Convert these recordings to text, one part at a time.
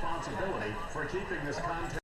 responsibility for keeping this contest.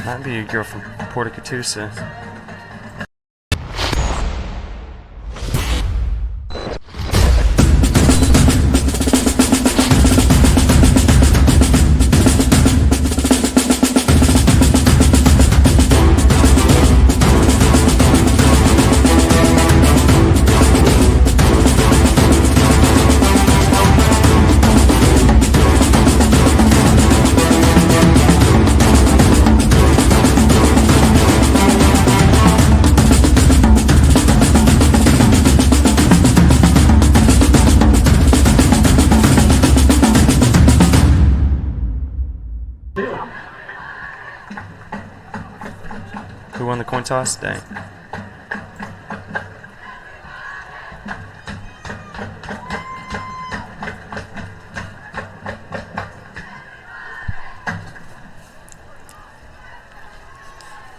Might be a girl from Port of Catoosa. Who won the coin toss today?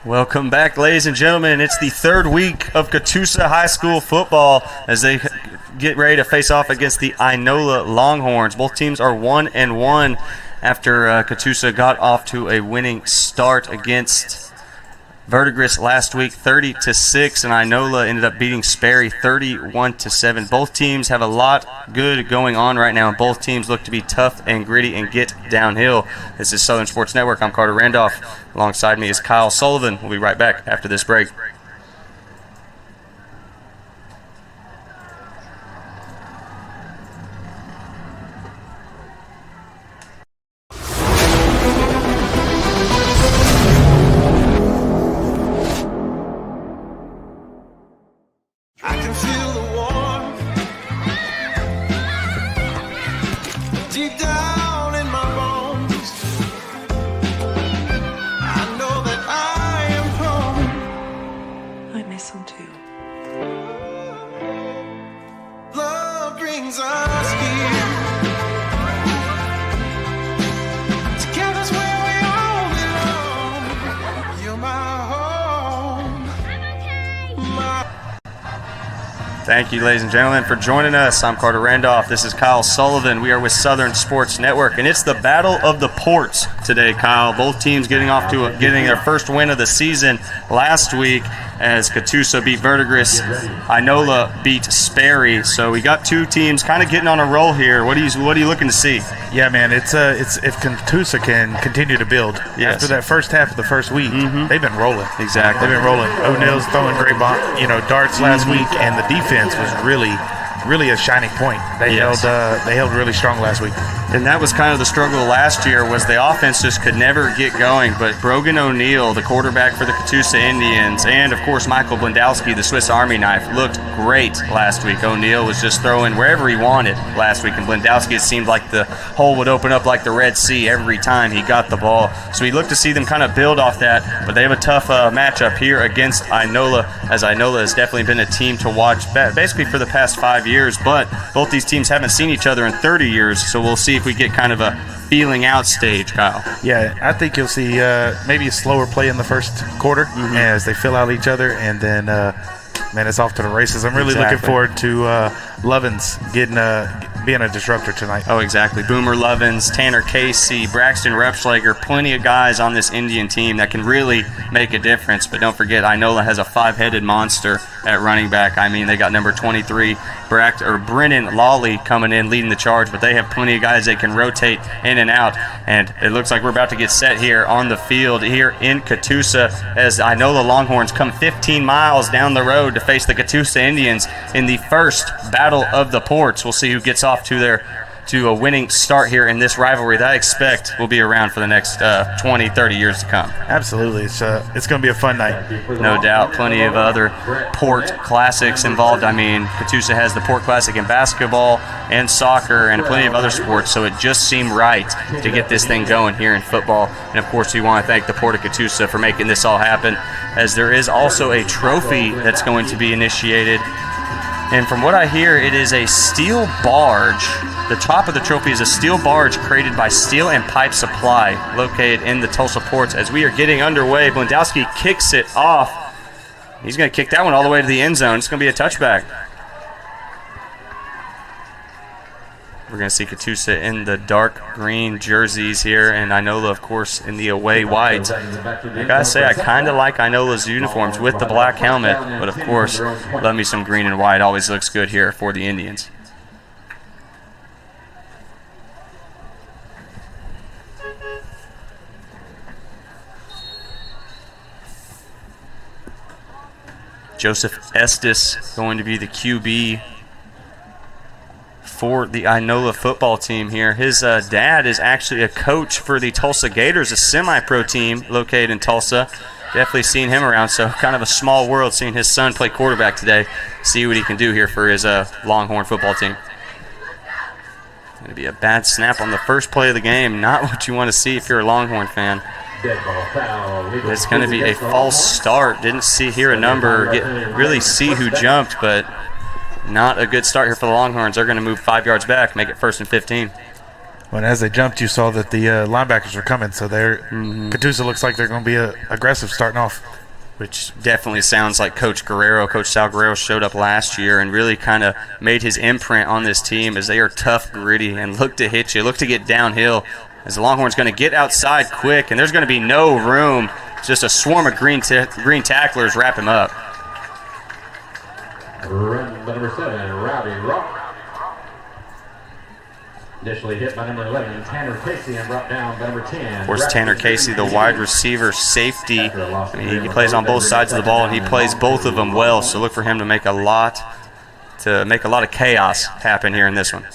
Welcome back, ladies and gentlemen. It's the third week of Catoosa High School football as they get ready to face off against the Inola Longhorns. Both teams are 1-1 after Catoosa got off to a winning start against Verdigris last week, 30-6, and Inola ended up beating Sperry 31-7. Both teams have a lot good going on right now, and both teams look to be tough and gritty and get downhill. This is Southern Sports Network. I'm Carter Randolph. Alongside me is Kyle Sullivan. We'll be right back after this break. Deep down in my bones, I know that I am home. Thank you, ladies and gentlemen, for joining us. I'm Carter Randolph. This is Kyle Sullivan. We are with Southern Sports Network, and it's the Battle of the Ports today, Kyle. Both teams getting their first win of the season last week as Catoosa beat Verdigris. Inola beat Sperry. So we got two teams kind of getting on a roll here. What are you looking to see? Yeah, man, it's if Catoosa can continue to build after that first half of the first week, they've been rolling. Exactly, they've been rolling. O'Neill's throwing great darts last week, and the defense was really a shining point. They held really strong last week. And that was kind of the struggle last year, was the offense just could never get going. But Brogan O'Neill, the quarterback for the Catoosa Indians, and of course Michael Blendowski, the Swiss Army knife, looked great last week. O'Neill was just throwing wherever he wanted last week, and Blendowski, it seemed like the hole would open up like the Red Sea every time he got the ball. So we look to see them kind of build off that, but they have a tough matchup here against Inola, as Inola has definitely been a team to watch basically for the past 5 years, but both these teams haven't seen each other in 30 years, so we'll see if we get kind of a feeling out stage, Kyle. Yeah, I think you'll see maybe a slower play in the first quarter as they fill out each other, and then, man, it's off to the races. I'm really looking forward to Lovins being a disruptor tonight. Oh, exactly. Boomer Lovins, Tanner Casey, Braxton Repschlager, plenty of guys on this Indian team that can really make a difference. But don't forget, Inola has a five-headed monster at running back. I mean, they got number 23, Brennan Lawley, coming in leading the charge, but they have plenty of guys they can rotate in and out. And it looks like we're about to get set here on the field here in Catoosa as Inola Longhorns come 15 miles down the road to face the Catoosa Indians in the first Battle of the Ports. We'll see who gets off to a winning start here in this rivalry that I expect will be around for the next 20, 30 years to come. Absolutely. It's going to be a fun night. No doubt. Plenty of other Port Classics involved. I mean, Catoosa has the Port Classic in basketball and soccer and plenty of other sports, so it just seemed right to get this thing going here in football. And, of course, we want to thank the Port of Catoosa for making this all happen, as there is also a trophy that's going to be initiated. And from what I hear, it is a steel barge. The top of the trophy is a steel barge created by Steel and Pipe Supply, located in the Tulsa ports. As we are getting underway, Blendowski kicks it off. He's going to kick that one all the way to the end zone. It's going to be a touchback. We're going to see Catoosa in the dark green jerseys here, and Inola, of course, in the away white. I got to say, I kind of like Inola's uniforms with the black helmet, but, of course, love me some green and white. Always looks good here for the Indians. Joseph Estes going to be the QB for the Inola football team here. His dad is actually a coach for the Tulsa Gators, a semi-pro team located in Tulsa. Definitely seen him around, so kind of a small world seeing his son play quarterback today. See what he can do here for his Longhorn football team. Going to be a bad snap on the first play of the game. Not what you want to see if you're a Longhorn fan. It's going to be a false start. Didn't hear a number, really see who jumped, but not a good start here for the Longhorns. They're going to move 5 yards back, make it 1st and 15. When as they jumped, you saw that the linebackers were coming, so Catoosa looks like they're going to be aggressive starting off. Which definitely sounds like Coach Sal Guerrero showed up last year and really kind of made his imprint on this team, as they are tough, gritty, and look to hit you, look to get downhill. As the Longhorns going to get outside quick, and there's going to be no room. Just a swarm of green tacklers wrap him up. Run by number 7, Rowdy Rock. Initially hit by number 11, Tanner Casey, and brought down by number 10. Of course, Tanner Casey, the wide receiver safety. I mean, he plays on both sides of the ball, and he plays both of them well. So look for him to make a lot of chaos happen here in this one.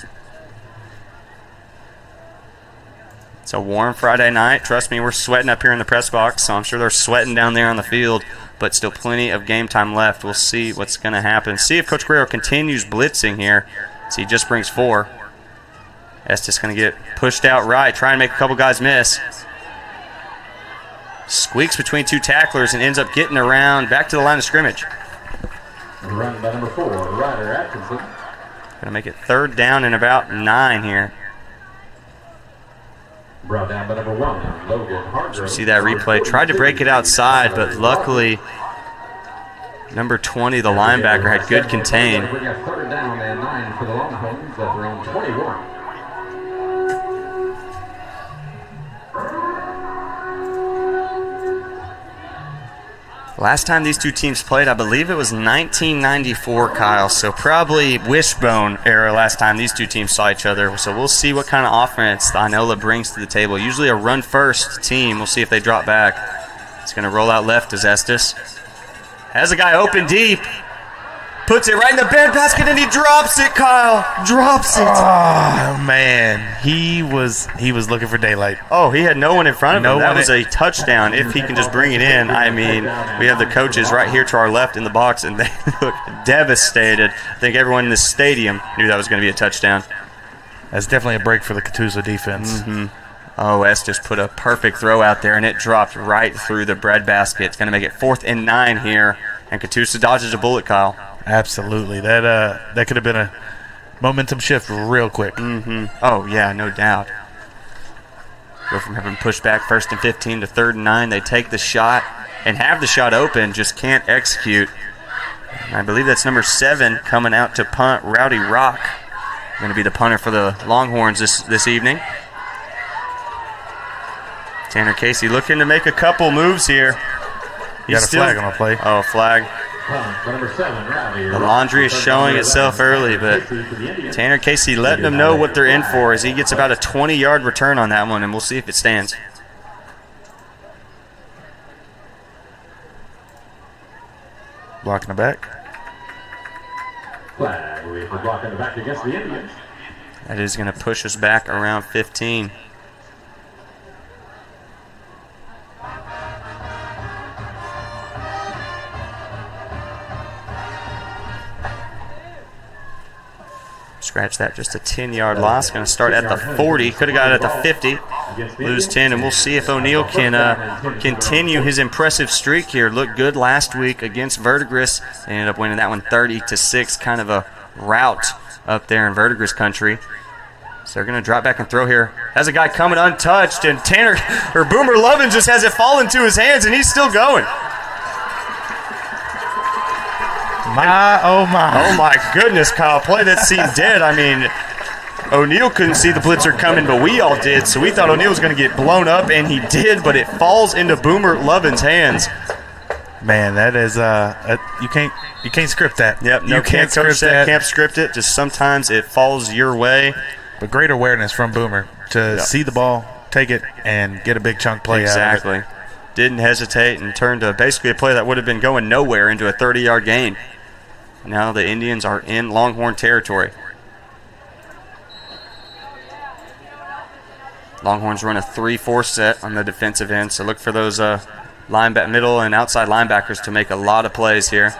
It's a warm Friday night. Trust me, we're sweating up here in the press box, so I'm sure they're sweating down there on the field, but still plenty of game time left. We'll see what's going to happen. See if Coach Guerrero continues blitzing here. So he just brings 4. Estes going to get pushed out right, try and make a couple guys miss. Squeaks between 2 tacklers and ends up getting around back to the line of scrimmage. Run by number 4, Ryder Atkinson. Going to make it 3rd down and about 9 here. Brought down by number 1, Logan Hargrove. See that replay. Tried to break it outside, but luckily Number 20, the linebacker, had good contain. We got 3rd down and 9 for the Longhorns at their own 21. Last time these two teams played, I believe it was 1994, Kyle. So probably wishbone era last time these two teams saw each other. So we'll see what kind of offense the Inola brings to the table. Usually a run-first team. We'll see if they drop back. It's going to roll out left as Estes. Has a guy open deep. Puts it right in the breadbasket, and he drops it, Kyle. Drops it. Oh, man. He was looking for daylight. Oh, he had no one in front of him. That was a touchdown if he can just bring it in. I mean, we have the coaches right here to our left in the box, and they look devastated. I think everyone in this stadium knew that was going to be a touchdown. That's definitely a break for the Catoosa defense. Mm-hmm. Oh, Estes put a perfect throw out there, and it dropped right through the breadbasket. It's going to make it 4th and 9 here, and Catoosa dodges a bullet, Kyle. Absolutely. That could have been a momentum shift real quick. Mm-hmm. Oh, yeah, no doubt. Go from having pushed back 1st and 15 to 3rd and 9. They take the shot and have the shot open, just can't execute. And I believe that's number 7 coming out to punt, Rowdy Rock. Going to be the punter for the Longhorns this evening. Tanner Casey looking to make a couple moves here. He's got a flag on the play. Oh, flag. The laundry is showing itself early, but Tanner Casey letting them know what they're in for as he gets about a 20-yard return on that one, and we'll see if it stands. Blocking the back. Flag for blocking the back against the Indians. That is going to push us back around 15. Scratch that, just a 10-yard loss. Going to start at the 40. Could have got it at the 50. Lose 10, and we'll see if O'Neill can continue his impressive streak here. Looked good last week against Verdigris. They ended up winning that one 30-6. Kind of a rout up there in Verdigris country. So they're going to drop back and throw here. Has a guy coming untouched, and Boomer Lovin just has it fall into his hands, and he's still going. Oh my goodness, Kyle. Play that seemed dead. I mean, O'Neill couldn't see the blitzer coming, but we all did. So we thought O'Neill was going to get blown up, and he did, but it falls into Boomer Lovin's hands. Man, that is you can't script that. Yep, no, you can't coach that, can't script it. Just sometimes it falls your way. But great awareness from Boomer to see the ball, take it, and get a big chunk play out of it. Didn't hesitate and turned to basically a play that would have been going nowhere into a 30-yard gain. Now the Indians are in Longhorn territory. Longhorns run a 3-4 set on the defensive end, so look for those middle and outside linebackers to make a lot of plays here.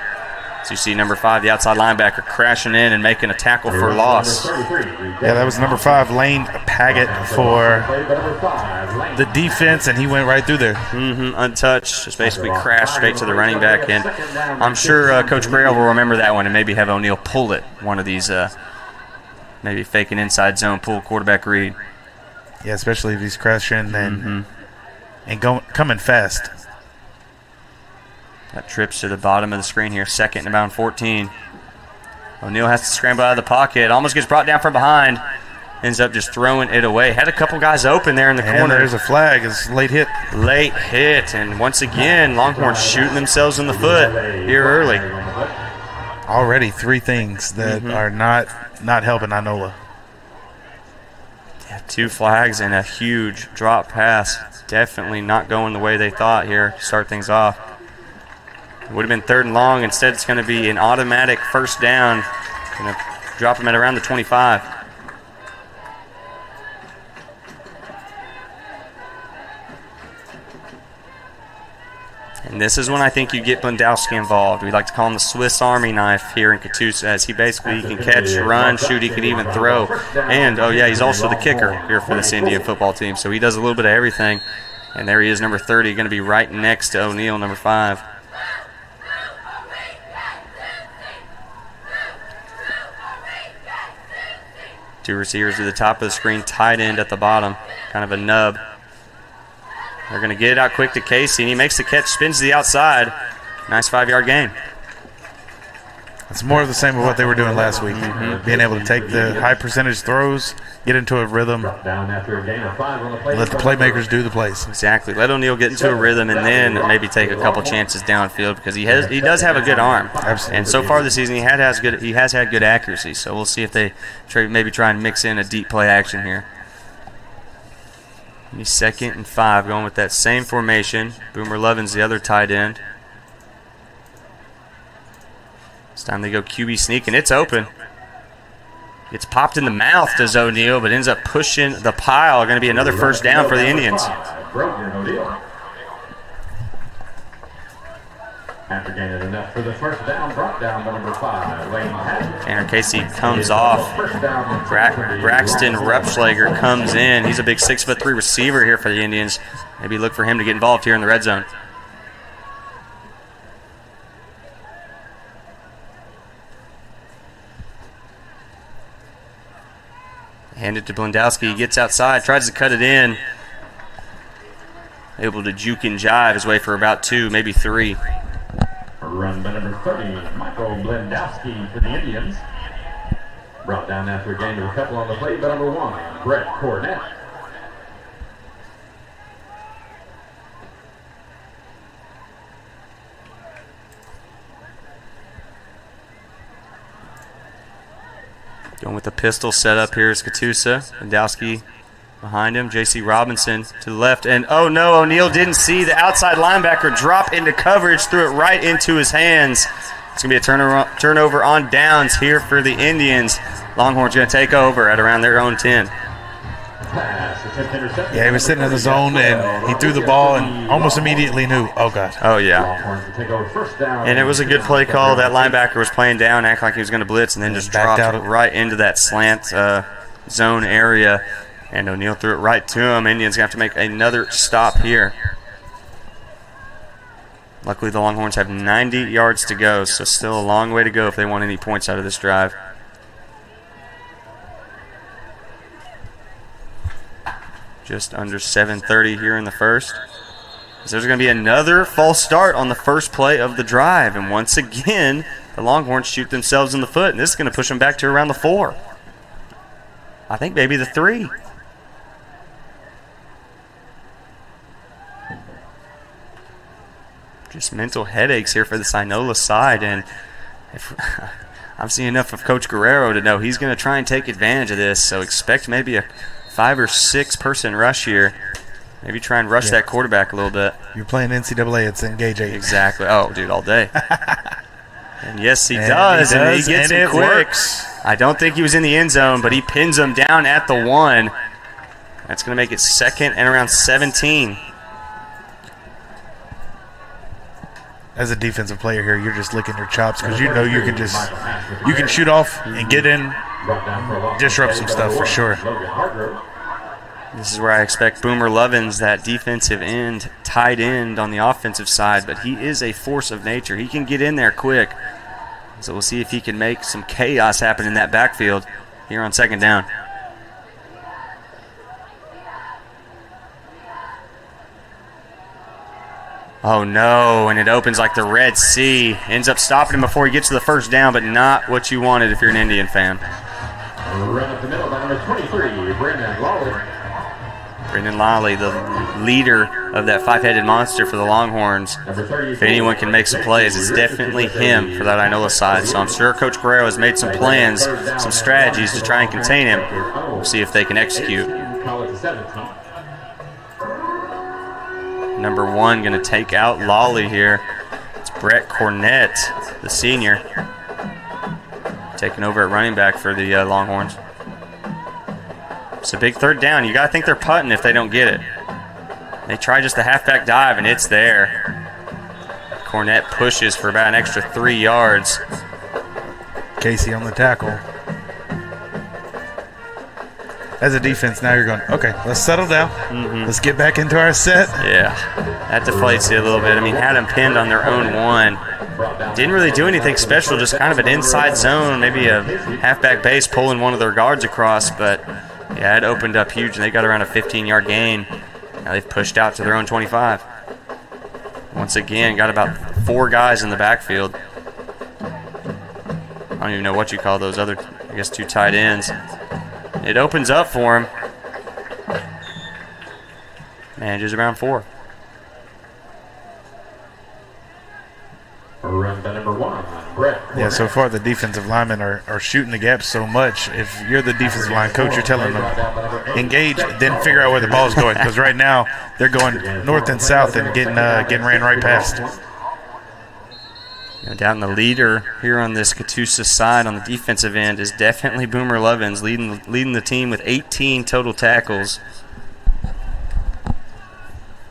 So you see number 5, the outside linebacker, crashing in and making a tackle for loss. Yeah, that was number 5, Lane Paget, for the defense, and he went right through there. Untouched, just basically crashed straight to the running back. And I'm sure Coach Grail will remember that one and maybe have O'Neill pull it, one of these maybe fake an inside zone, pull quarterback read. Yeah, especially if he's crashing and coming fast. That trips to the bottom of the screen here, 2nd and about 14. O'Neill has to scramble out of the pocket. Almost gets brought down from behind. Ends up just throwing it away. Had a couple guys open there in the corner. There's a flag. It's a late hit. Late hit. And once again, Longhorns shooting themselves in the foot here early. Already 3 things that are not helping Inola. Yeah, 2 flags and a huge drop pass. Definitely not going the way they thought here to start things off. It would have been 3rd and long. Instead, it's going to be an automatic 1st down. Going to drop them at around the 25. And this is when I think you get Blendowski involved. We like to call him the Swiss Army knife here in Catoosa, as he basically can catch, run, shoot, he can even throw. And, he's also the kicker here for this Indian football team. So he does a little bit of everything. And there he is, number 30, going to be right next to O'Neill, number 5. Two receivers at the top of the screen, tight end at the bottom, kind of a nub. They're going to get it out quick to Casey, and he makes the catch, spins to the outside. Nice 5-yard gain. It's more of the same of what they were doing last week. Being able to take the high percentage throws, get into a rhythm, let the playmakers do the plays. Exactly. Let O'Neal get into a rhythm and then maybe take a couple chances downfield because he does have a good arm. Absolutely. And so far this season he has had good accuracy. So we'll see if they maybe try and mix in a deep play action here. He's 2nd and 5, going with that same formation. Boomer Levin's the other tight end. This time they go QB sneak, and it's open. Gets popped in the mouth, does O'Neal, but ends up pushing the pile. Going to be another first down for the Indians. After gaining enough for the first down, brought down by number 5, Tanner Casey comes off. Braxton Rupschlager comes in. He's a big 6'3" receiver here for the Indians. Maybe look for him to get involved here in the red zone. Hand it to Blendowski. He gets outside, tries to cut it in. Able to juke and jive his way for about 2, maybe 3. Run by number 30, Michael Blendowski for the Indians. Brought down after a gain of a couple on the plate by number 1, Brett Cornett. Going with the pistol set up here is Catoosa. Blendowski behind him. J.C. Robinson to the left. And, oh, no, O'Neal didn't see the outside linebacker drop into coverage, threw it right into his hands. It's going to be a turnover on downs here for the Indians. Longhorns going to take over at around their own 10. Yeah, he was sitting in the zone, and he threw the ball and almost immediately knew, oh, God. Oh, yeah. And it was a good play call. That linebacker was playing down, acting like he was going to blitz, and then just dropped right into that slant zone area. And O'Neal threw it right to him. Indians going to have to make another stop here. Luckily, the Longhorns have 90 yards to go, so still a long way to go if they want any points out of this drive. Just under 7:30 here in the first. So there's going to be another false start on the first play of the drive. And once again, the Longhorns shoot themselves in the foot. And this is going to push them back to around the 4. I think maybe the 3. Just mental headaches here for the Inola side. And I've seen enough of Coach Guerrero to know he's going to try and take advantage of this. So expect maybe a 5 or 6 person rush here. Maybe try and rush that quarterback a little bit. You're playing NCAA, it's engage 8. Exactly. Oh, dude, all day. And yes, he does. And he gets it quick. I don't think he was in the end zone, but he pins him down at the 1. That's going to make it 2nd and around 17. As a defensive player here, you're just licking your chops because you know you can shoot off and get in, disrupt some stuff for sure. This is where I expect Boomer Lovins, that defensive end, tight end on the offensive side, but he is a force of nature. He can get in there quick. So we'll see if he can make some chaos happen in that backfield here on 2nd down. Oh, no, and it opens like the Red Sea. Ends up stopping him before he gets to the first down, but not what you wanted if you're an Indian fan. Run up the middle by number 23, Brendan Lawley. Brendan Lawley, the leader of that 5-headed monster for the Longhorns. If anyone can make some plays, it's definitely him for that Inola side. So I'm sure Coach Guerrero has made some plans, some strategies to try and contain him. We'll see if they can execute. Number 1 going to take out Lawley here. It's Brett Cornett, the senior, taking over at running back for the Longhorns. It's a big 3rd down. You got to think they're punting if they don't get it. They try just the halfback dive, and it's there. Cornett pushes for about an extra 3 yards. Casey on the tackle. As a defense, now you're going, okay, let's settle down. Let's get back into our set. Yeah, that deflates you a little bit. I mean, had them pinned on their own 1. Didn't really do anything special, just kind of an inside zone, maybe a halfback base pulling one of their guards across. But, yeah, it opened up huge, and they got around a 15-yard gain. Now they've pushed out to their own 25. Once again, got about 4 guys in the backfield. don't even know what you call those other, I guess, 2 tight ends. It opens up for him. Manages around 4. Run by number 1, Brett. Yeah, so far the defensive linemen are shooting the gap so much. If you're the defensive line coach, you're telling them, engage, then figure out where the ball is going. Because right now they're going north and south and getting ran right past. Down the leader here on this Catoosa side on the defensive end is definitely Boomer Lovins, leading the team with 18 total tackles.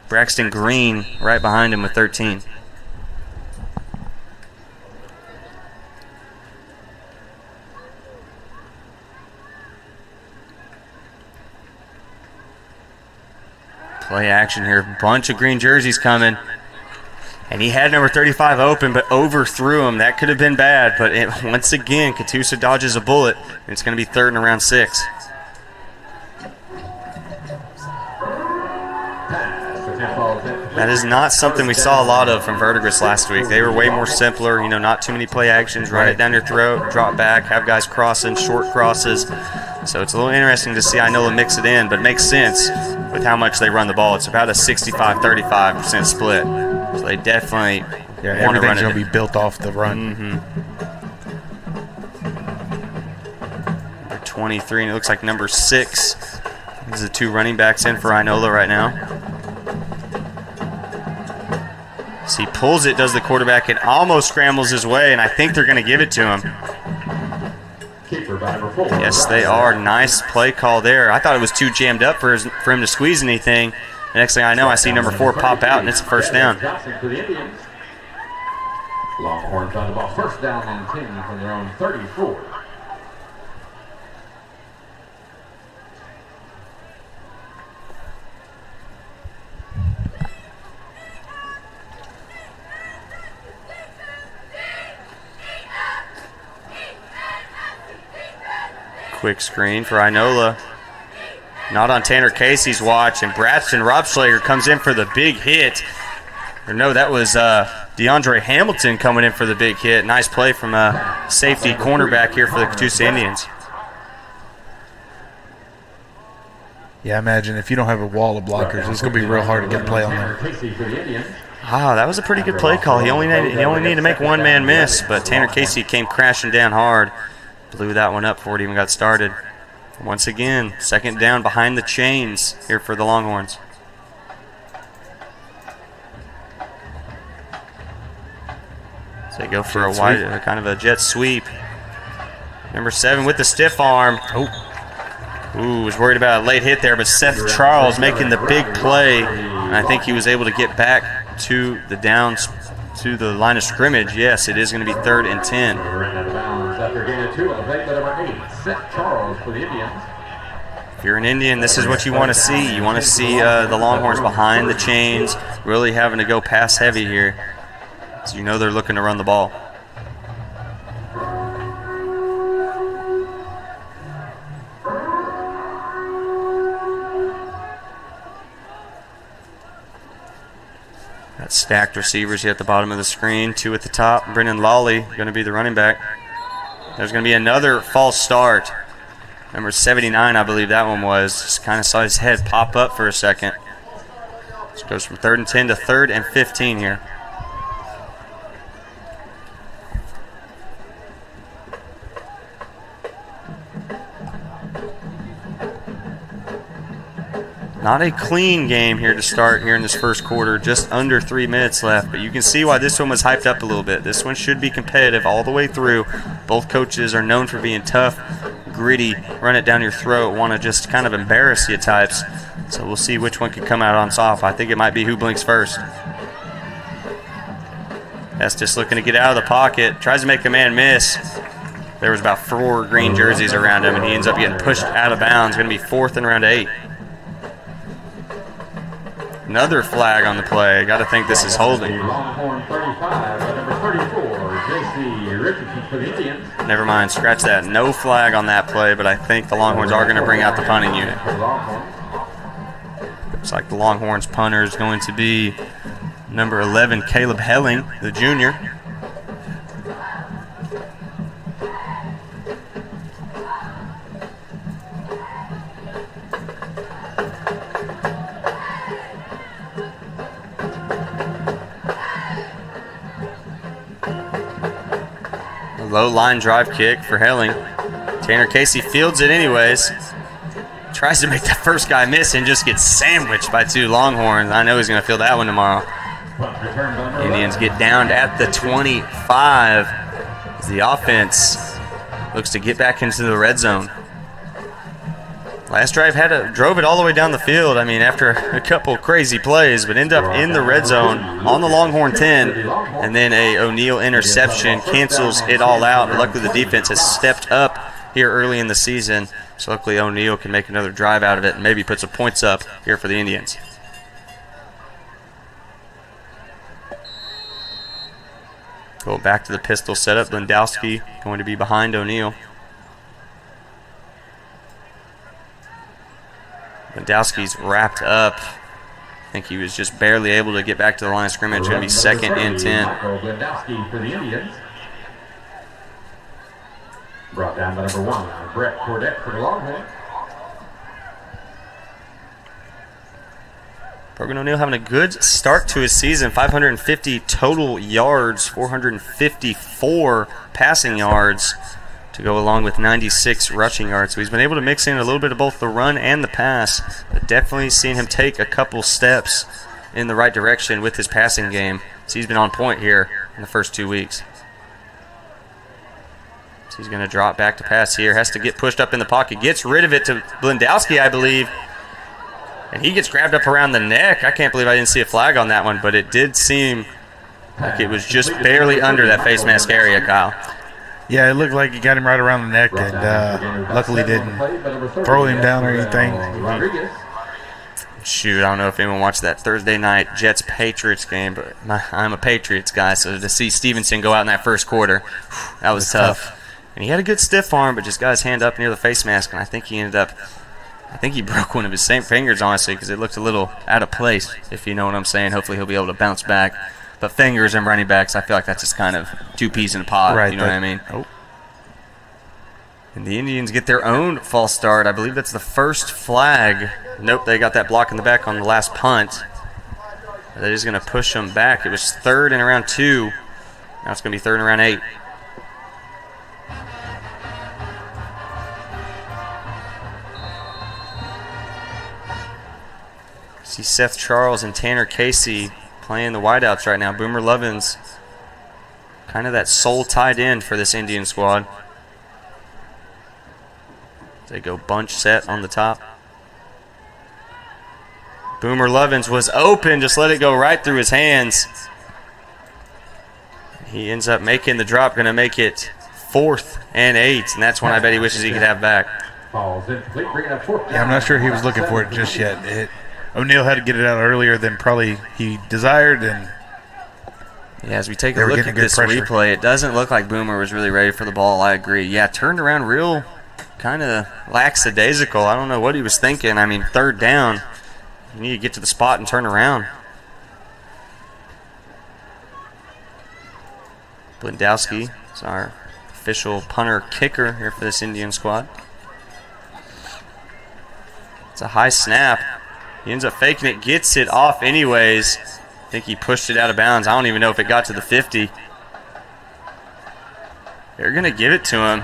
Braxton Green right behind him with 13. Play action here. Bunch of green jerseys coming. And he had number 35 open, but overthrew him. That could have been bad, but once again, Catoosa dodges a bullet, and it's going to be 3rd and around 6. That is not something we saw a lot of from Verdigris last week. They were way more simpler, not too many play actions, run it down your throat, drop back, have guys crossing, short crosses. So it's a little interesting to see Inola mix it in, but it makes sense with how much they run the ball. It's about a 65-35% split. So they definitely want to run it. Everything's going to be built off the run. Number 23, and it looks like number 6. These are the 2 running backs in for Inola right now. So he pulls it, does the quarterback, and almost scrambles his way, and I think they're going to give it to him. Yes, they are. Nice play call there. I thought it was too jammed up for him to squeeze anything. The next thing I know, I see number 4 pop out, and it's a first down. Longhorns on the ball. First down and 10 from their own 34. Quick screen for Inola. Not on Tanner Casey's watch, and Braxton Robschlager comes in for the big hit. Or no, that was DeAndre Hamilton coming in for the big hit. Nice play from a safety cornerback here for the Catoosa Indians. Yeah, I imagine if you don't have a wall of blockers, it's going to be real hard to get a play on them. Ah, that was a pretty good play call. He only needed to make one man miss, but Tanner Casey came crashing down hard. Blew that one up before it even got started. Once again, 2nd down behind the chains here for the Longhorns. So they go for a wide, kind of a jet sweep. Number 7 with the stiff arm. Ooh, was worried about a late hit there, but Seth Charles making the big play. And I think he was able to get back to the downs, to the line of scrimmage. Yes, it is going to be 3rd and 10. If you're an Indian, this is what you want to see. You want to see the Longhorns behind the chains, really having to go pass heavy here. So you know they're looking to run the ball. Got stacked receivers here at the bottom of the screen. 2 at the top. Brennan Lawley going to be the running back. There's going to be another false start. Number 79, I believe that one was. Just kind of saw his head pop up for a second. So it goes from 3rd and 10 to 3rd and 15 here. Not a clean game here to start here in this first quarter. Just under 3 minutes left. But you can see why this one was hyped up a little bit. This one should be competitive all the way through. Both coaches are known for being tough, gritty, run it down your throat, want to just kind of embarrass you types. So we'll see which one can come out on top. I think it might be who blinks first. Estes looking to get out of the pocket. Tries to make a man miss. There was about 4 green jerseys around him, and he ends up getting pushed out of bounds. Going to be 4th and around 8. Another flag on the play. Got to think this is holding. Longhorn 35, number 34, J.C. Richardson for the Indians. Never mind, scratch that. No flag on that play, but I think the Longhorns are going to bring out the punting unit. Looks like the Longhorns punter is going to be number 11, Caleb Helling, the junior. Low line drive kick for Helling. Tanner Casey fields it anyways. Tries to make the first guy miss and just gets sandwiched by 2 Longhorns. I know he's going to field that one tomorrow. Indians get down at the 25 as the offense looks to get back into the red zone. Last drive drove it all the way down the field. I mean, after a couple crazy plays, but end up in the red zone on the Longhorn 10, and then a O'Neal interception cancels it all out. But luckily, the defense has stepped up here early in the season, so luckily O'Neal can make another drive out of it and maybe put some points up here for the Indians. Go back to the pistol setup. Blendowski going to be behind O'Neal. Blendowski's wrapped up. I think he was just barely able to get back to the line of scrimmage. Going to be 2nd and 10. Blendowski for the Indians. Brought down by number 1, Brett Cordette for the Longhorns. Brogan O'Neal having a good start to his season. 550 total yards, 454 passing yards to go along with 96 rushing yards. So he's been able to mix in a little bit of both the run and the pass, but definitely seen him take a couple steps in the right direction with his passing game. So he's been on point here in the first 2 weeks. So he's going to drop back to pass here. Has to get pushed up in the pocket. Gets rid of it to Blendowski, I believe. And he gets grabbed up around the neck. I can't believe I didn't see a flag on that one, but it did seem like it was just barely under that face mask area, Kyle. Yeah, it looked like he got him right around the neck, and luckily didn't throw him down or anything. Shoot, I don't know if anyone watched that Thursday night Jets-Patriots game, but I'm a Patriots guy, so to see Stevenson go out in that first quarter, that was tough. And he had a good stiff arm, but just got his hand up near the face mask, and I think he broke one of his same fingers, honestly, because it looked a little out of place, if you know what I'm saying. Hopefully he'll be able to bounce back. But fingers and running backs, I feel like that's just kind of 2 peas in a pod, right, you know what I mean? Oh. And the Indians get their own false start. I believe that's the first flag. Nope, they got that block in the back on the last punt. They're just going to push them back. It was 3rd and around 2. Now it's going to be 3rd and around 8. See Seth Charles and Tanner Casey playing the wideouts right now. Boomer Lovins, kind of that sole tight end for this Indian squad. They go bunch set on the top. Boomer Lovins was open, just let it go right through his hands. He ends up making the drop, going to make it 4th and 8, and that's one I bet he wishes he could have back. Yeah, I'm not sure he was looking for it just yet. O'Neal had to get it out earlier than probably he desired, and yeah, as we take a look at this replay, it doesn't look like Boomer was really ready for the ball. I agree. Yeah, turned around real kind of lackadaisical. I don't know what he was thinking. I mean, 3rd down, you need to get to the spot and turn around. Blendowski is our official punter kicker here for this Indian squad. It's a high snap. He ends up faking it, gets it off anyways. I think he pushed it out of bounds. I don't even know if it got to the 50. They're going to give it to him.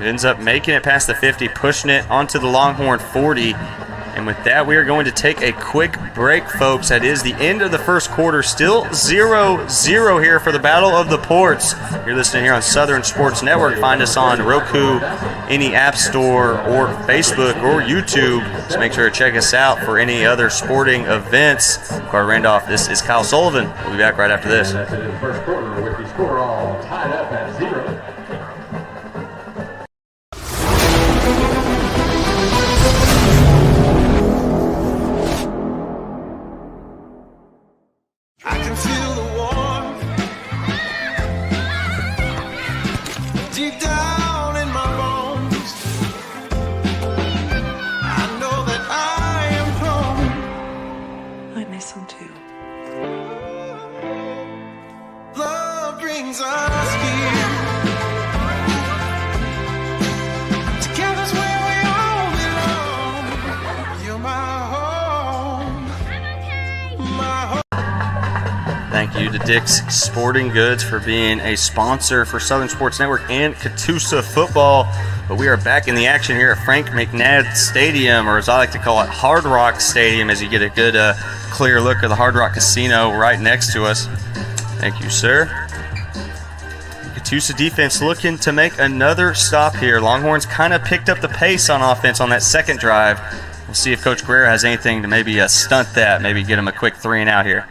It ends up making it past the 50, pushing it onto the Longhorn 40. And with that, we are going to take a quick break, folks. That is the end of the first quarter. Still 0-0 here for the Battle of the Ports. You're listening here on Southern Sports Network. Find us on Roku, any app store, or Facebook, or YouTube. So make sure to check us out for any other sporting events. Carter Randolph, this is Kyle Sullivan. We'll be back right after this. That's it in the first quarter with the score all tied up at 0. I can feel the warmth deep down in my bones. I know that I am home. I miss him too. Love brings us here. Together's where we all belong. You're my home. My home. Thank you to Dick's Sporting Goods for being a sponsor for Southern Sports Network and Catoosa football. But we are back in the action here at Frank McNabb Stadium, or as I like to call it, Hard Rock Stadium, as you get a good clear look of the Hard Rock Casino right next to us. Thank you, sir. Catoosa defense looking to make another stop here. Longhorns kind of picked up the pace on offense on that second drive. We'll see if Coach Guerrero has anything to maybe stunt that, maybe get him a quick 3-and-out here.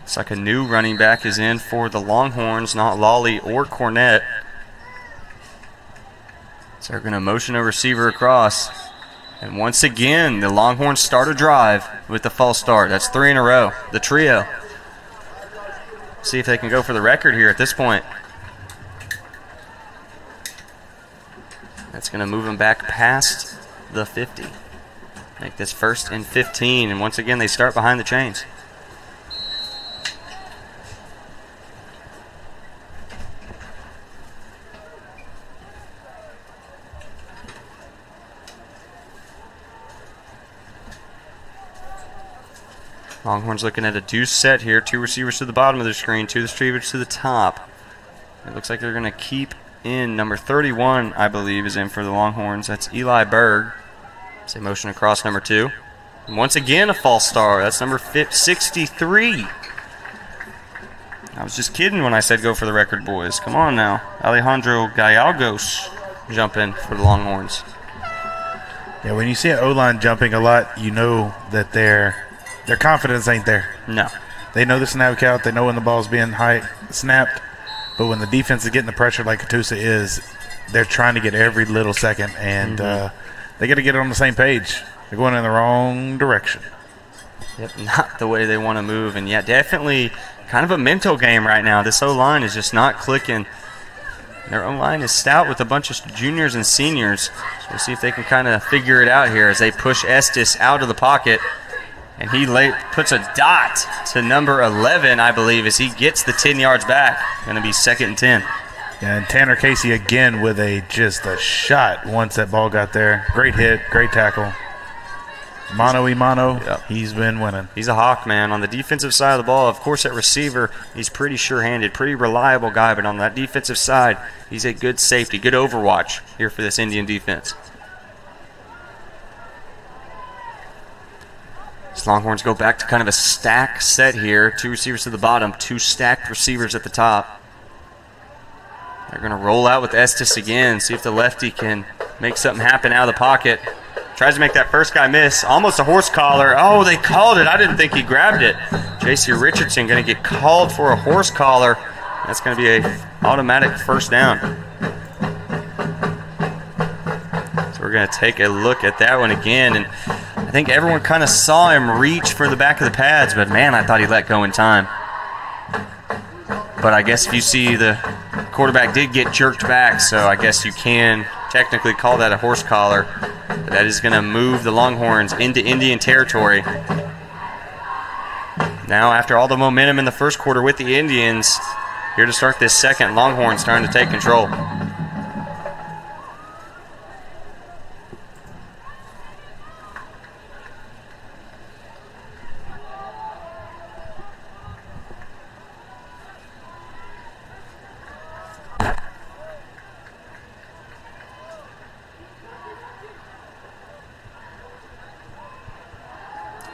Looks like a new running back is in for the Longhorns, not Lawley or Cornett. So they're going to motion a receiver across. And once again, the Longhorns start a drive with the false start. That's 3 in a row, the trio. See if they can go for the record here at this point. That's going to move them back past the 50. Make this 1st and 15. And once again, they start behind the chains. Longhorns looking at a deuce set here. 2 receivers to the bottom of the screen, 2 receivers to the top. It looks like they're going to keep in number 31, I believe, is in for the Longhorns. That's Eli Berg. Say motion across number 2. And once again, a false start. That's number 63. I was just kidding when I said go for the record, boys. Come on now. Alejandro Gallegos jumping for the Longhorns. Yeah, when you see an O-line jumping a lot, you know that their confidence ain't there. No. They know the snap count. They know when the ball's being high snapped. But when the defense is getting the pressure like Catoosa is, they're trying to get every little second. And they got to get it on the same page. They're going in the wrong direction. Yep, not the way they want to move. And, yeah, definitely kind of a mental game right now. This O-line is just not clicking. Their O-line is stout with a bunch of juniors and seniors. So we'll see if they can kind of figure it out here as they push Estes out of the pocket. And he puts a dot to number 11, I believe, as he gets the 10 yards back. Going to be 2nd and 10. Yeah, and Tanner Casey again with just a shot once that ball got there. Great hit, great tackle. Mano-y-mano, yep. He's been winning. He's a hawk, man. On the defensive side of the ball, of course, at receiver, he's pretty sure-handed, pretty reliable guy. But on that defensive side, he's a good safety, good overwatch here for this Indian defense. As Longhorns go back to kind of a stack set here. 2 receivers to the bottom, 2 stacked receivers at the top. They're going to roll out with Estes again, see if the lefty can make something happen out of the pocket. Tries to make that first guy miss. Almost a horse collar. Oh, they called it. I didn't think he grabbed it. J.C. Richardson going to get called for a horse collar. That's going to be an automatic 1st down. So we're going to take a look at that one again. And I think everyone kind of saw him reach for the back of the pads, but, man, I thought he let go in time. But I guess if you see the quarterback did get jerked back, so I guess you can technically call that a horse collar. But that is going to move the Longhorns into Indian territory. Now, after all the momentum in the first quarter with the Indians, here to start this second, Longhorns starting to take control.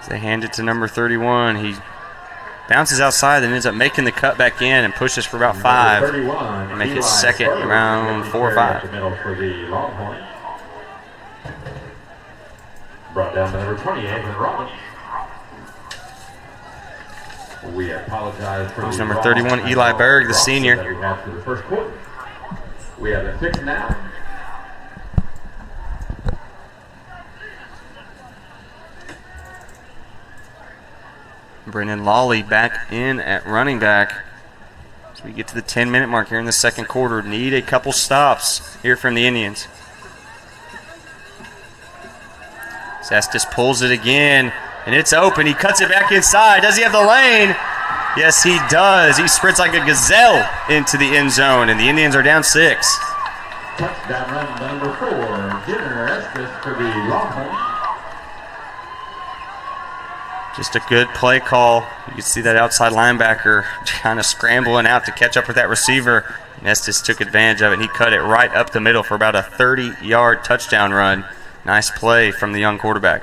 They hand it to number 31. He bounces outside and ends up making the cut back in and pushes for about 5. And make it 2nd, around 4 or 5. Brought down to number 28, and Rollins. We apologize for number 31, Eli Berg, the senior. That we had for the first quarter. We have a 6th now. Brennan Lawley back in at running back. As we get to the 10-minute mark here in the second quarter, need a couple stops here from the Indians. Estes pulls it again, and it's open. He cuts it back inside. Does he have the lane? Yes, he does. He sprints like a gazelle into the end zone, and the Indians are down 6. Touchdown run by number 4, Jenner Estes for the Longhorns. Just a good play call. You can see that outside linebacker kind of scrambling out to catch up with that receiver. And Estes took advantage of it, and he cut it right up the middle for about a 30-yard touchdown run. Nice play from the young quarterback.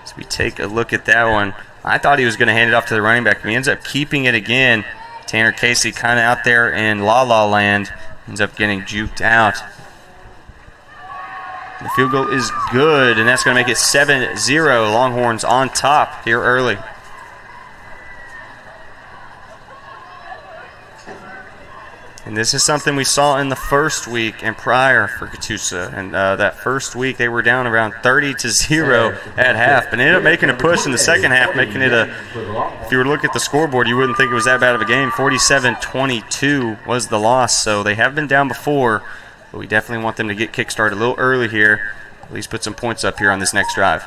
As we take a look at that one, I thought he was going to hand it off to the running back. He ends up keeping it again. Tanner Casey kind of out there in la-la land. Ends up getting juked out. The field goal is good, and that's going to make it 7-0. Longhorns on top here early. And this is something we saw in the first week and prior for Catoosa. And that first week they were down around 30-0 at half, but ended up making a push in the second half, making it if you were to look at the scoreboard, you wouldn't think it was that bad of a game. 47-22 was the loss, so they have been down before, but we definitely want them to get kick-started a little early here, at least put some points up here on this next drive.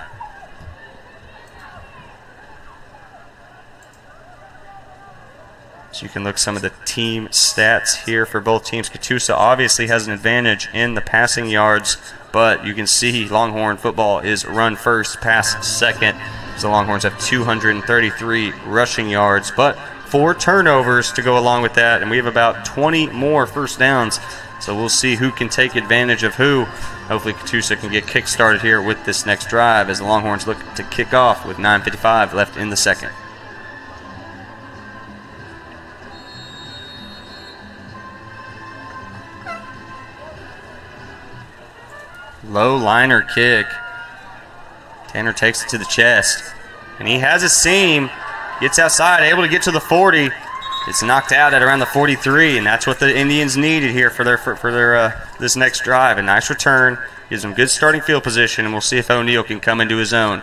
So you can look some of the team stats here for both teams. Catoosa obviously has an advantage in the passing yards, but you can see Longhorn football is run first, pass second. So the Longhorns have 233 rushing yards, but 4 turnovers to go along with that, and we have about 20 more first downs. So we'll see who can take advantage of who. Hopefully Catoosa can get kick-started here with this next drive as the Longhorns look to kick off with 9:55 left in the second. Low liner kick. Tanner takes it to the chest. And he has a seam. Gets outside, able to get to the 40. It's knocked out at around the 43, and that's what the Indians needed here for their this next drive. A nice return. Gives them good starting field position, and we'll see if O'Neal can come into his own.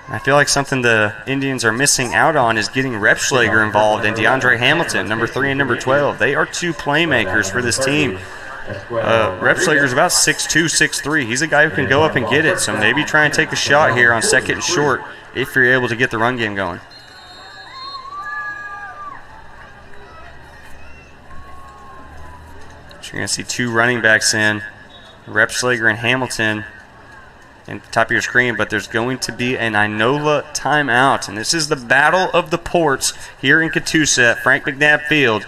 I feel like something the Indians are missing out on is getting Repschlager involved and DeAndre Hamilton, number 3 and number 12. They are 2 playmakers for this team. Repschlager's about 6'2", 6'3". He's a guy who can go up and get it, so maybe try and take a shot here on second and short if you're able to get the run game going. So you're going to see 2 running backs in, Repschlager and Hamilton. In the top of your screen, but there's going to be an Inola timeout, and this is the battle of the ports here in Catoosa at Frank McNabb Field.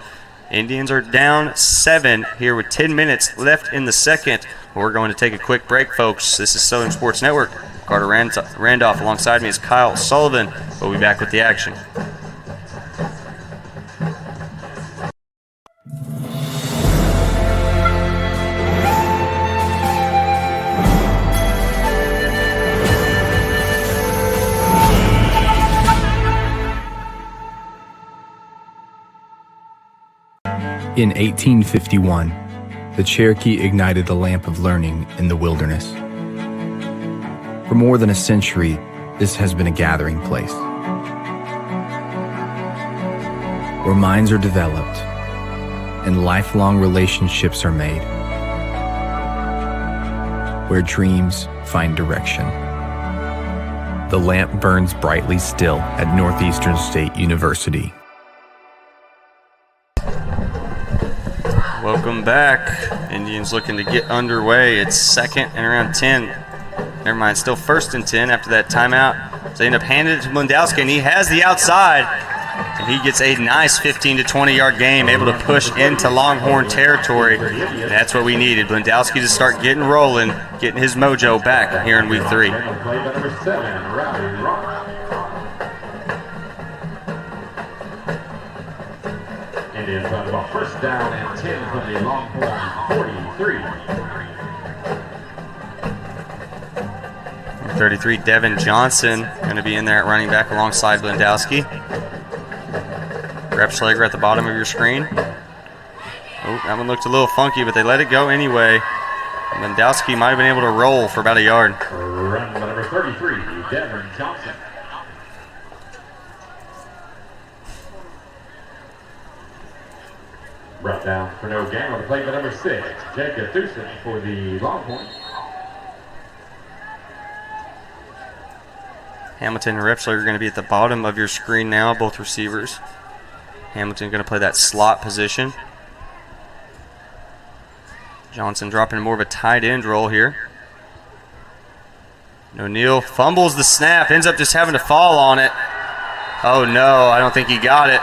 Indians are down 7 here with 10 minutes left in the second. We're going to take a quick break, folks. This is Southern Sports Network. Carter Randolph alongside me is Kyle Sullivan. We'll be back with the action. In 1851, the Cherokee ignited the lamp of learning in the wilderness. For more than a century, this has been a gathering place where minds are developed and lifelong relationships are made, where dreams find direction. The lamp burns brightly still at Northeastern State University. Welcome back. Indians looking to get underway. It's second and around 10. Never mind, still first and 10 after that timeout. So they end up handing it to Blendowski, and he has the outside. And he gets a nice 15 to 20-yard game, able to push into Longhorn territory. And that's what we needed. Blendowski to start getting rolling, getting his mojo back here in week 3. Indians on about first down and 10 from the Longhorn 43. 33, Devin Johnson going to be in there at running back alongside Blendowski. Repschlager at the bottom of your screen. Oh, that one looked a little funky, but they let it go anyway. Blendowski might have been able to roll for about a yard. Run by number 33, Devin Johnson. Brought down for no gain on the play by number 6, Jacob Catoosa for the Longhorns. Hamilton and Repsler are going to be at the bottom of your screen now, both receivers. Hamilton going to play that slot position. Johnson dropping more of a tight end role here. O'Neal fumbles the snap, ends up just having to fall on it. Oh no, I don't think he got it.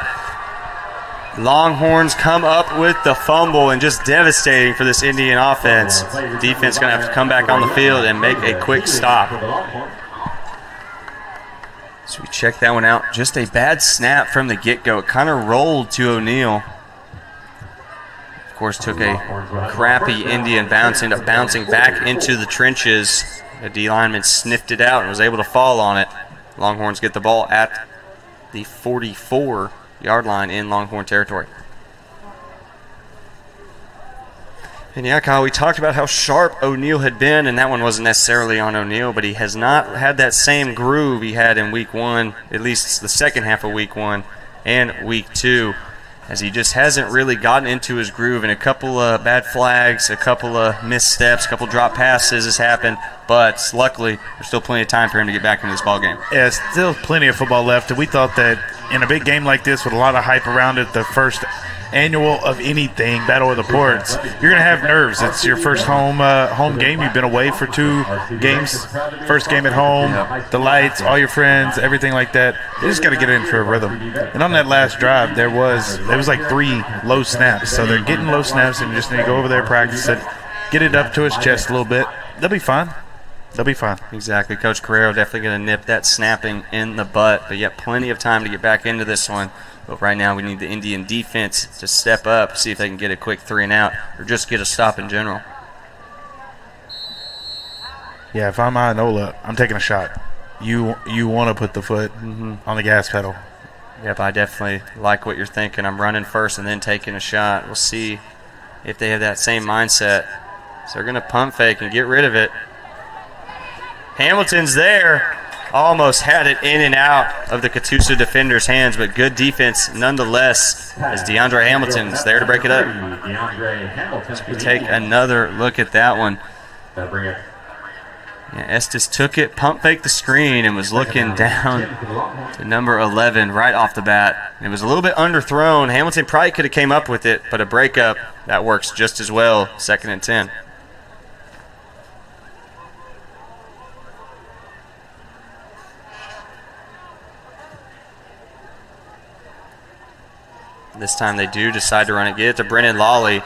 Longhorns come up with the fumble, and just devastating for this Indian offense. Defense going to have to come back on the field and make a quick stop. So we check that one out. Just a bad snap from the get-go. It kind of rolled to O'Neal. Of course, took a crappy Indian bounce, ended up bouncing back into the trenches. The D lineman sniffed it out and was able to fall on it. Longhorns get the ball at the 44-yard line in Longhorn territory. And yeah, Kyle, we talked about how sharp O'Neal had been, and that one wasn't necessarily on O'Neal, but he has not had that same groove he had in Week 1, at least the second half of Week 1 and Week 2, as he just hasn't really gotten into his groove, and a couple of bad flags, a couple of missteps, a couple drop passes has happened, but luckily there's still plenty of time for him to get back into this ball game. Yeah, still plenty of football left, and we thought that in a big game like this with a lot of hype around it, the first annual of anything, Battle of the Ports, you're going to have nerves. It's your first home game. You've been away for 2 games. First game at home, the lights, all your friends, everything like that. You just got to get into a rhythm. And on that last drive, there was like 3 low snaps. So they're getting low snaps, and you just need to go over there, practice it, get it up to his chest a little bit. They'll be fine. They'll be fine. Exactly. Coach Carrero definitely going to nip that snapping in the butt, but yet plenty of time to get back into this one. But right now we need the Indian defense to step up, see if they can get a quick 3 and out, or just get a stop in general. Yeah, if I'm Inola, I'm taking a shot. You want to put the foot on the gas pedal. Yep, I definitely like what you're thinking. I'm running first and then taking a shot. We'll see if they have that same mindset. So they're going to pump fake and get rid of it. Hamilton's there. Almost had it in and out of the Catoosa defender's hands, but good defense nonetheless, as DeAndre Hamilton's there to break it up. So we take another look at that one. Yeah, Estes took it, pump faked the screen, and was looking down to number 11 right off the bat. It was a little bit underthrown. Hamilton probably could have came up with it, but a breakup, that works just as well. 2nd and 10. This time they do decide to run it. Get it to Brennan Lawley.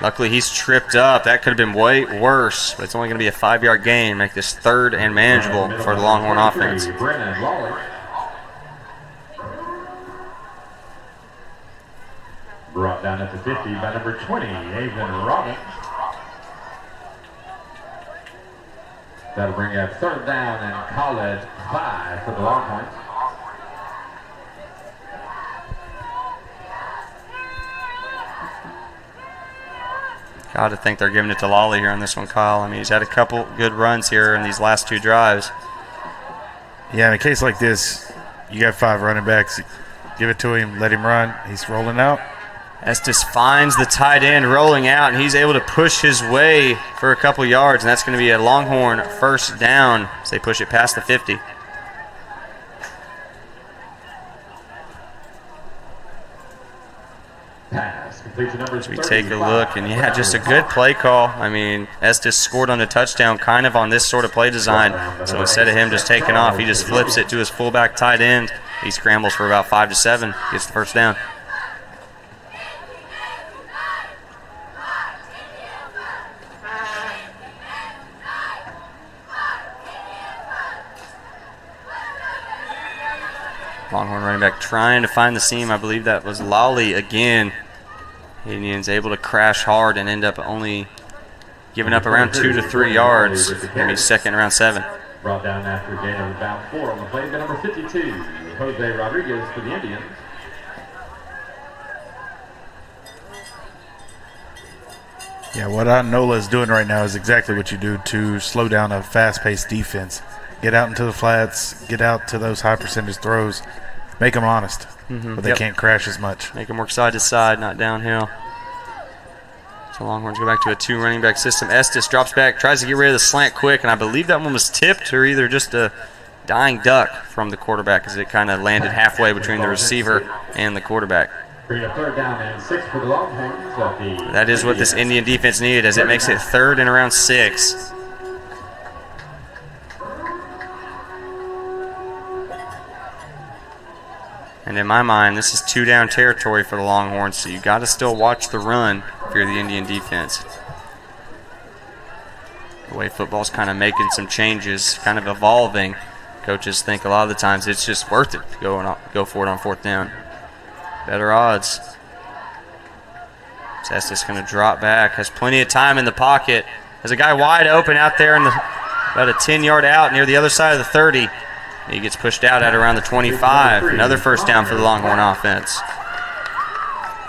Luckily, he's tripped up. That could have been way worse, but it's only going to be a 5-yard gain. Make this 3rd and manageable for the Longhorn offense. Brennan Lawley. Brought down at the 50 by number 20, Avon Robbins. That'll bring up 3rd down and college 5 for the Longhorns. Got to think they're giving it to Lawley here on this one, Kyle. I mean, he's had a couple good runs here in these last 2 drives. Yeah, in a case like this, you got 5 running backs. Give it to him, let him run. He's rolling out. Estes finds the tight end rolling out, and he's able to push his way for a couple yards, and that's going to be a Longhorn 1st down as they push it past the 50. As we take a look, and yeah, just a good play call. I mean, Estes scored on a touchdown kind of on this sort of play design. So instead of him just taking off, he just flips it to his fullback tight end. He scrambles for about 5 to 7, gets the 1st down. Longhorn running back trying to find the seam. I believe that was Lawley again. Indians able to crash hard and end up only giving up around 2 to 3 yards. Maybe 2nd around 7. Brought down after a gain of about 4 on the play by number 52, Jose Rodriguez for the Indians. Yeah, what Inola is doing right now is exactly what you do to slow down a fast-paced defense. Get out into the flats, get out to those high percentage throws, make them honest, but they can't crash as much. Make them work side to side, not downhill. So Longhorns go back to a 2 running back system. Estes drops back, tries to get rid of the slant quick, and I believe that one was tipped or either just a dying duck from the quarterback as it kind of landed halfway between the receiver and the quarterback. Bring a 3rd down and 6 for the Longhorns. That is what this Indian defense needed, as it makes it 3rd and around 6. And in my mind, this is 2-down territory for the Longhorns, so you got to still watch the run if you're the Indian defense. The way football's kind of making some changes, kind of evolving, coaches think a lot of the times it's just worth it to go for it on 4th down. Better odds. Estes going to drop back, has plenty of time in the pocket. Has a guy wide open out there about a 10-yard out near the other side of the 30. He gets pushed out at around the 25. Another 1st down for the Longhorn offense.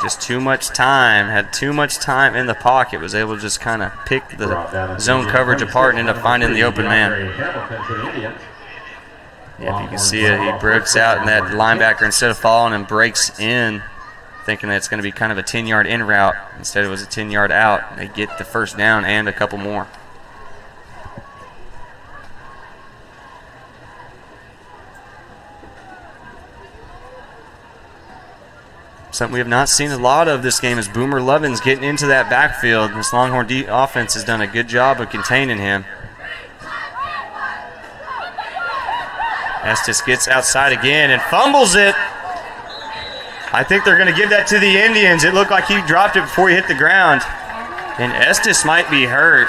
Just too much time. Had too much time in the pocket. Was able to just kind of pick the zone coverage apart and end up finding the open man. Yep, you can see it. He breaks out, and that linebacker, instead of falling and breaks in, thinking that it's going to be kind of a 10-yard in route. Instead, it was a 10-yard out. They get the 1st down and a couple more. Something we have not seen a lot of this game is Boomer Lovins getting into that backfield. This Longhorn offense has done a good job of containing him. Estes gets outside again and fumbles it. I think they're going to give that to the Indians. It looked like he dropped it before he hit the ground. And Estes might be hurt.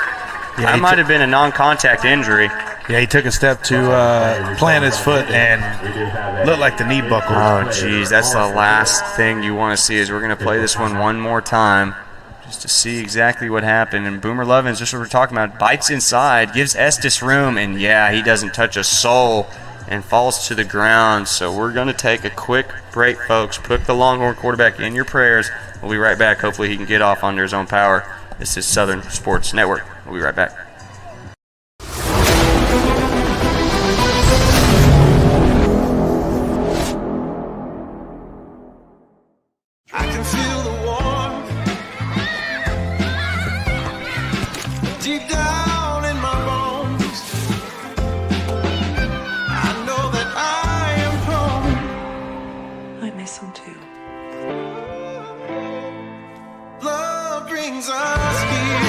Yeah, that might have been a non-contact injury. Yeah, he took a step to plant his foot and looked like the knee buckled. Oh, geez, that's the last thing you want to see. Is we're going to play this one more time just to see exactly what happened. And Boomer Lovins, just what we're talking about, bites inside, gives Estes room, and yeah, he doesn't touch a soul and falls to the ground. So we're going to take a quick break, folks. Put the Longhorn quarterback in your prayers. We'll be right back. Hopefully he can get off under his own power. This is Southern Sports Network. We'll be right back. I can feel the warmth deep down in my bones. I know that I am home. I miss him too. Love brings us here.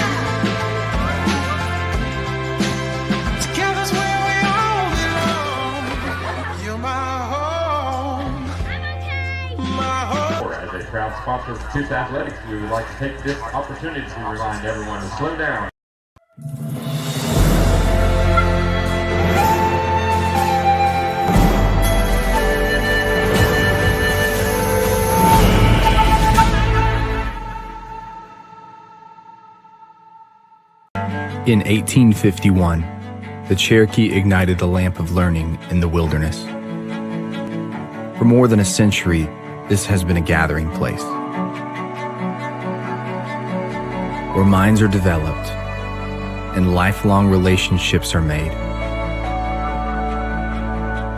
Together's where we all belong. You're my home. My home. As a proud sponsor of Catoosa Athletics, we would like to take this opportunity to remind everyone to slow down. In 1851, the Cherokee ignited the lamp of learning in the wilderness. For more than a century, this has been a gathering place where minds are developed and lifelong relationships are made,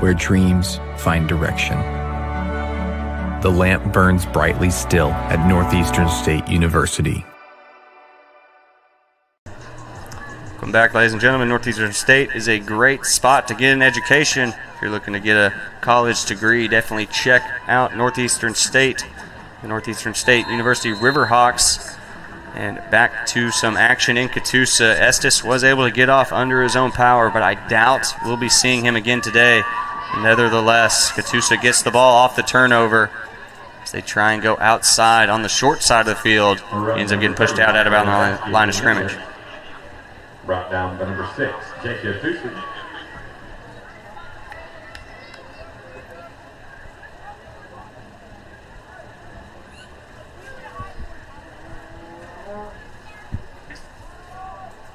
where dreams find direction. The lamp burns brightly still at Northeastern State University. Welcome back, ladies and gentlemen. Northeastern State is a great spot to get an education. If you're looking to get a college degree, definitely check out Northeastern State, the Northeastern State University Riverhawks. And back to some action in Catoosa. Estes was able to get off under his own power, but I doubt we'll be seeing him again today. Nevertheless, Catoosa gets the ball off the turnover as they try and go outside on the short side of the field. He ends up getting pushed out at about the line of scrimmage. Brought down by number 6, Jacob Catoosa.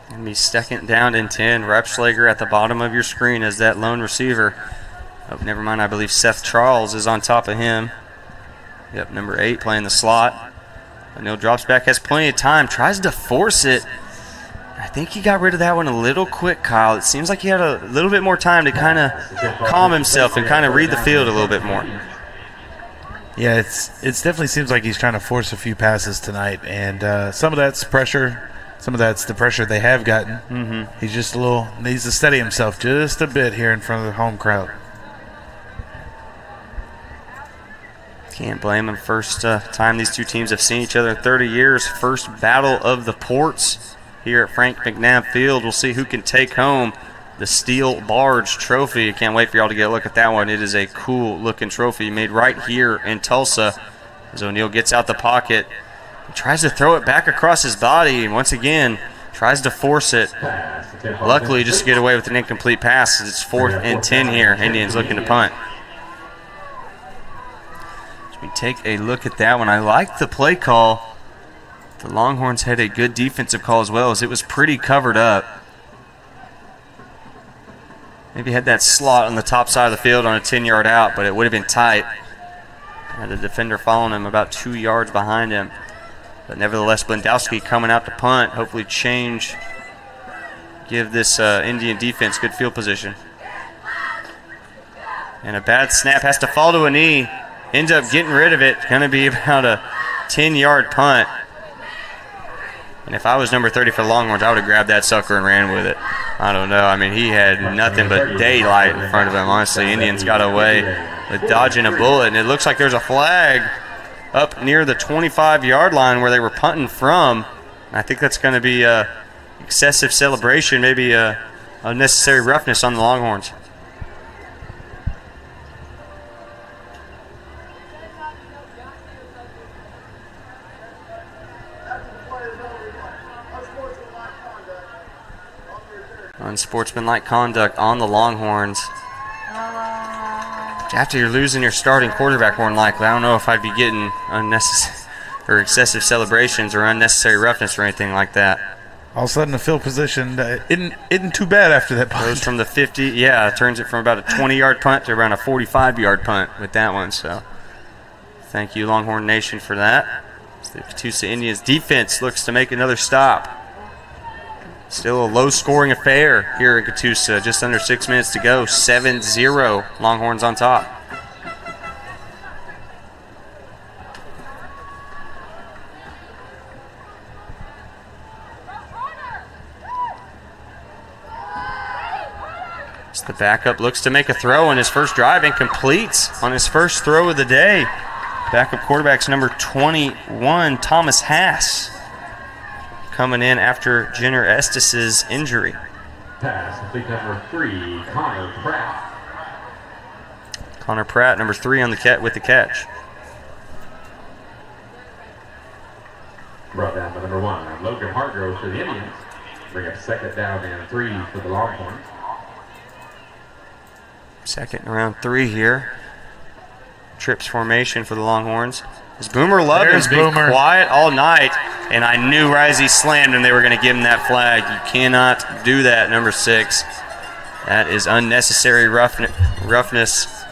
Going to be 2nd down and 10. Repschlager at the bottom of your screen as that lone receiver. Oh, never mind. I believe Seth Charles is on top of him. Yep, number 8 playing the slot. O'Neal drops back, has plenty of time, tries to force it. I think he got rid of that one a little quick, Kyle. It seems like he had a little bit more time to kind of calm himself and kind of read the field a little bit more. Yeah, it definitely seems like he's trying to force a few passes tonight, and some of that's pressure some of that's the pressure they have gotten. Mm-hmm. He's just needs to steady himself just a bit here in front of the home crowd. Can't blame him. First time these two teams have seen each other in 30 years. First battle of the ports here at Frank McNabb Field. We'll see who can take home the Steel Barge Trophy. Can't wait for y'all to get a look at that one. It is a cool-looking trophy made right here in Tulsa. As O'Neal gets out the pocket, he tries to throw it back across his body, and once again tries to force it. Luckily, just to get away with an incomplete pass. It's 4th and 10 here. Indians looking to punt. We take a look at that one. I like the play call. The Longhorns had a good defensive call as well, as it was pretty covered up. Maybe had that slot on the top side of the field on a 10-yard out, but it would have been tight. Had the defender following him about 2 yards behind him. But nevertheless, Blendowski coming out to punt. Hopefully give this Indian defense good field position. And a bad snap has to fall to a knee. Ends up getting rid of it. Going to be about a 10-yard punt. And if I was number 30 for the Longhorns, I would have grabbed that sucker and ran with it. I don't know. I mean, he had nothing but daylight in front of him. Honestly, Indians got away with dodging a bullet. And it looks like there's a flag up near the 25-yard line where they were punting from. And I think that's going to be excessive celebration, maybe unnecessary roughness on the Longhorns. Unsportsmanlike conduct on the Longhorns. After you're losing your starting quarterback, more than likely, I don't know if I'd be getting unnecessary or excessive celebrations or unnecessary roughness or anything like that. All of a sudden, the field position isn't too bad after that punt. Goes from the 50, turns it from about a 20-yard punt to around a 45-yard punt with that one. So, thank you, Longhorn Nation, for that. The Catoosa Indians defense looks to make another stop. Still a low-scoring affair here in Catoosa. Just under 6 minutes to go. 7-0. Longhorns on top. As the backup looks to make a throw on his first drive and completes on his first throw of the day. Backup quarterback's number 21, Thomas Hass, coming in after Jenner Estes' injury. Pass, complete number 3, Connor Pratt. Connor Pratt, number 3 on the with the catch. Brought down by number 1, Logan Hargrove for the Indians. Bring up 2nd down and 3 for the Longhorns. 2nd and around 3 here. Trips formation for the Longhorns. As Boomer Love's been quiet all night, and I knew right as he slammed him they were going to give him that flag. You cannot do that, number 6. That is unnecessary roughness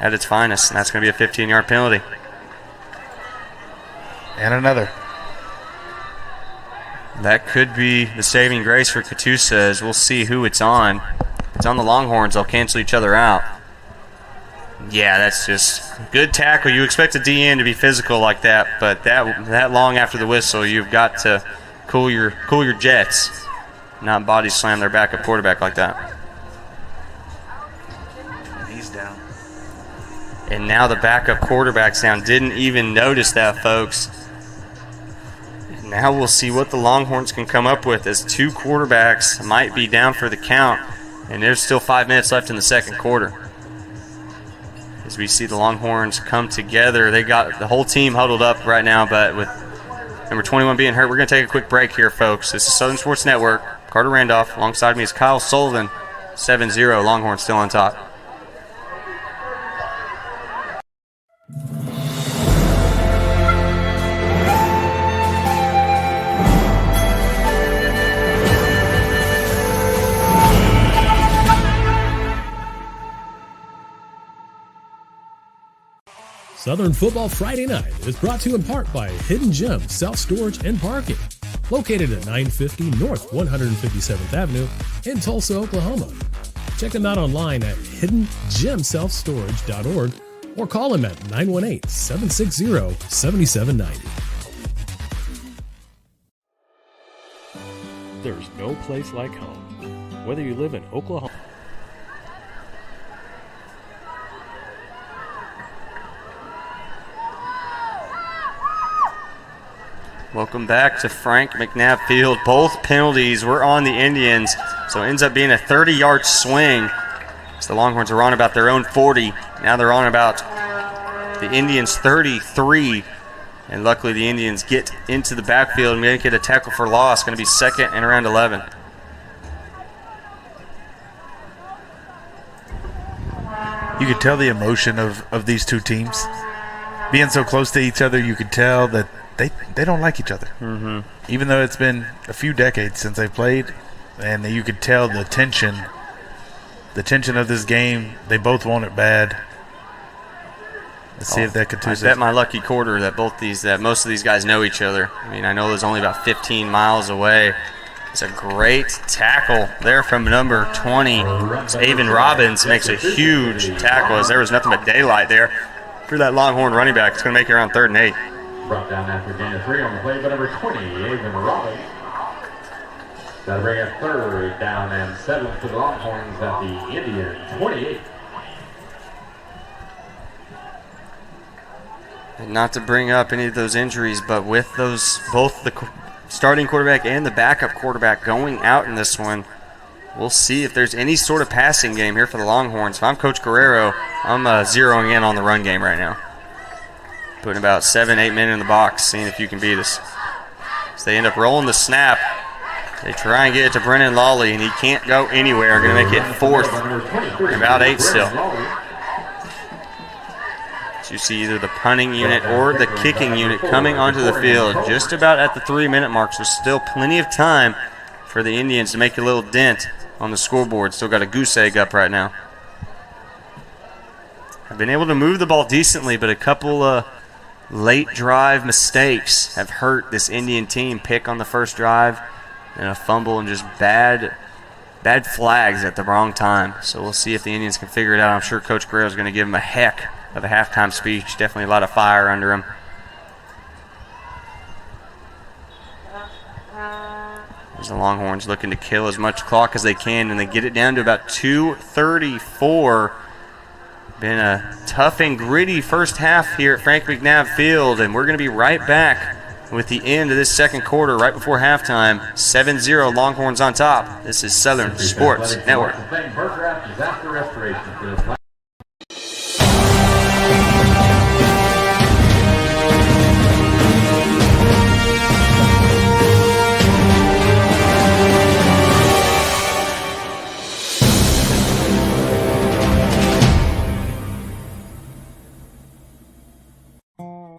at its finest, and that's going to be a 15-yard penalty. And another. That could be the saving grace for Catoosa, as we'll see who it's on. If it's on the Longhorns, they'll cancel each other out. Yeah, that's just good tackle. You expect a DN to be physical like that, but that long after the whistle, you've got to cool your jets, not body slam their backup quarterback like that. He's down. And now the backup quarterback's down. Didn't even notice that, folks. And now we'll see what the Longhorns can come up with, as 2 quarterbacks might be down for the count, and there's still 5 minutes left in the second quarter. As we see the Longhorns come together, they got the whole team huddled up right now, but with number 21 being hurt, we're going to take a quick break here, folks. This is Southern Sports Network. Carter Randolph. Alongside me is Kyle Sullivan. 7-0, Longhorns still on top. Southern Football Friday Night is brought to you in part by Hidden Gem Self-Storage and Parking, located at 950 North 157th Avenue in Tulsa, Oklahoma. Check them out online at hiddengemselfstorage.org or call them at 918-760-7790. there's no place like home. Whether you live in Oklahoma. Welcome back to Frank McNabb Field. Both penalties were on the Indians, so it ends up being a 30-yard swing. So the Longhorns are on about their own 40. Now they're on about the Indians' 33. And luckily the Indians get into the backfield and make it a tackle for loss. Going to be second and around 11. You could tell the emotion of these two teams. Being so close to each other, you could tell that they don't like each other. Mm-hmm. Even though it's been a few decades since they played, and you could tell the tension of this game. They both want it bad. Let's see if that Catoosa. I bet my lucky quarter that most of these guys know each other. I mean, I know there's only about 15 miles away. It's a great tackle there from number 20. Avon Robbins makes a huge tackle as there was nothing but daylight there for that Longhorn running back. It's going to make it around 3rd and 8. Brought down after gain of 3 on the play by number 20, Avon Robbins. That'll bring up 3rd down and 7 for the Longhorns at the Indian 28. And not to bring up any of those injuries, but with both the starting quarterback and the backup quarterback going out in this one, we'll see if there's any sort of passing game here for the Longhorns. If I'm Coach Guerrero, I'm zeroing in on the run game right now. Putting about 7-8 men in the box, seeing if you can beat us. So they end up rolling the snap. They try and get it to Brennan Lawley, and he can't go anywhere. Going to make it 4th, about 8 still. So you see either the punting unit or the kicking unit coming onto the field just about at the 3-minute mark. So still plenty of time for the Indians to make a little dent on the scoreboard. Still got a goose egg up right now. I've been able to move the ball decently, but a couple late drive mistakes have hurt this Indian team. Pick on the first drive and a fumble and just bad flags at the wrong time. So we'll see if the Indians can figure it out. I'm sure Coach Guerrero is going to give them a heck of a halftime speech. Definitely a lot of fire under him. There's the Longhorns looking to kill as much clock as they can, and they get it down to about 2:34. Been a tough and gritty first half here at Frank McNabb Field, and we're going to be right back with the end of this second quarter right before halftime. 7-0 Longhorns on top. This is Southern Sports Network.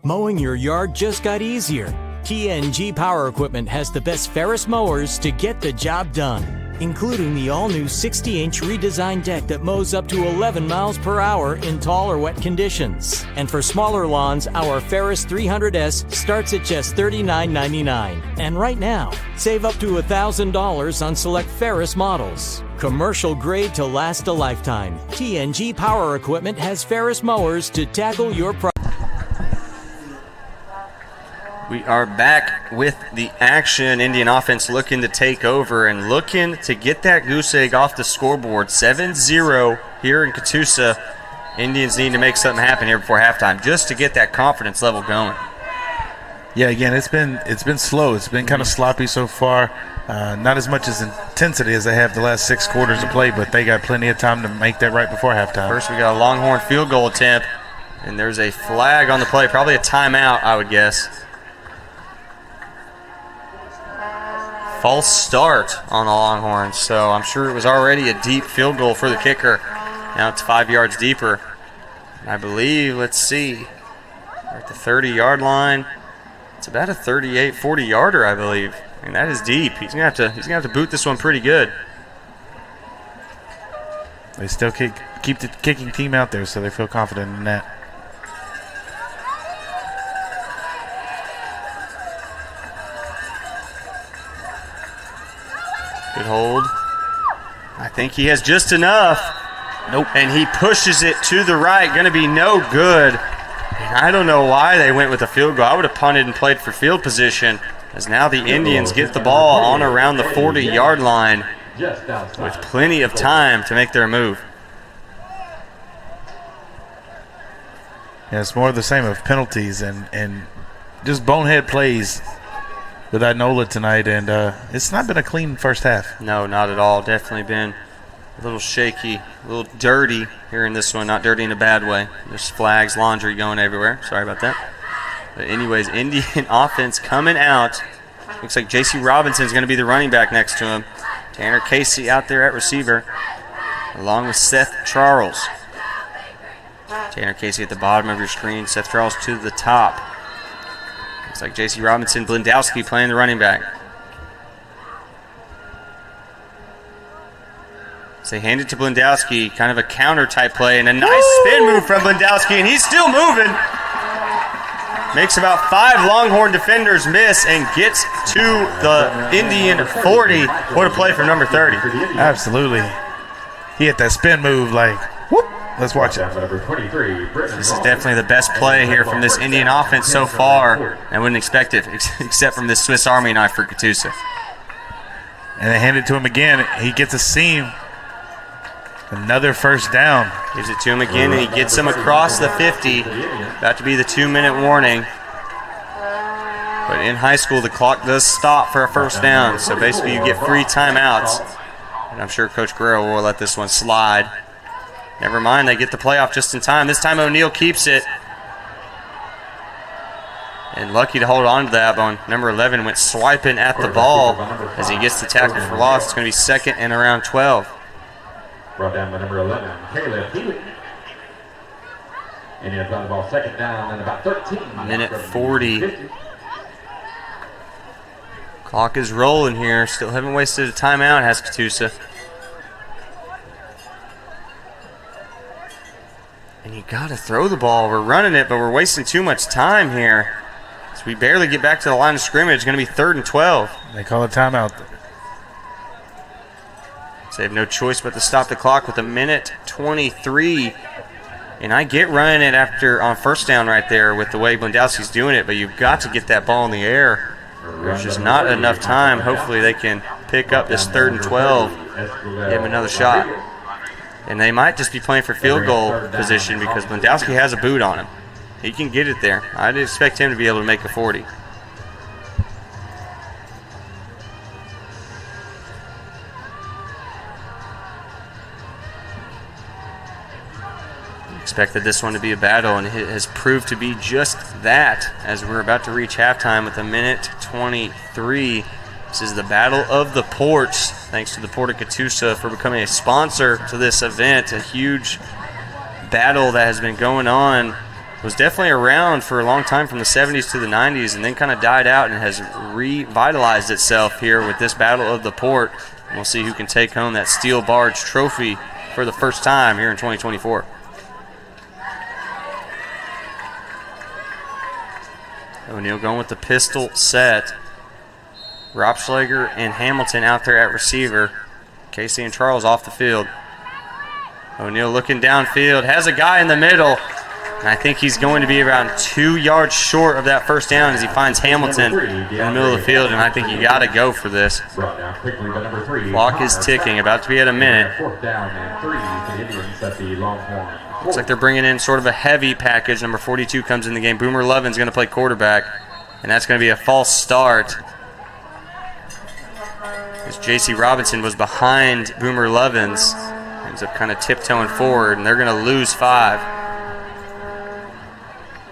Mowing your yard just got easier. TNG Power Equipment has the best Ferris mowers to get the job done, including the all-new 60-inch redesigned deck that mows up to 11 miles per hour in tall or wet conditions. And for smaller lawns, our Ferris 300S starts at just $39.99. And right now, save up to $1,000 on select Ferris models. Commercial grade to last a lifetime. TNG Power Equipment has Ferris mowers to tackle your problem. We are back with the action. Indian offense looking to take over and looking to get that goose egg off the scoreboard. 7-0 here in Catoosa. Indians need to make something happen here before halftime just to get that confidence level going. Yeah, again, it's been slow. It's been kind of sloppy so far. Not as much as intensity as they have the last 6 quarters of play, but they got plenty of time to make that right before halftime. First, we got a Longhorn field goal attempt, and there's a flag on the play, probably a timeout, I would guess. False start on the Longhorns, so I'm sure it was already a deep field goal for the kicker. Now it's 5 yards deeper. I believe, let's see, we're at the 30-yard line. It's about a 38, 40-yarder, I believe. And that is deep. He's gonna have to boot this one pretty good. They still keep the kicking team out there, so they feel confident in that. Good hold. I think he has just enough. Nope. And he pushes it to the right. Going to be no good. And I don't know why they went with a field goal. I would have punted and played for field position. as now the Indians get the ball on around the 40-yard line with plenty of time to make their move. Yeah, it's more of the same of penalties and just bonehead plays with Inola tonight, and it's not been a clean first half. No, not at all. Definitely been a little shaky, a little dirty here in this one. Not dirty in a bad way. There's flags, laundry going everywhere. Sorry about that. But anyways, Indian offense coming out. Looks like J.C. Robinson's going to be the running back next to him. Tanner Casey out there at receiver, along with Seth Charles. Tanner Casey at the bottom of your screen. Seth Charles to the top. Looks like J.C. Robinson, Blendowski playing the running back. So they hand it to Blendowski, kind of a counter-type play, and a nice spin move from Blendowski, and he's still moving. Makes about 5 Longhorn defenders miss and gets to the Indian 40. What a play from number 30. Absolutely. He hit that spin move like, whoop. Let's watch it. This is definitely the best play here from this Indian offense so far. I wouldn't expect it, except from this Swiss Army knife for Catoosa. And they hand it to him again. He gets a seam. Another first down. Gives it to him again, and he gets him across the 50. About to be the 2-minute warning. But in high school, the clock does stop for a first down. So basically, you get free timeouts. And I'm sure Coach Guerrero will let this one slide. Never mind, they get the playoff just in time. This time, O'Neal keeps it. And lucky to hold on to that one. Number 11 went swiping at the ball as he gets the tackle for loss. It's going to be second and around 12. Brought down by number 11, Caleb Healy. Indians on the ball, second down and about 13. Minute 40. Clock is rolling here. Still haven't wasted a timeout, has Catoosa. And you got to throw the ball. We're running it, but we're wasting too much time here. So we barely get back to the line of scrimmage. It's going to be 3rd and 12. They call a timeout. So they have no choice but to stop the clock with a minute 23. And I get running it after on first down right there with the way Blendowski's doing it, but you've got to get that ball in the air. There's just not enough time. Hopefully they can pick up this 3rd and 12, give him another shot. And they might just be playing for field goal position because Blendowski has a boot on him. He can get it there. I'd expect him to be able to make a 40. Expected this one to be a battle, and it has proved to be just that as we're about to reach halftime with a minute 23. This is the Battle of the Ports. Thanks to the Port of Catoosa for becoming a sponsor to this event. A huge battle that has been going on. Was definitely around for a long time from the 70s to the 90s and then kind of died out and has revitalized itself here with this Battle of the Port. And we'll see who can take home that Steel Barge trophy for the first time here in 2024. O'Neal going with the pistol set. Ropschlager and Hamilton out there at receiver. Casey and Charles off the field. O'Neal looking downfield. Has a guy in the middle. And I think he's going to be around 2 yards short of that first down as he finds Hamilton in the middle of the field. And I think you got to go for this. Clock is ticking. About to be at a minute. Looks like they're bringing in sort of a heavy package. Number 42 comes in the game. Boomer Lovin's going to play quarterback. And that's going to be a false start. As J.C. Robinson was behind Boomer Lovins. Ends up kind of tiptoeing forward. And they're going to lose 5.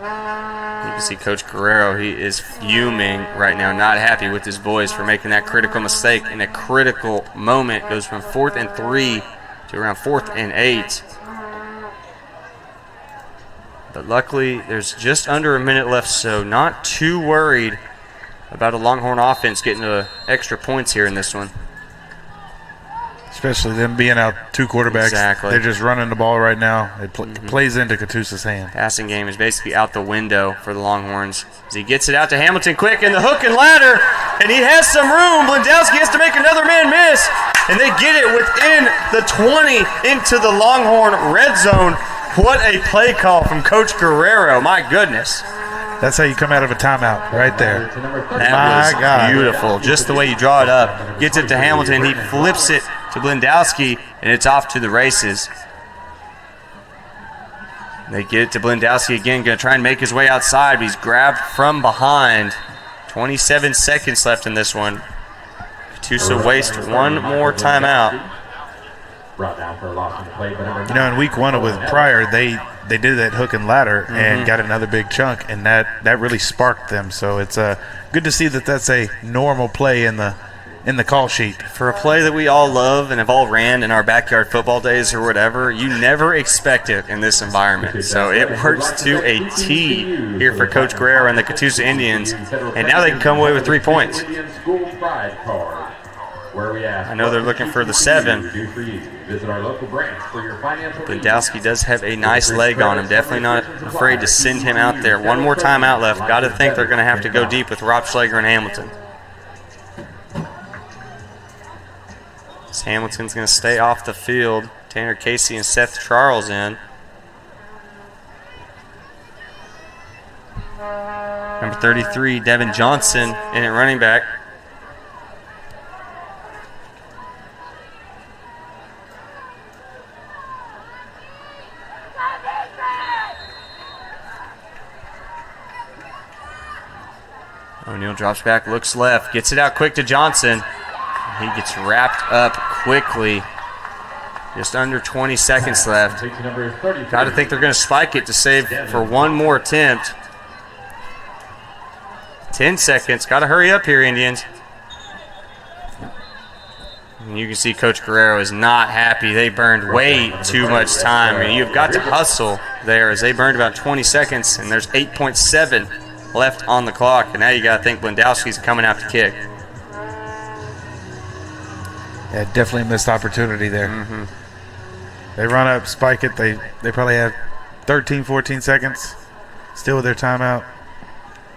You can see Coach Guerrero. He is fuming right now. Not happy with his boys for making that critical mistake in a critical moment. Goes from 4th and 3 to around 4th and 8. But luckily, there's just under a minute left, so not too worried about a Longhorn offense getting extra points here in this one. Especially them being out 2 quarterbacks. Exactly. They're just running the ball right now. It plays into Catoosa's hand. Passing game is basically out the window for the Longhorns. As he gets it out to Hamilton quick in the hook and ladder, and he has some room. Blendowski has to make another man miss, and they get it within the 20 into the Longhorn red zone. What a play call from Coach Guerrero. My goodness. That's how you come out of a timeout right there. That was beautiful. Just the way you draw it up. Gets it to Hamilton. He flips it to Blendowski, and it's off to the races. They get it to Blendowski again. Going to try and make his way outside, but he's grabbed from behind. 27 seconds left in this one. Catoosa waste one more timeout. In week one with Pryor, they did that hook and ladder and got another big chunk, and that really sparked them. So it's good to see that that's a normal play in the call sheet. For a play that we all love and have all ran in our backyard football days or whatever, you never expect it in this environment. So it works to a T here for Coach Guerrero and the Catoosa Indians, and now they can come away with 3 points. I know they're looking for the 7. Blendowski does have a nice leg on him. Definitely not afraid to send him out there. One more timeout left. Got to think they're going to have to go deep with Rob Schlager and Hamilton. Hamilton's going to stay off the field. Tanner Casey and Seth Charles in. Number 33, Devin Johnson in at running back. O'Neal drops back, looks left, gets it out quick to Johnson. He gets wrapped up quickly. Just under 20 seconds left. Got to think they're going to spike it to save for one more attempt. 10 seconds. Got to hurry up here, Indians. And you can see Coach Guerrero is not happy. They burned way too much time. I mean, you've got to hustle there as they burned about 20 seconds, and there's 8.7 left on the clock. And now you got to think Blendowski's coming out to kick. Yeah, definitely missed opportunity there. They run up, spike it. They probably have 13, 14 seconds still with their timeout.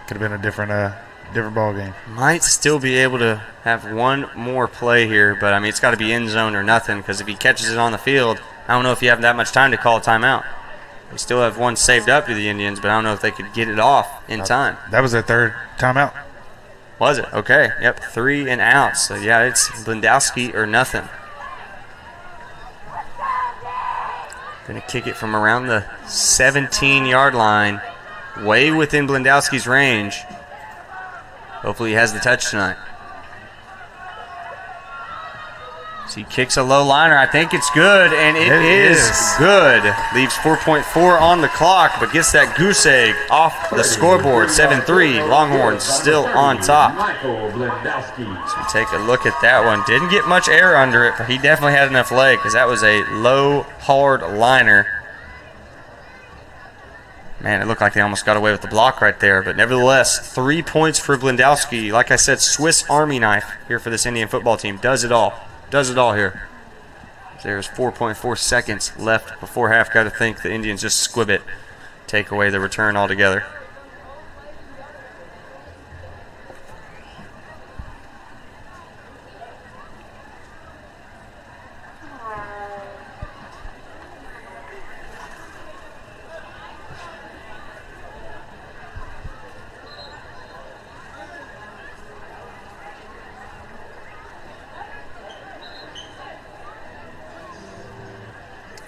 Could have been a different ball game. Might still be able to have one more play here, but I mean it's got to be end zone or nothing, because if he catches it on the field, I don't know if you have that much time to call a timeout. They still have one saved up to the Indians, but I don't know if they could get it off in time. That was their third timeout. Was it? Okay. Yep, 3 and out. So, yeah, it's Blendowski or nothing. Going to kick it from around the 17-yard line, way within Blendowski's range. Hopefully he has the touch tonight. So he kicks a low liner. I think it's good, and it is good. Leaves 4.4 on the clock, but gets that goose egg off the scoreboard. 7-3. Longhorns still on top. So take a look at that one. Didn't get much air under it, but he definitely had enough leg, because that was a low, hard liner. Man, it looked like they almost got away with the block right there, but nevertheless, 3 points for Blendowski. Like I said, Swiss Army knife here for this Indian football team. Does it all. Does it all here. There's 4.4 seconds left before half. Got to think the Indians just squib it, take away the return altogether.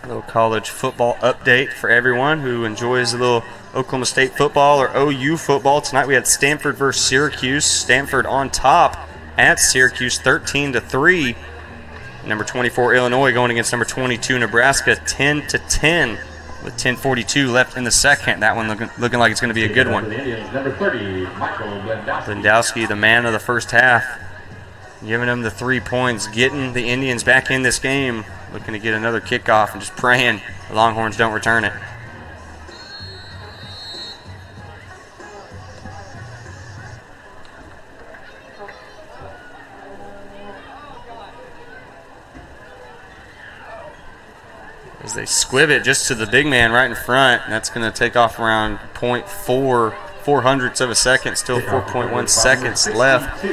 Little college football update for everyone who enjoys a little Oklahoma State football or OU football. Tonight we had Stanford versus Syracuse. Stanford on top at Syracuse 13-3. Number 24 Illinois going against number 22 Nebraska 10-10 with 10:42 left in the second. That one looking like it's going to be a good one. Blendowski, the man of the first half, giving them the 3 points, getting the Indians back in this game. Looking to get another kickoff and just praying the Longhorns don't return it. As they squib it just to the big man right in front, and that's going to take off around 0.4 hundredths of a second, still 4.1 seconds left.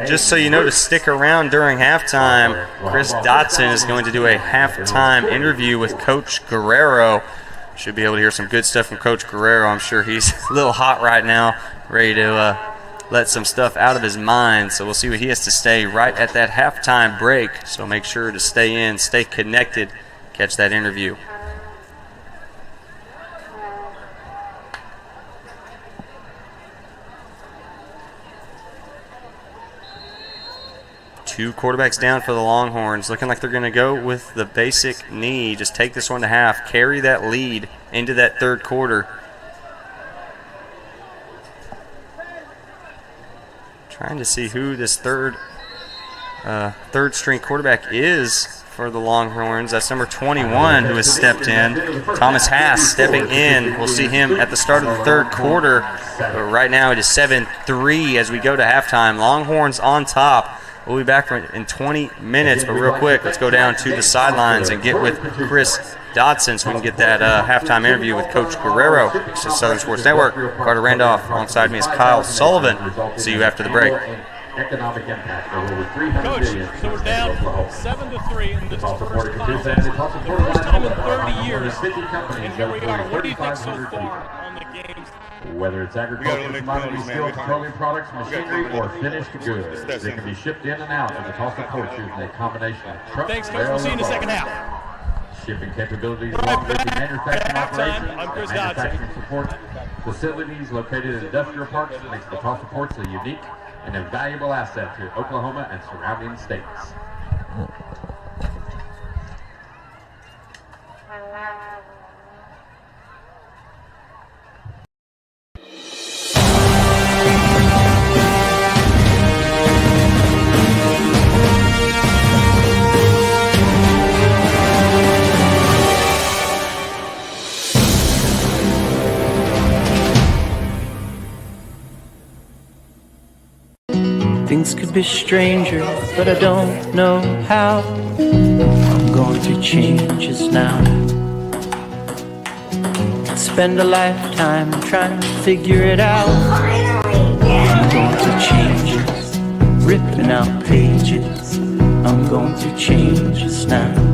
Just so you know, to stick around during halftime, Chris Dotson is going to do a halftime interview with Coach Guerrero. Should be able to hear some good stuff from Coach Guerrero. I'm sure he's a little hot right now, ready to let some stuff out of his mind. So we'll see what he has to say right at that halftime break. So make sure to stay in, stay connected, catch that interview. Two quarterbacks down for the Longhorns. Looking like they're going to go with the basic knee. Just take this one to half. Carry that lead into that third quarter. Trying to see who this third string quarterback is for the Longhorns. That's number 21 who has stepped in. Thomas Haas stepping in. We'll see him at the start of the third quarter. But right now it is 7-3 as we go to halftime. Longhorns on top. We'll be back in 20 minutes, but real quick, let's go down to the sidelines and get with Chris Dodson so we can get that halftime interview with Coach Guerrero. This is Southern Sports Network. Carter Randolph alongside me is Kyle Sullivan. See you after the break. Economic impact over $300 Coach, billion. so we're down 7-3 in the first final. First time in 30 years, and here we are. What do you think so far on the games? Whether it's agriculture, commodities, steel, petroleum products, machinery, or finished goods, they can be shipped in and out of the Tulsa port using a combination of trucks. Thanks, Coach. We'll see you in the second half. Shipping capabilities, along with the manufacturing operations, I'm Chris and manufacturing support facilities located in industrial parks makes the Tulsa ports a unique and invaluable asset to Oklahoma and surrounding states. Things could be stranger, but I don't know how. I'm going through changes now. Spend a lifetime trying to figure it out. I'm going through changes, ripping out pages. I'm going through changes now.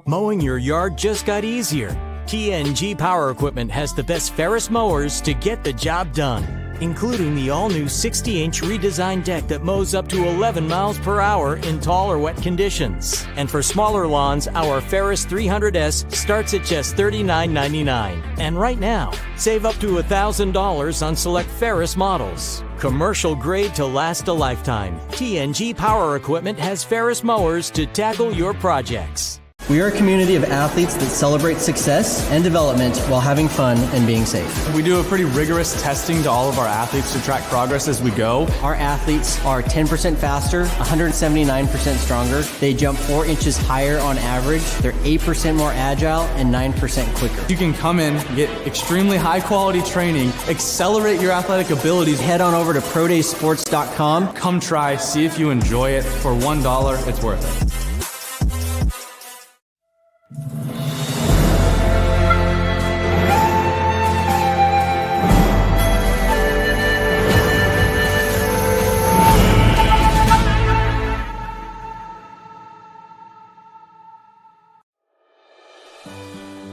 Mowing your yard just got easier. TNG Power Equipment has the best Ferris mowers to get the job done, including the all-new 60-inch redesigned deck that mows up to 11 miles per hour in tall or wet conditions. And for smaller lawns, our Ferris 300S starts at just $39.99. And right now, save up to $1,000 on select Ferris models. Commercial grade to last a lifetime. TNG Power Equipment has Ferris mowers to tackle your projects. We are a community of athletes that celebrate success and development while having fun and being safe. We do a pretty rigorous testing to all of our athletes to track progress as we go. Our athletes are 10% faster, 179% stronger. They jump 4 inches higher on average. They're 8% more agile and 9% quicker. You can come in, get extremely high quality training, accelerate your athletic abilities. Head on over to prodaysports.com. Come try, see if you enjoy it. For $1, it's worth it.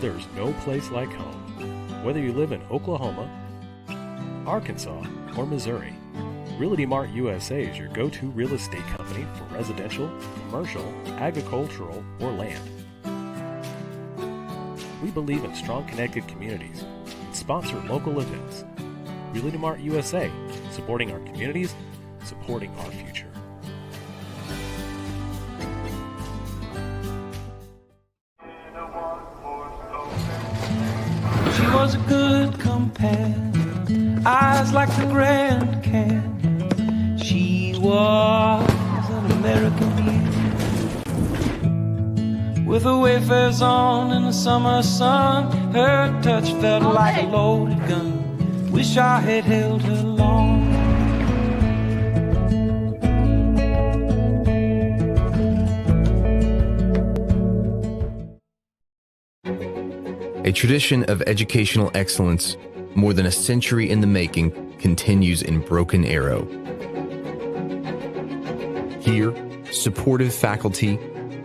There's no place like home. Whether you live in Oklahoma, Arkansas, or Missouri, Realty Mart USA is your go-to real estate company for residential, commercial, agricultural, or land. We believe in strong connected communities and sponsor local events. Realty Mart USA, supporting our communities, supporting our future. She was a good companion, eyes like the Grand Canyon. She was an American beauty, with her wayfarers on in the summer sun. Her touch felt like a loaded gun. Wish I had held her long. A tradition of educational excellence, more than a century in the making, continues in Broken Arrow. Here, supportive faculty,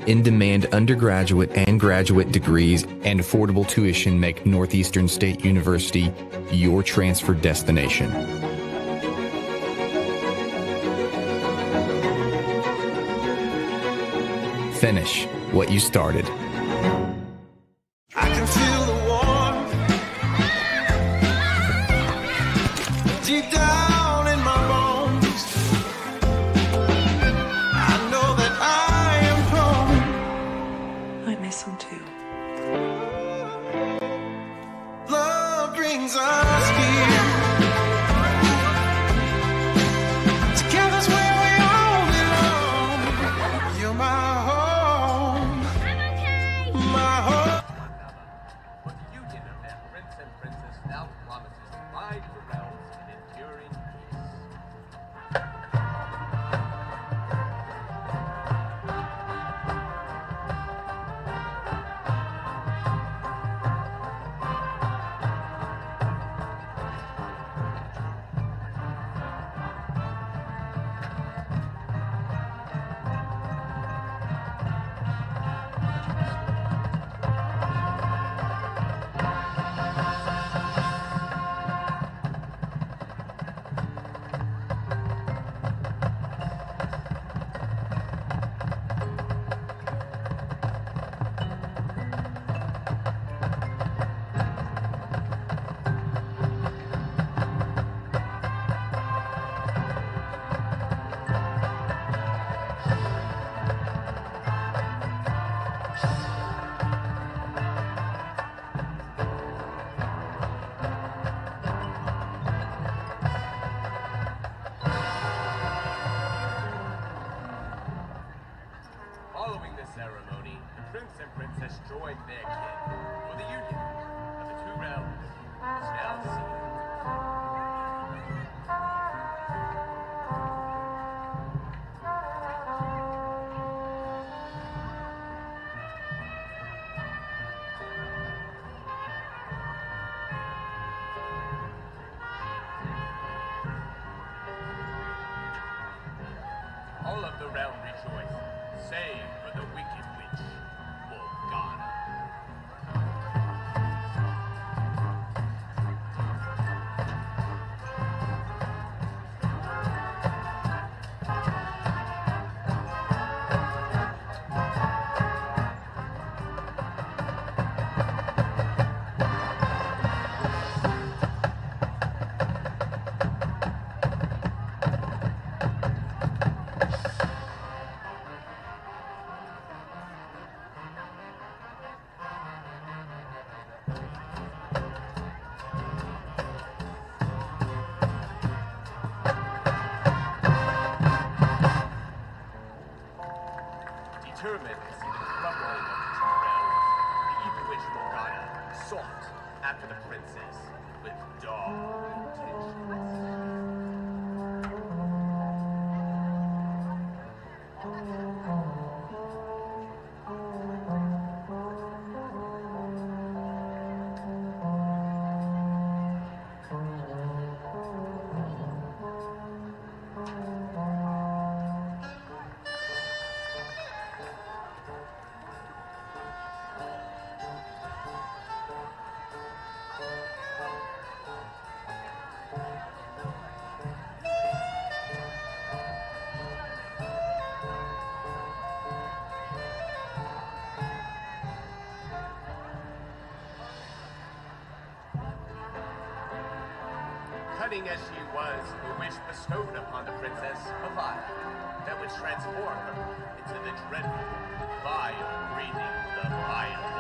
in-demand undergraduate and graduate degrees, and affordable tuition make Northeastern State University your transfer destination. Finish what you started. I can feel the warmth deep down in my bones. I know that I am home. I miss him too. Love brings us here. Together's where we all belong. You're my home. My home. Following the ceremony, the Prince and Princess joined their kin, for the union of the two realms is now sealed. All of the realm rejoice, save for the wicked witch, Morgana. Determined to see the crumbling of the two realms, the evil witch Morgana sought after the princess with dark intentions. Cunning as she was, the witch bestowed upon the princess a vial that would transform her into the dreadful, fire-breathing Leviathan.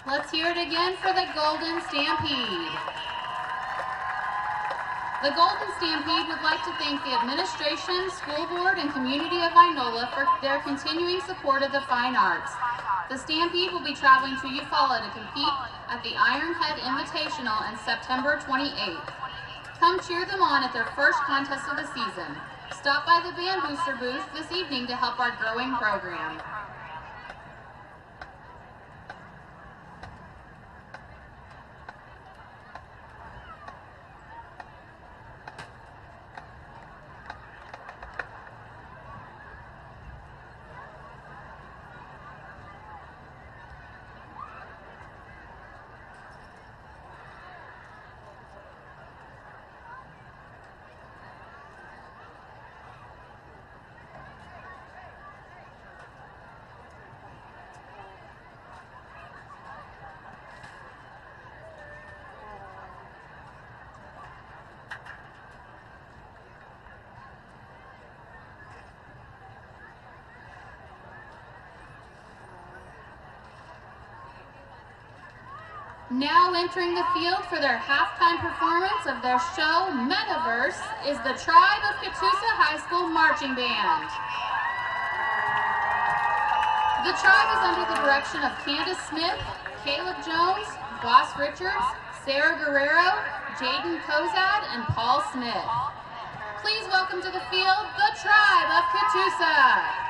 Let's hear it again for the Golden Stampede. The Golden Stampede would like to thank the administration, school board, and community of Inola for their continuing support of the fine arts. The Stampede will be traveling to Eufaula to compete at the Ironhead Invitational on September 28th. Come cheer them on at their first contest of the season. Stop by the Band Booster booth this evening to help our growing program. Now entering the field for their halftime performance of their show, Metaverse, is the Tribe of Catoosa High School Marching Band. The Tribe is under the direction of Candace Smith, Caleb Jones, Boss Richards, Sarah Guerrero, Jaden Kozad, and Paul Smith. Please welcome to the field, the Tribe of Catoosa.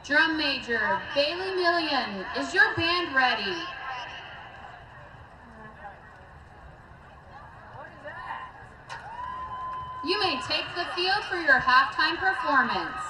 Drum Major, Bailey Million, is your band ready? You may take the field for your halftime performance.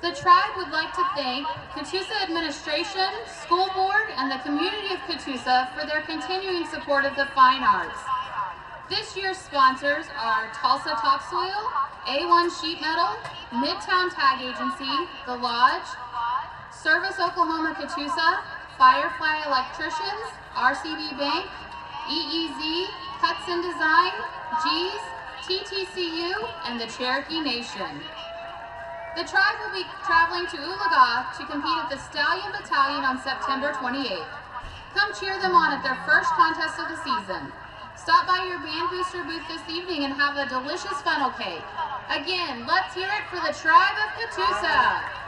The tribe would like to thank Catoosa administration, school board, and the community of Catoosa for their continuing support of the fine arts. This year's sponsors are Tulsa Topsoil, A1 Sheet Metal, Midtown Tag Agency, The Lodge, Service Oklahoma Catoosa, Firefly Electricians, RCB Bank, EEZ, Cuts and Design, G's, TTCU, and the Cherokee Nation. The tribe will be traveling to Oologah to compete at the Stallion Battalion on September 28th. Come cheer them on at their first contest of the season. Stop by your band booster booth this evening and have a delicious funnel cake. Again, let's hear it for the tribe of Catoosa.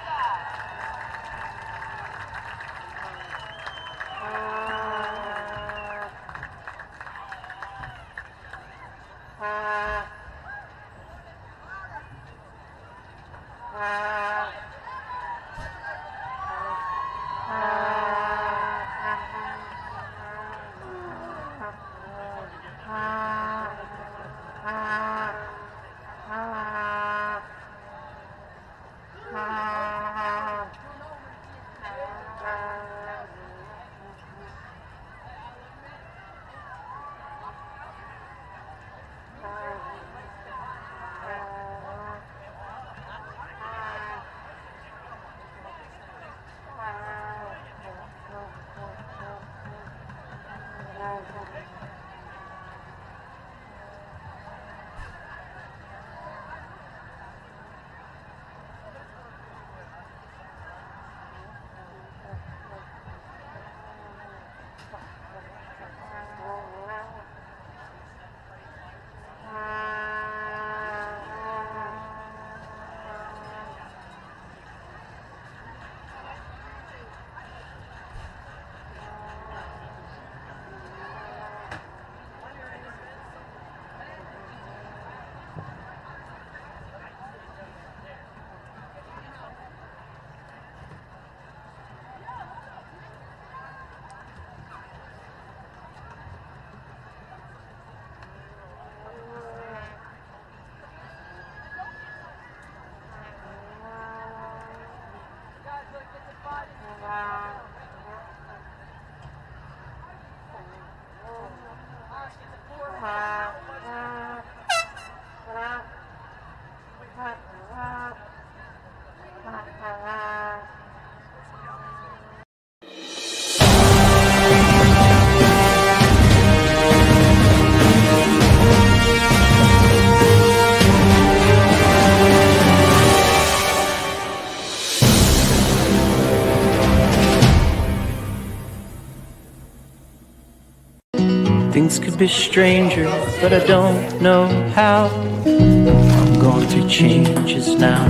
Things could be stranger, but I don't know how. I'm going through changes now.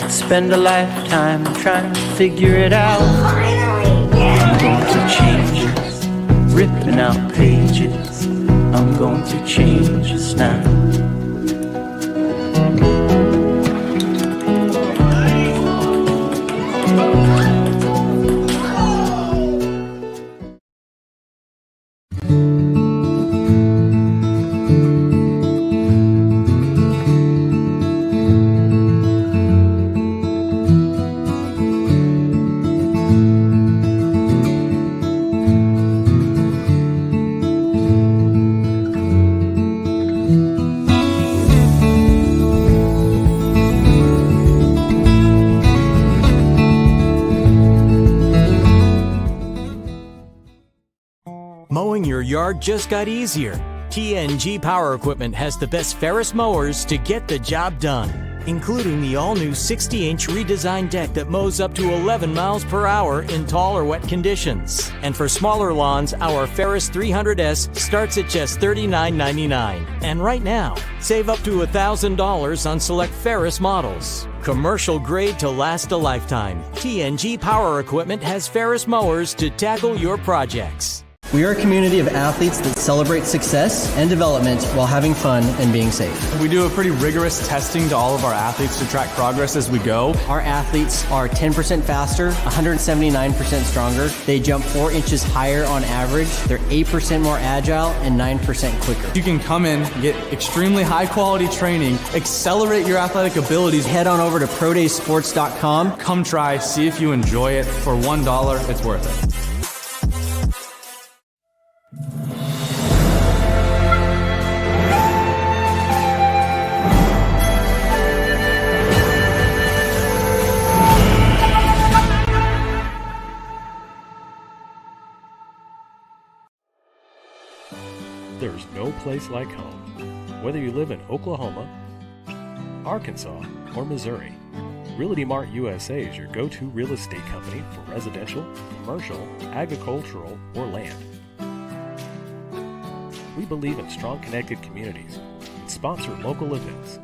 Spend a lifetime trying to figure it out. I'm going through changes, ripping out pages. I'm going through changes now. Mowing your yard just got easier. TNG Power Equipment has the best Ferris mowers to get the job done, including the all-new 60-inch redesigned deck that mows up to 11 miles per hour in tall or wet conditions. And for smaller lawns, our Ferris 300S starts at just $39.99. And right now, save up to $1,000 on select Ferris models. Commercial grade to last a lifetime. TNG Power Equipment has Ferris mowers to tackle your projects. We are a community of athletes that celebrate success and development while having fun and being safe. We do a pretty rigorous testing to all of our athletes to track progress as we go. Our athletes are 10% faster, 179% stronger. They jump 4 inches higher on average. They're 8% more agile and 9% quicker. You can come in, get extremely high quality training, accelerate your athletic abilities. Head on over to prodaysports.com. Come try, see if you enjoy it. For $1, it's worth it. There's no place like home. Whether you live in Oklahoma, Arkansas, or Missouri, Realty Mart USA is your go-to real estate company for residential, commercial, agricultural, or land. We believe in strong connected communities and sponsor local events.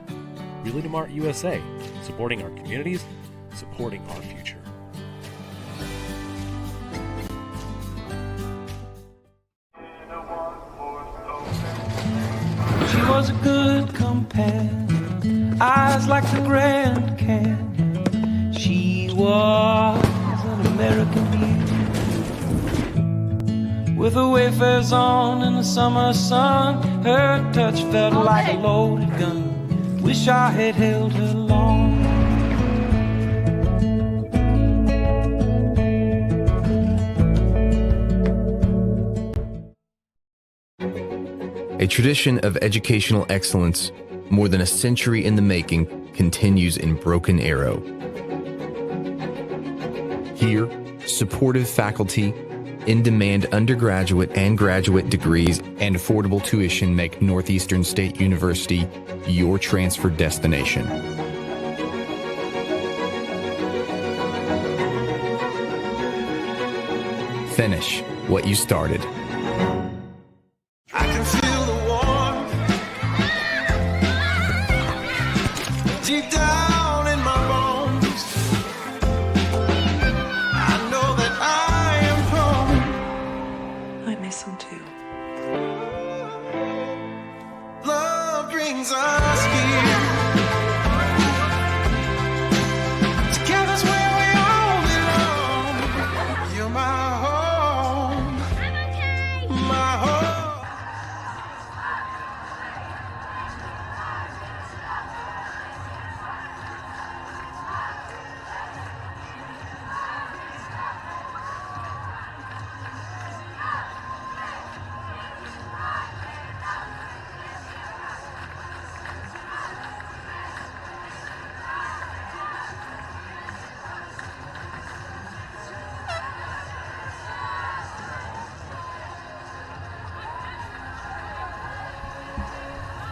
Realty Mart USA, supporting our communities, supporting our future. She was a good companion, eyes like the Grand Canyon. She was an American beauty, with her wayfarers on in the summer sun. Her touch felt like a loaded gun. Wish I had held her long. A tradition of educational excellence, more than a century in the making, continues in Broken Arrow. Here, supportive faculty, in-demand undergraduate and graduate degrees, and affordable tuition make Northeastern State University your transfer destination. Finish what you started. I can feel the warmth deep down in my bones. I know that I am home. I miss him too. Love brings us here. Together's where we all belong. You're my home. My home.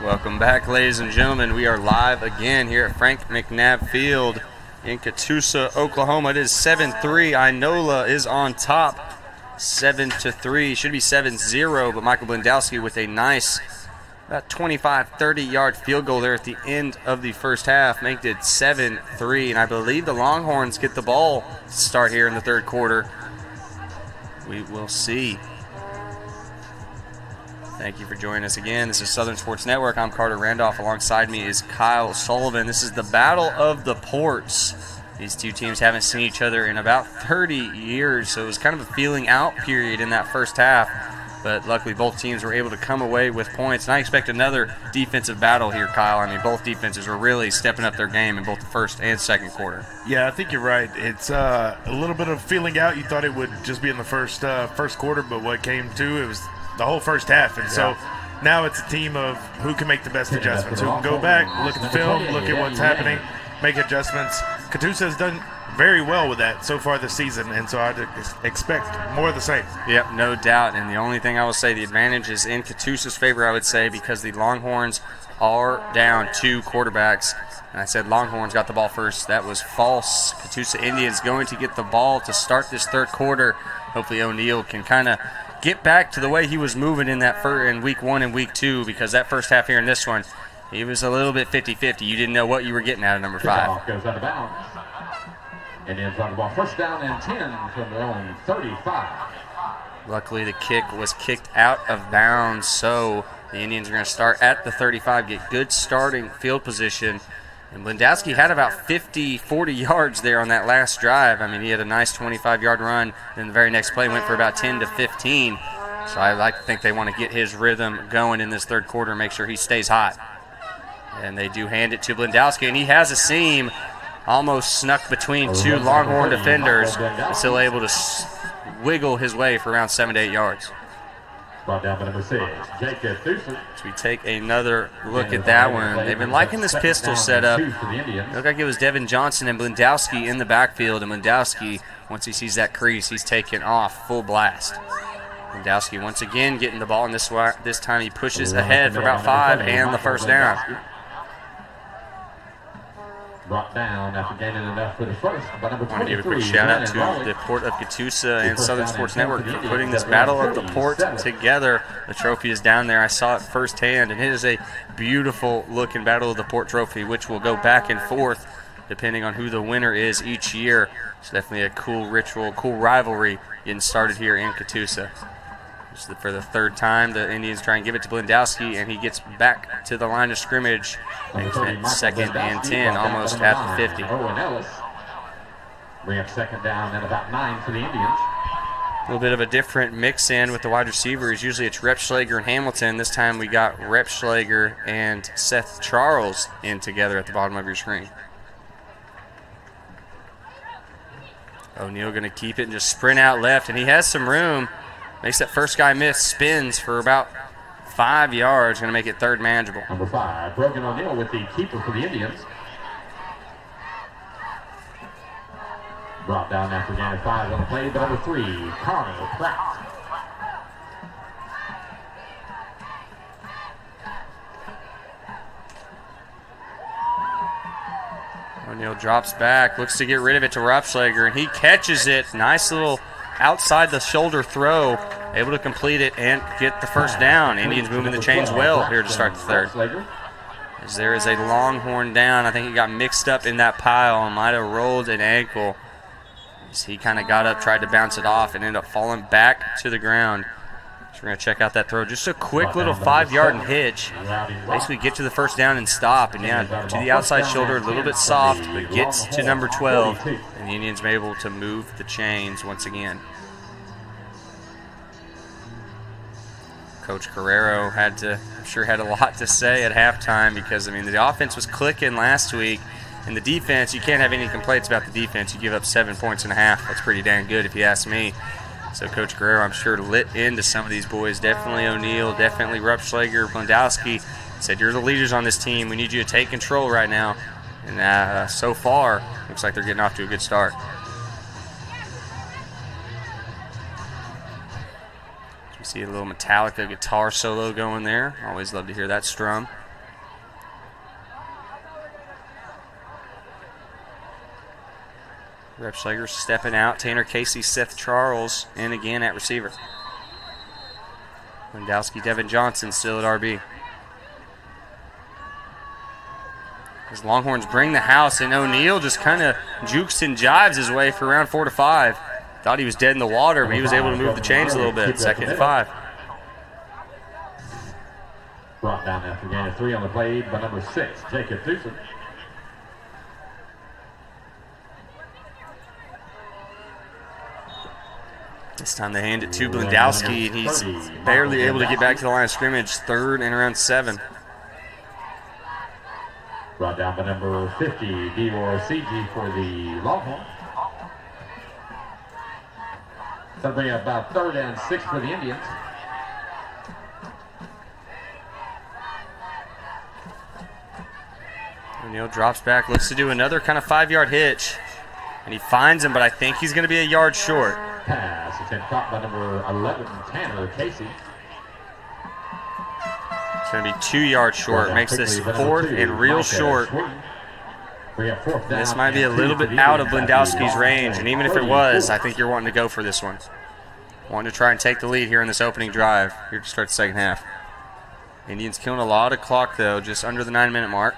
Welcome back, ladies and gentlemen. We are live again here at Frank McNabb Field in Catoosa, Oklahoma. It is 7-3. Inola is on top, 7-3. Should be 7-0, but Michael Blendowski with a nice, about 25, 30-yard field goal there at the end of the first half, making it 7-3. And I believe the Longhorns get the ball to start here in the third quarter. We will see. Thank you for joining us again. This is Southern Sports Network. I'm Carter Randolph. Alongside me is Kyle Sullivan. This is the Battle of the Ports. These two teams haven't seen each other in about 30 years, so it was kind of a feeling out period in that first half. But luckily, both teams were able to come away with points. And I expect another defensive battle here, Kyle. I mean, both defenses were really stepping up their game in both the first and second quarter. Yeah, I think you're right. It's a little bit of feeling out. You thought it would just be in the first quarter, but what came to it was the whole first half. And so now it's a team of who can make the best adjustments, who can go back, look at the film, look at what's happening, make adjustments. Catoosa has done very well with that so far this season, and so I'd expect more of the same. Yep, no doubt. And the only thing I will say, the advantage is in Catoosa's favor, I would say, because the Longhorns are down 2 quarterbacks. And I said Longhorns got the ball first. That was false. Catoosa Indians going to get the ball to start this third quarter. Hopefully O'Neal can kind of get back to the way he was moving in that in week 1 and week 2, because that first half here in this one, he was a little bit 50-50. You didn't know what you were getting out of number 5. Goes out of bounds. Indians on the ball. First down and 10 from their own 35. Luckily, the kick was kicked out of bounds, so the Indians are going to start at the 35, get good starting field position. And Blendowski had about 40 yards there on that last drive. I mean, he had a nice 25-yard run, and the very next play went for about 10 to 15. So I like to think they want to get his rhythm going in this third quarter and make sure he stays hot. And they do hand it to Blendowski, and he has a seam almost snuck between two Longhorn defenders, but still able to wiggle his way for around 7 to 8 yards. Brought down by number 6, Catoosa. So we take another look at that one. They've been liking this pistol setup. It looked like it was Devin Johnson and Blendowski in the backfield, and Blendowski, once he sees that crease, he's taking off full blast. Blendowski once again getting the ball, and this time he pushes ahead for about 5 and the first down. Brought down after gaining enough for the first by number 23. I want to give a quick shout out to the Port of Catoosa and Southern Sports Network for putting this Battle of the Port together. The trophy is down there. I saw it firsthand, and it is a beautiful looking Battle of the Port trophy, which will go back and forth depending on who the winner is each year. It's definitely a cool ritual, cool rivalry getting started here in Catoosa. For the third time, the Indians try and give it to Blendowski, and he gets back to the line of scrimmage. Making it 2nd and 10, almost at the 50. Bring up 2nd down and about 9 for the Indians. A little bit of a different mix-in with the wide receivers. Usually it's Repschlager and Hamilton. This time we got Repschlager and Seth Charles in together at the bottom of your screen. O'Neal going to keep it and just sprint out left, and he has some room. Makes that first guy miss, spins for about 5 yards, going to make it third manageable. Number 5, Brogan O'Neal with the keeper for the Indians. Brought down after gain of 5 on the play, but number 3, Carnell Pratt. O'Neal drops back, looks to get rid of it to Repschlager, and he catches it. Nice little outside the shoulder throw, able to complete it and get the first down. Indians moving the chains well here to start the third. As there is a Longhorn down. I think he got mixed up in that pile and might have rolled an ankle. As he kind of got up, tried to bounce it off, and ended up falling back to the ground. So we're going to check out that throw. Just a quick little 5-yard hitch. Basically get to the first down and stop. And yeah, to the outside shoulder, a little bit soft, but gets to number 12. And the Indians are able to move the chains once again. Coach Carrero had a lot to say at halftime because, I mean, the offense was clicking last week. And the defense, you can't have any complaints about the defense. You give up 7 points and a half. That's pretty dang good if you ask me. So Coach Guerrero, I'm sure, lit into some of these boys. Definitely O'Neal, definitely Repschlager, Blendowski. Said, you're the leaders on this team. We need you to take control right now. And so far, looks like they're getting off to a good start. We see a little Metallica guitar solo going there. Always love to hear that strum. Repschlager stepping out. Tanner Casey, Seth Charles in again at receiver. Blendowski, Devin Johnson still at RB. As Longhorns bring the house, and O'Neal just kind of jukes and jives his way for around 4 to 5. Thought he was dead in the water, but he was able to move the chains a little bit. 2nd and 5. Brought down after gain of 3 on the play by number 6, Jacob Deuce. This time they hand it to Blendowski, and he's barely able to get back to the line of scrimmage. 3rd and around 7. Brought down by number 50, Dior CG for the Longhorns. Something about 3rd and 6 for the Indians. O'Neal drops back, looks to do another kind of 5-yard hitch, and he finds him, but I think he's going to be a yard short. Pass. It's been caught by number 11, Tanner Casey. It's going to be 2 yards short. Makes this 4th and real short. This might be a little bit out of Blendowski's range, and even if it was, I think you're wanting to go for this one. Wanting to try and take the lead here in this opening drive here to start the second half. Indians killing a lot of clock, though, just under the 9-minute mark.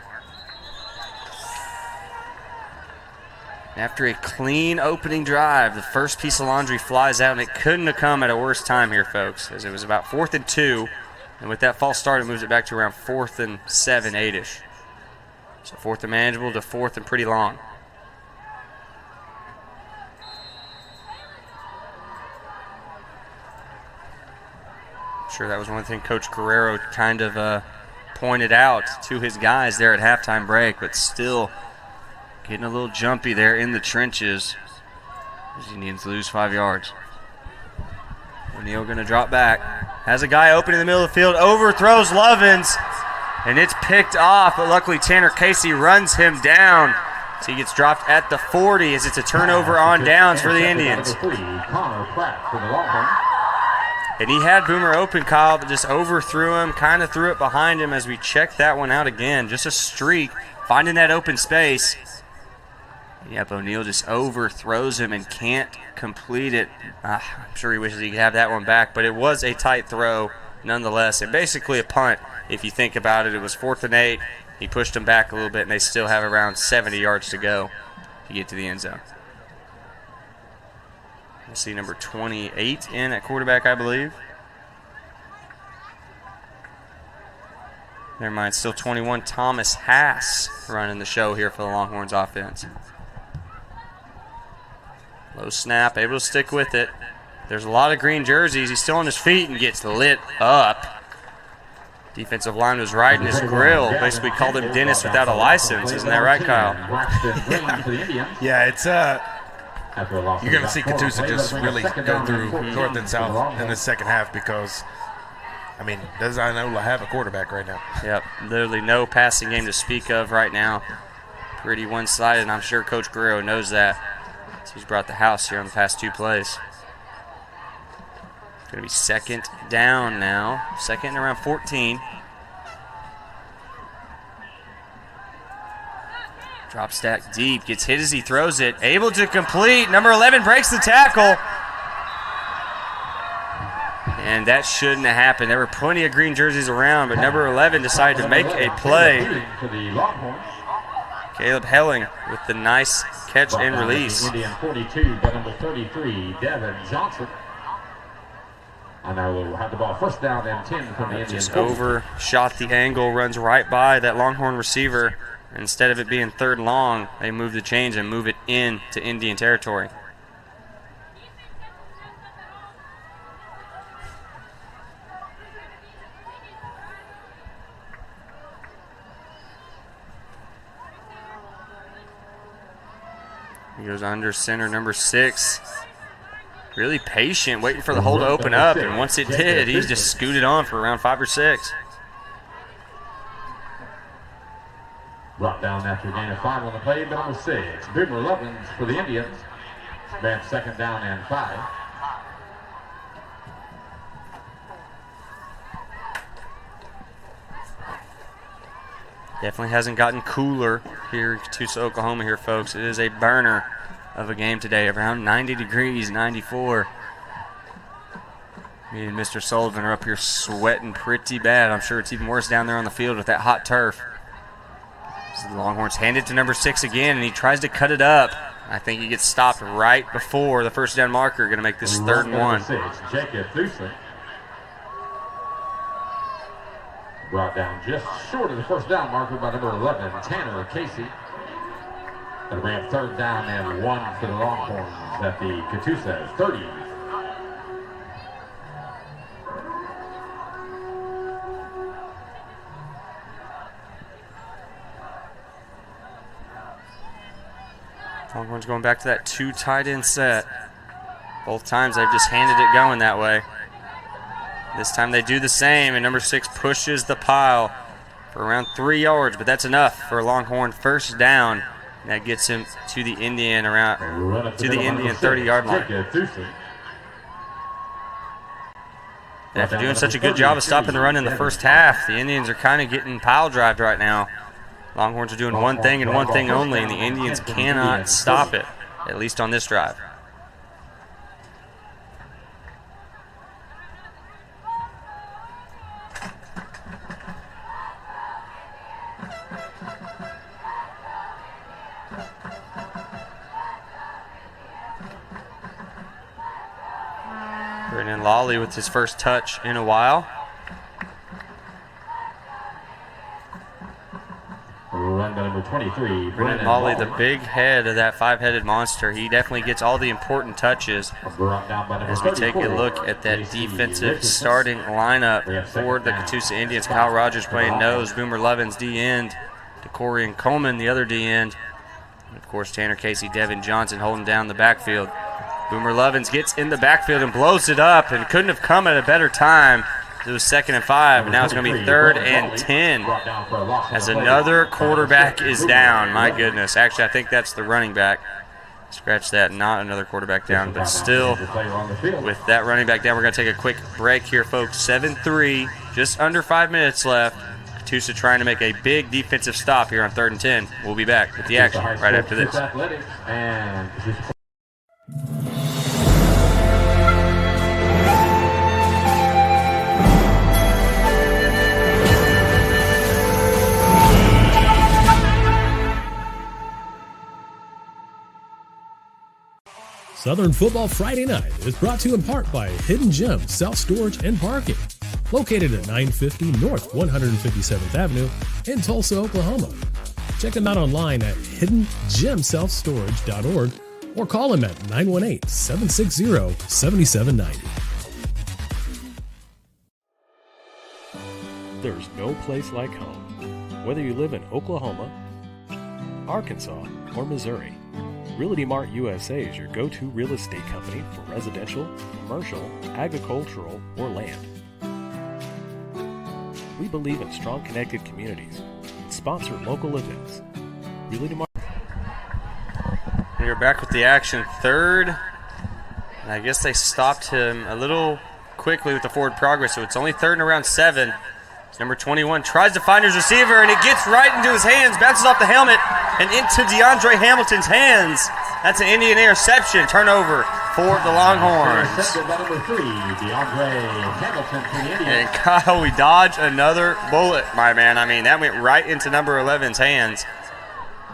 After a clean opening drive, the first piece of laundry flies out, and it couldn't have come at a worse time here, folks, as it was about 4th and 2. And with that false start, it moves it back to around 4th and 7, 8-ish. So 4th and manageable to 4th and pretty long. I'm sure that was one thing Coach Guerrero kind of pointed out to his guys there at halftime break, but still getting a little jumpy there in the trenches. The Indians lose 5 yards. O'Neal going to drop back. Has a guy open in the middle of the field, overthrows Lovins, and it's picked off, but luckily Tanner Casey runs him down. So he gets dropped at the 40 as it's a turnover on downs for the Indians. And he had Boomer open, Kyle, but just overthrew him, kind of threw it behind him as we check that one out again. Just a streak, finding that open space. Yep, O'Neal just overthrows him and can't complete it. I'm sure he wishes he could have that one back, but it was a tight throw nonetheless. And basically a punt, if you think about it. It was 4th and 8. He pushed him back a little bit, and they still have around 70 yards to go to get to the end zone. We'll see number 28 in at quarterback, I believe. Never mind, still 21. Thomas Hass running the show here for the Longhorns offense. Low snap, able to stick with it. There's a lot of green jerseys. He's still on his feet and gets lit up. Defensive line was right in his grill. Basically called him Dennis without a license. Isn't that right, Kyle? Yeah, it's you're going to see Catoosa just really go through north and south in the second half because, I mean, does Inola have a quarterback right now? Yep, literally no passing game to speak of right now. Pretty one-sided, and I'm sure Coach Guerrero knows that. So he's brought the house here on the past 2 plays. It's going to be second down now. Second and around 14. Drop stack deep. Gets hit as he throws it. Able to complete. Number 11 breaks the tackle. And that shouldn't have happened. There were plenty of green jerseys around, but number 11 decided to make a play. Caleb Helling with the nice catch and release. Indian 42, but number 33, Devin Johnson. And now we'll have the ball first down and 10 from the Indian. Just overshot the angle, runs right by that Longhorn receiver. Instead of it being 3rd and long, they move the chains and move it into Indian territory. He goes under center, number 6. Really patient, waiting for the hole to open up, and once it did, he just scooted on for around 5 or 6. Brought down after a gain of 5 on the play, but number 6, Boomer Lovins for the Indians. Advance second down and 5. Definitely hasn't gotten cooler here in Catoosa, Oklahoma here, folks. It is a burner of a game today, around 90 degrees, 94. Me and Mr. Sullivan are up here sweating pretty bad. I'm sure it's even worse down there on the field with that hot turf. So the Longhorns hand it to number 6 again, and he tries to cut it up. I think he gets stopped right before the first down marker. Going to make this 3rd and 1. Catoosa. Brought down just short of the first down marker by number 11, Tanner Casey. And ran 3rd down and 1 for the Longhorns at the Catoosa 30. Longhorns going back to that 2 tight end set. Both times they've just handed it going that way. This time they do the same, and number 6 pushes the pile for around 3 yards, but that's enough for a Longhorn first down. And that gets him to the Indian 30-yard line. And after doing such a good job of stopping the run in the first half, the Indians are kind of getting pile drived right now. Longhorns are doing one thing and one thing only, and the Indians cannot stop it, at least on this drive. Brennan Lawley with his first touch in a while. Run by number 23, Brennan Lawley, the big head of that five-headed monster. He definitely gets all the important touches. As we take a look at that defensive starting lineup for the Catoosa Indians, Kyle Rogers playing nose, Boomer Lovins D-end, DeCorian Coleman the other D-end, and of course Tanner Casey, Devin Johnson holding down the backfield. Boomer Lovins gets in the backfield and blows it up, and couldn't have come at a better time. It was 2nd and 5, and now it's going to be 3rd and 10 as another quarterback is down. My goodness. Actually, I think that's the running back. Scratch that, not another quarterback down, but still with that running back down, we're going to take a quick break here, folks. 7-3, just under 5 minutes left. Catoosa trying to make a big defensive stop here on 3rd and 10. We'll be back with the action right after this. Southern Football Friday Night is brought to you in part by Hidden Gem Self-Storage and Parking, located at 950 North 157th Avenue in Tulsa, Oklahoma. Check them out online at hiddengemselfstorage.org or call them at 918-760-7790. There's no place like home. Whether you live in Oklahoma, Arkansas, or Missouri, Realty Mart USA is your go-to real estate company for residential, commercial, agricultural, or land. We believe in strong connected communities and sponsor local events. Realty Mart. We're back with the action. 3rd, and I guess they stopped him a little quickly with the forward progress, so it's only 3rd and around 7. Number 21 tries to find his receiver, and it gets right into his hands, bounces off the helmet, and into DeAndre Hamilton's hands. That's an Indian interception. Turnover for the Longhorns. And Kyle, we dodge another bullet, my man. I mean, that went right into number 11's hands.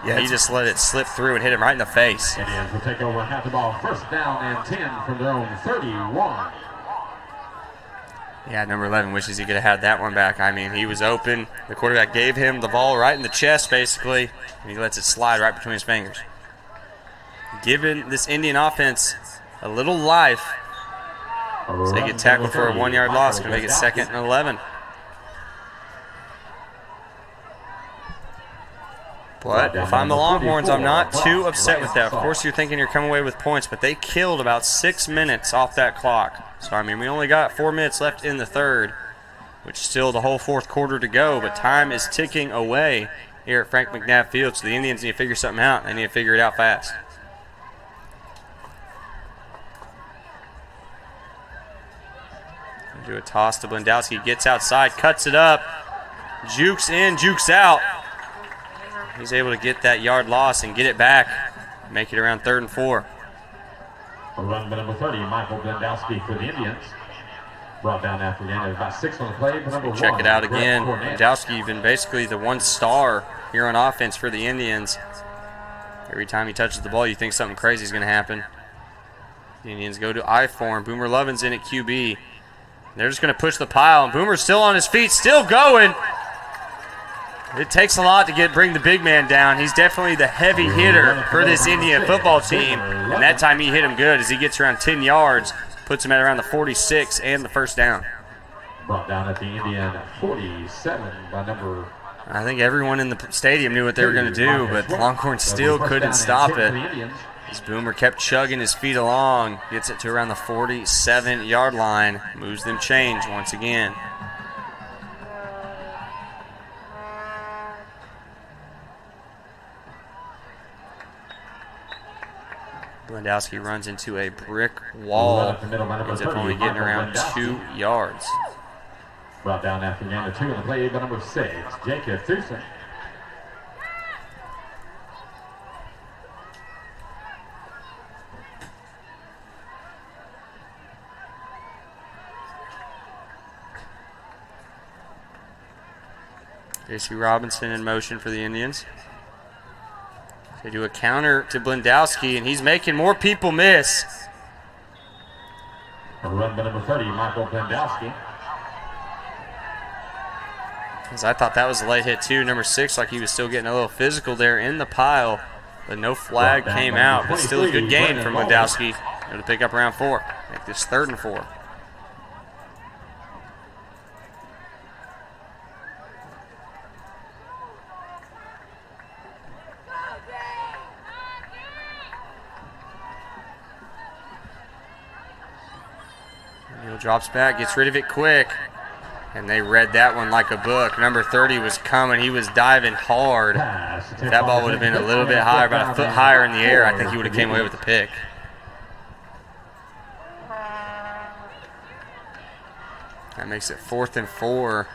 Yeah, he just let it slip through and hit him right in the face. Indians will take over and have the ball 1st down and 10 from their own 31. Yeah, number 11 wishes he could have had that one back. I mean, he was open. The quarterback gave him the ball right in the chest, basically, and he lets it slide right between his fingers. Giving this Indian offense a little life. So they get tackled for a 1-yard loss. Going to make it 2nd and 11. But if I'm the Longhorns, I'm not too upset with that. Of course, you're thinking you're coming away with points, but they killed about 6 minutes off that clock. So, I mean, we only got 4 minutes left in the 3rd, which is still the whole 4th quarter to go, but time is ticking away here at Frank McNabb Field, so the Indians need to figure something out. They need to figure it out fast. Do a toss to Blendowski, gets outside, cuts it up, jukes in, jukes out. He's able to get that yard loss and get it back, make it around 3rd and 4. A run by number 30, Michael Blendowski for the Indians. Brought down after the end of about 6 on the play. Check it out again. Blendowski been basically the one star here on offense for the Indians. Every time he touches the ball, you think something crazy is going to happen. The Indians go to I form. Boomer Lovins in at QB. They're just going to push the pile, and Boomer's still on his feet, still going. It takes a lot to bring the big man down. He's definitely the heavy hitter for this Indian football team. And that time he hit him good as he gets around 10 yards, puts him at around the 46 and the 1st down. Brought down at the Indian 47 by number. I think everyone in the stadium knew what they were going to do, but the Longhorns still couldn't stop it. As Boomer kept chugging his feet along, gets it to around the 47-yard line, moves them change once again. Blendowski runs into a brick wall. Ends up only getting around 2 yards. Brought down after the end of 2 on the play by number 6, Jacob Thusen. J.C. Robinson in motion for the Indians. They do a counter to Blendowski, and he's making more people miss. Run by number 30, Michael Pendowski. Because I thought that was a late hit too. Number 6, like he was still getting a little physical there in the pile, but no flag came out. But still a good gain from Pendowski to pick up round 4. Make this 3rd and 4. Drops back, gets rid of it quick, and they read that one like a book. Number 30 was coming. He was diving hard. If that ball would have been a little bit higher, about a foot higher in the air, I think he would have came away with the pick. That makes it 4th and 4.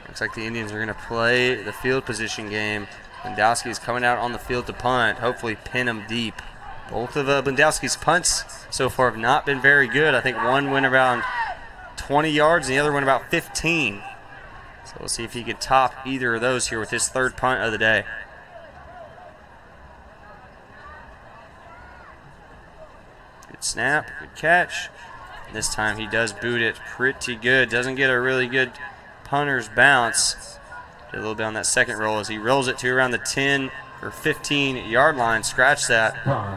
Looks like the Indians are going to play the field position game. Pendowski is coming out on the field to punt, hopefully pin him deep. Both of Pendowski's punts so far have not been very good. I think one went around 20 yards and the other went about 15. So we'll see if he can top either of those here with his 3rd punt of the day. Good snap, good catch. This time he does boot it pretty good. Doesn't get a really good punter's bounce. Did a little bit on that second roll as he rolls it to around the 10 or 15-yard line. Scratch that.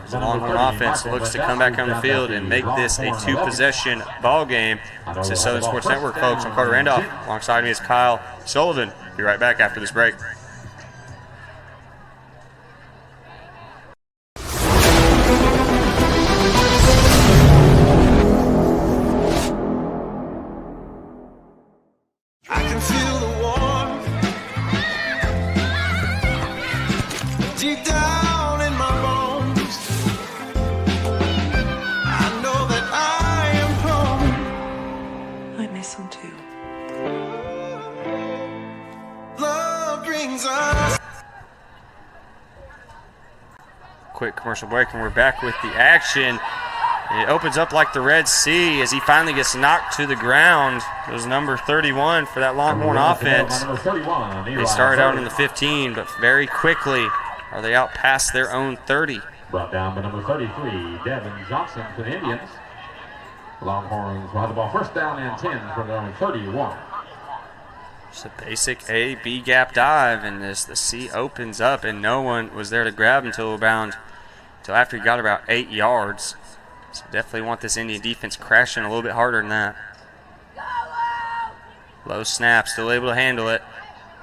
The Longhorn offense looks to come back on the field and make this a 2-possession ball game. This is Southern Sports Network, folks. I'm Carter Randolph. Alongside me is Kyle Sullivan. Be right back after this break. I can feel the warmth deep down in my bones. I know that I am home. I miss him too. Love brings us. Quick commercial break, and we're back with the action. It opens up like the Red Sea as he finally gets knocked to the ground. It was number 31 for that Longhorn offense. They started out in the 15, but very quickly are they out past their own 30. Brought down by number 33, Devin Johnson for the Indians. Longhorns will have the ball 1st down and 10 from their own 31. Just a basic A, B gap dive, and as the C opens up, and no one was there to grab until after he got about 8 yards. So definitely want this Indian defense crashing a little bit harder than that. Low snap, still able to handle it.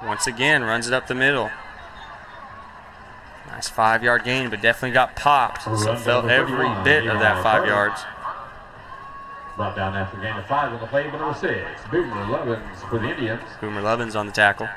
Once again, runs it up the middle. Nice 5-yard gain, but definitely got popped. So felt every bit of that 5 yards. Brought down after gain of 5 on the play by number 6, Boomer Lovins for the Indians. Boomer Lovins on the tackle.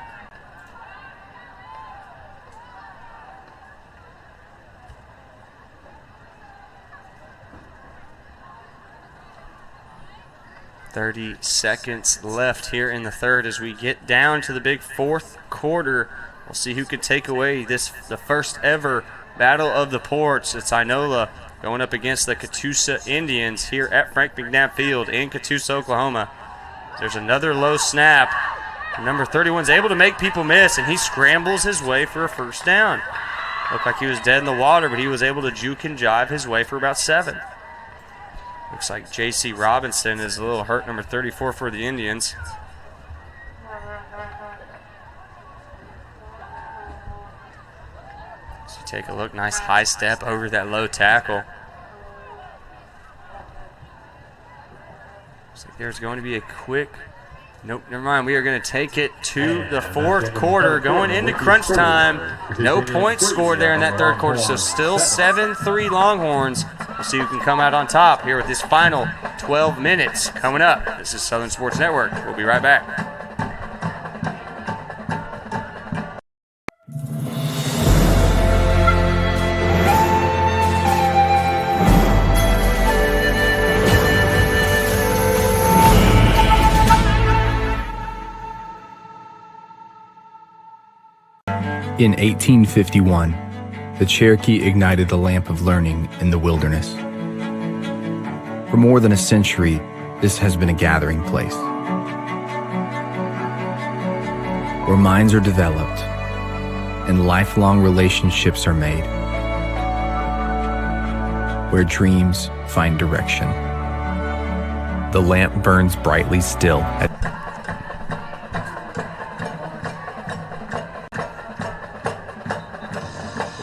.30 seconds left here in the 3rd as we get down to the big 4th quarter. We'll see who could take away the first ever Battle of the Ports. It's Inola going up against the Catoosa Indians here at Frank McNabb Field in Catoosa, Oklahoma. There's another low snap. Number 31's able to make people miss, and he scrambles his way for a 1st down. Looked like he was dead in the water, but he was able to juke and jive his way for about 7. Looks like J.C. Robinson is a little hurt, number 34 for the Indians. So take a look, nice high step over that low tackle. Looks like there's going to be a quick, nope, never mind. We are going to take it to the 4th quarter, going into crunch time. No points scored there in that 3rd quarter, so still 7-3 Longhorns. We'll see who can come out on top here with this final 12 minutes coming up. This is Southern Sports Network. We'll be right back. In 1851, the Cherokee ignited the lamp of learning in the wilderness. For more than a century, this has been a gathering place where minds are developed and lifelong relationships are made, where dreams find direction, the lamp burns brightly still.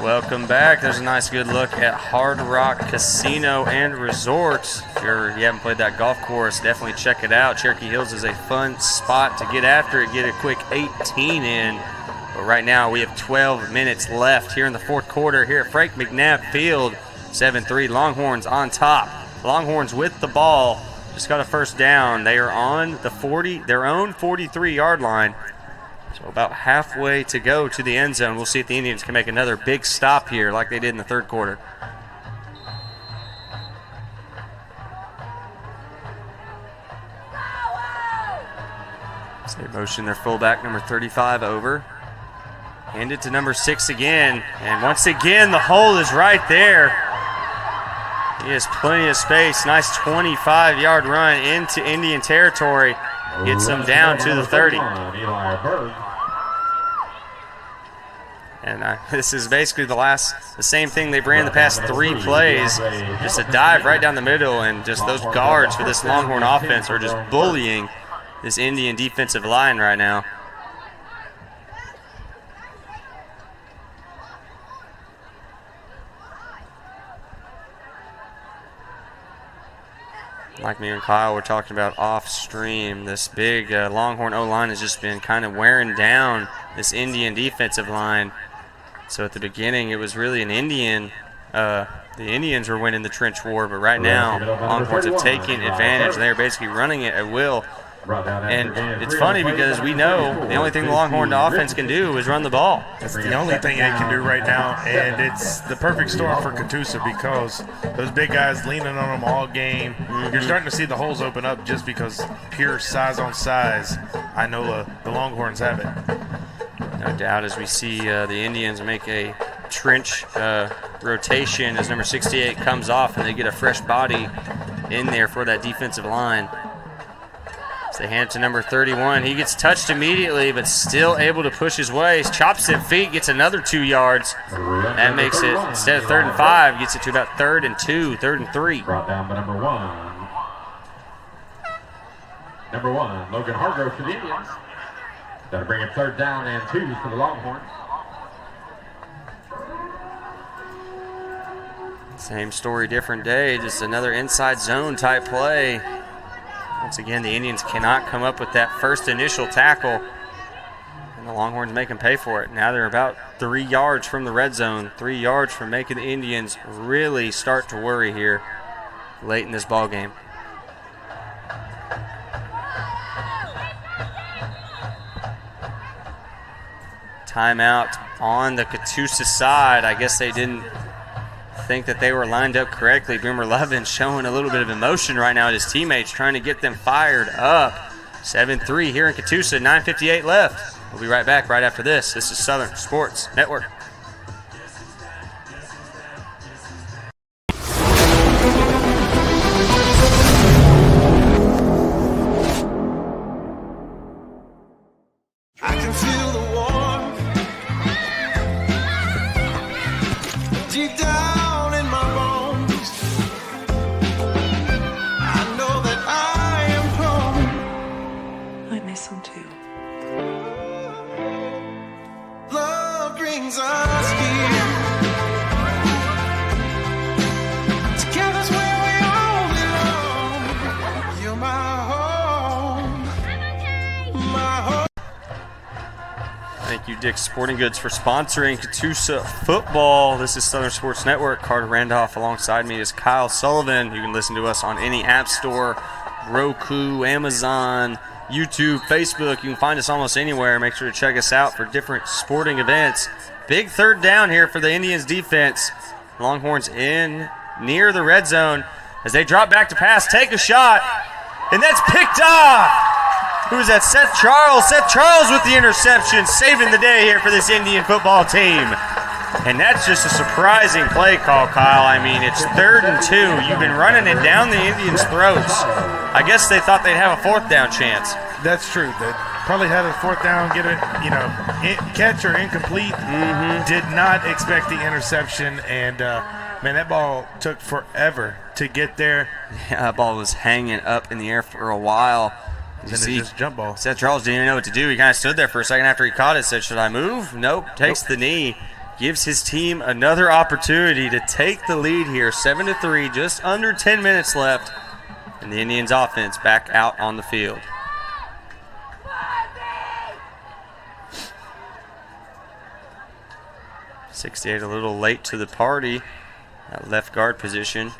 Welcome back. There's a nice good look at Hard Rock Casino and Resort. If you haven't played that golf course, definitely check it out. Cherokee Hills is a fun spot to get after it, get a quick 18 in. But right now we have 12 minutes left here in the fourth quarter here at Frank McNabb Field. 7-3, Longhorns on top. Longhorns with the ball. Just got a first down. They are on the their own 43-yard line. So about halfway to go to the end zone. We'll see if the Indians can make another big stop here like they did in the third quarter. So they motion their fullback, number 35, over. Hand it to number 6 again. And once again, the hole is right there. He has plenty of space. Nice 25-yard run into Indian territory. Gets them down to the 30. And this is basically the same thing they've ran the past 3 plays. Just a dive right down the middle, and just those guards for this Longhorn offense are just bullying this Indian defensive line right now. Like me and Kyle were talking about off stream, this big Longhorn O-line has just been kind of wearing down this Indian defensive line. So at the beginning, it was really an Indian. The Indians were winning the trench war, but right now, Longhorns have taken advantage, and they're basically running it at will. And it's funny because we know the only thing the Longhorn offense can do is run the ball. That's the only thing they can do right now, and it's the perfect storm for Catoosa because those big guys leaning on them all game. You're starting to see the holes open up just because pure size on size. Inola, the Longhorns have it. No doubt, as we see the Indians make a trench rotation as number 68 comes off, and they get a fresh body in there for that defensive line. As they hand it to number 31. He gets touched immediately, but still able to push his way. Chops at feet, gets another 2 yards. That makes it, instead of 3rd and 5, gets it to about 3rd and 2, 3rd and 3. Brought down by number 1. Number 1, Logan Hargrove for the Indians. That'll bring it 3rd down and 2 for the Longhorns. Same story, different day. Just another inside zone type play. Once again, the Indians cannot come up with that first initial tackle, and the Longhorns make them pay for it. Now they're about 3 yards from the red zone, 3 yards from making the Indians really start to worry here late in this ball game. Timeout on the Catoosa side. I guess they didn't think that they were lined up correctly. Boomer Levin showing a little bit of emotion right now at his teammates, trying to get them fired up. 7-3 here in Catoosa, 9:58 left. We'll be right back right after this. This is Southern Sports Network. I can feel the warmth deep down in my bones. I know that I am home. I miss him too. Love brings us here. Together's where we all belong. You're my home. My home. Thank you, Dick's Sporting Goods, for sponsoring Catoosa football. This is Southern Sports Network. Carter Randolph alongside me is Kyle Sullivan. You can listen to us on any app store, Roku, Amazon, YouTube, Facebook. You can find us almost anywhere. Make sure to check us out for different sporting events. Big 3rd down here for the Indians defense. Longhorns in near the red zone as they drop back to pass, take a shot, and that's picked off. Who is that? Seth Charles. Seth Charles with the interception, saving the day here for this Indian football team. And that's just a surprising play call, Kyle. I mean, it's 3rd and 2. You've been running it down the Indians' throats. I guess they thought they'd have a 4th down chance. That's true. They probably had a 4th down, get it, catch or incomplete. Did not expect the interception, and Man, that ball took forever to get there. Yeah, that ball was hanging up in the air for a while. Then it just jump ball. Seth Charles didn't even know what to do. He kind of stood there for a second after he caught it, said, should I move? Nope. Takes the knee. Gives his team another opportunity to take the lead here. 7-3, just under 10 minutes left. And the Indians offense back out on the field. .68 a little late to the party at left guard position.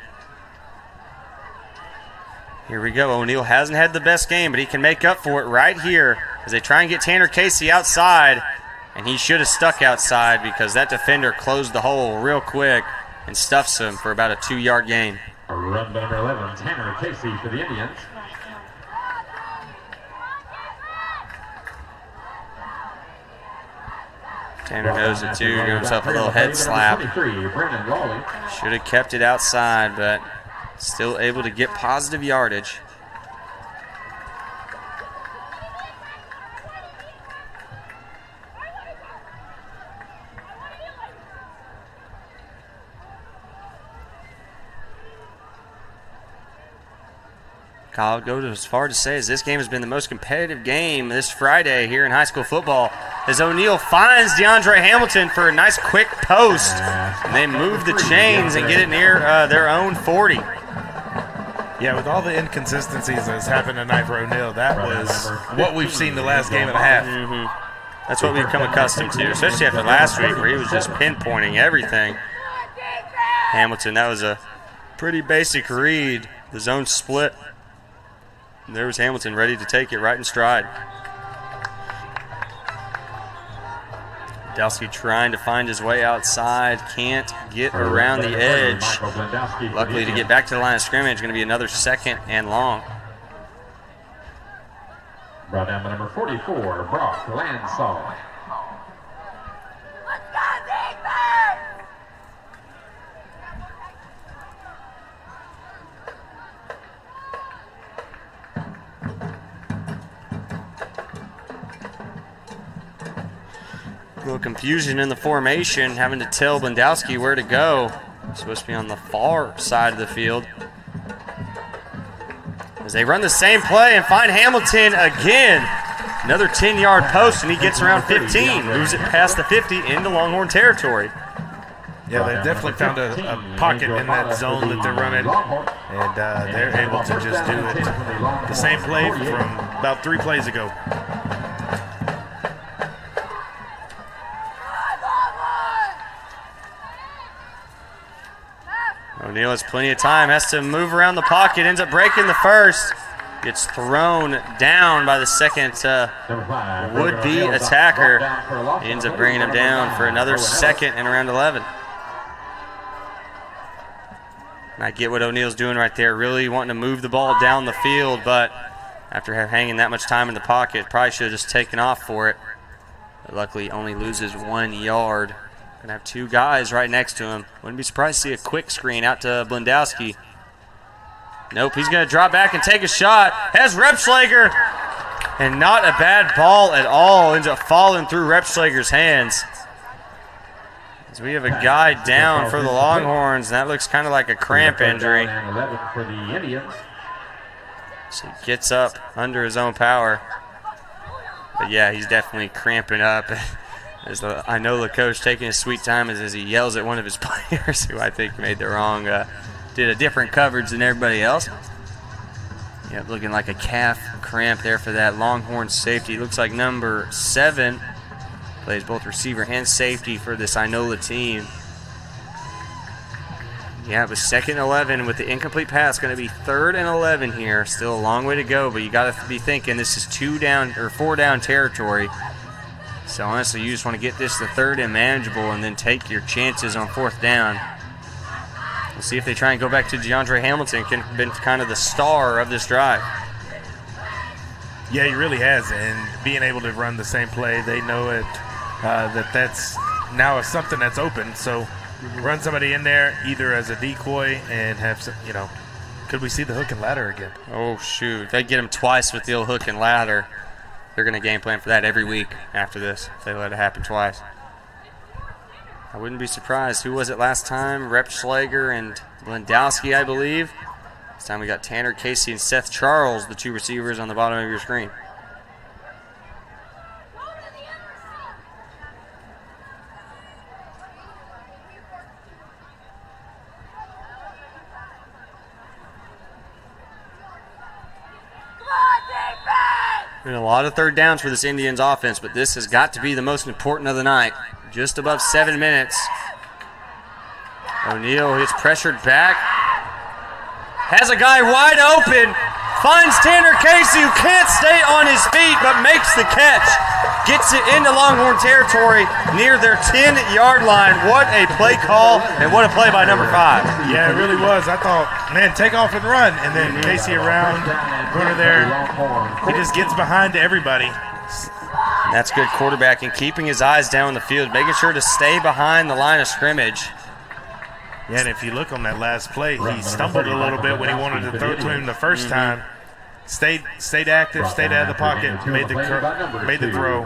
Here we go. O'Neal hasn't had the best game, but he can make up for it right here as they try and get Tanner Casey outside. And he should have stuck outside because that defender closed the hole real quick and stuffs him for about a 2-yard gain. A run by number 11, Tanner Casey for the Indians. Tanner knows it too. Gave himself a little head slap. Should have kept it outside, but still able to get positive yardage. I'll go as far to say as this game has been the most competitive game this Friday here in high school football as O'Neal finds DeAndre Hamilton for a nice quick post. And they move the chains and get it near their own 40. Yeah, with all the inconsistencies that's happened tonight for O'Neal, that was what we've seen the last game and a half. That's what we've come accustomed to, especially after last week where he was just pinpointing everything. Hamilton, that was a pretty basic read. The zone split. There was Hamilton ready to take it right in stride. Blendowski trying to find his way outside. Can't get around the edge. Luckily to get back to the line of scrimmage, going to be another 2nd and long. Brought down by number 44, Brock Lansall. A little confusion in the formation, having to tell Blendowski where to go. He's supposed to be on the far side of the field. As they run the same play and find Hamilton again. Another 10-yard post, and he gets around 15. Moves it past the 50 into Longhorn territory. Yeah, they've definitely found a pocket in that zone that they're running, and they're able to just do it. The same play from about 3 plays ago. O'Neal has plenty of time, has to move around the pocket, ends up breaking the first. Gets thrown down by the second would-be attacker. He ends up bringing him down for another 2nd and around 11. And I get what O'Neal's doing right there, really wanting to move the ball down the field, but after hanging that much time in the pocket, probably should have just taken off for it. But luckily, he only loses 1 yard. Gonna have 2 guys right next to him. Wouldn't be surprised to see a quick screen out to Blendowski. Nope, he's gonna drop back and take a shot. Has Repschlager, and not a bad ball at all. Ends up falling through Repschlager's hands. As we have a guy down for the Longhorns, and that looks kind of like a cramp injury. So he gets up under his own power. But yeah, he's definitely cramping up. As the Inola coach taking his sweet time as he yells at one of his players who I think made the wrong, did a different coverage than everybody else. Yep, looking like a calf cramp there for that Longhorn safety. Looks like number 7 plays both receiver and safety for this Inola team. Yeah, it was 2nd and 11 with the incomplete pass. Going to be 3rd and 11 here. Still a long way to go, but you got to be thinking this is 4 down territory. So honestly, you just want to get this to 3rd and manageable and then take your chances on 4th down. We'll see if they try and go back to DeAndre Hamilton, been kind of the star of this drive. Yeah, he really has, and being able to run the same play, they know it that's now something that's open. So run somebody in there either as a decoy and have some, could we see the hook and ladder again? Oh shoot, they get him twice with the old hook and ladder. They're going to game plan for that every week after this if they let it happen twice. I wouldn't be surprised. Who was it last time? Rep Schlager and Lendowski, I believe. This time we got Tanner Casey and Seth Charles, the two receivers on the bottom of your screen. Been a lot of third downs for this Indians offense, but this has got to be the most important of the night. Just above 7 minutes. O'Neal gets pressured back. Has a guy wide open. Finds Tanner Casey, who can't stay on his feet, but makes the catch. Gets it into Longhorn territory near their 10-yard line. What a play call, and what a play by number 5. Yeah, it really was. I thought, man, take off and run. And then Casey around, corner there. He just gets behind everybody. That's good quarterbacking, keeping his eyes down the field, making sure to stay behind the line of scrimmage. Yeah, and if you look on that last play, he stumbled a little bit when he wanted to throw to him the first time. Stayed active, stayed out of the pocket, made the throw.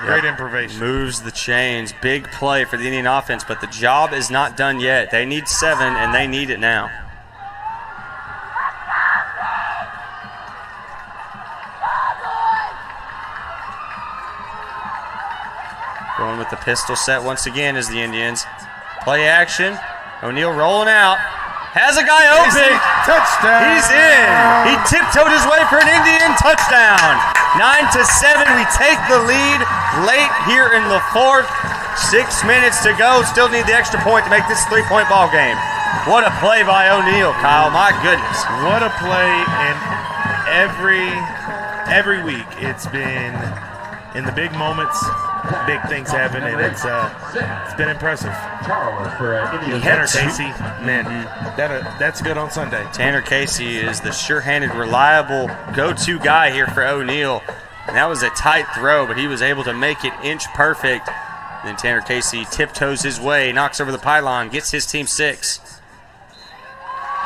Great improvisation. Moves the chains. Big play for the Indian offense, but the job is not done yet. They need 7, and they need it now. Going with the pistol set once again is the Indians. Play action. O'Neal rolling out. Has a guy open. Touchdown. He's in. He tiptoed his way for an Indian touchdown. 9-7. We take the lead late here in the 4th. 6 minutes to go. Still need the extra point to make this a 3-point ball game. What a play by O'Neal, Kyle. My goodness. What a play. And every week it's been in the big moments. Big things happen, and it's been impressive. Tanner Casey, man, that's good on Sunday. Tanner Casey is the sure-handed, reliable go-to guy here for O'Neal. And that was a tight throw, but he was able to make it inch perfect. And then Tanner Casey tiptoes his way, knocks over the pylon, gets his team 6.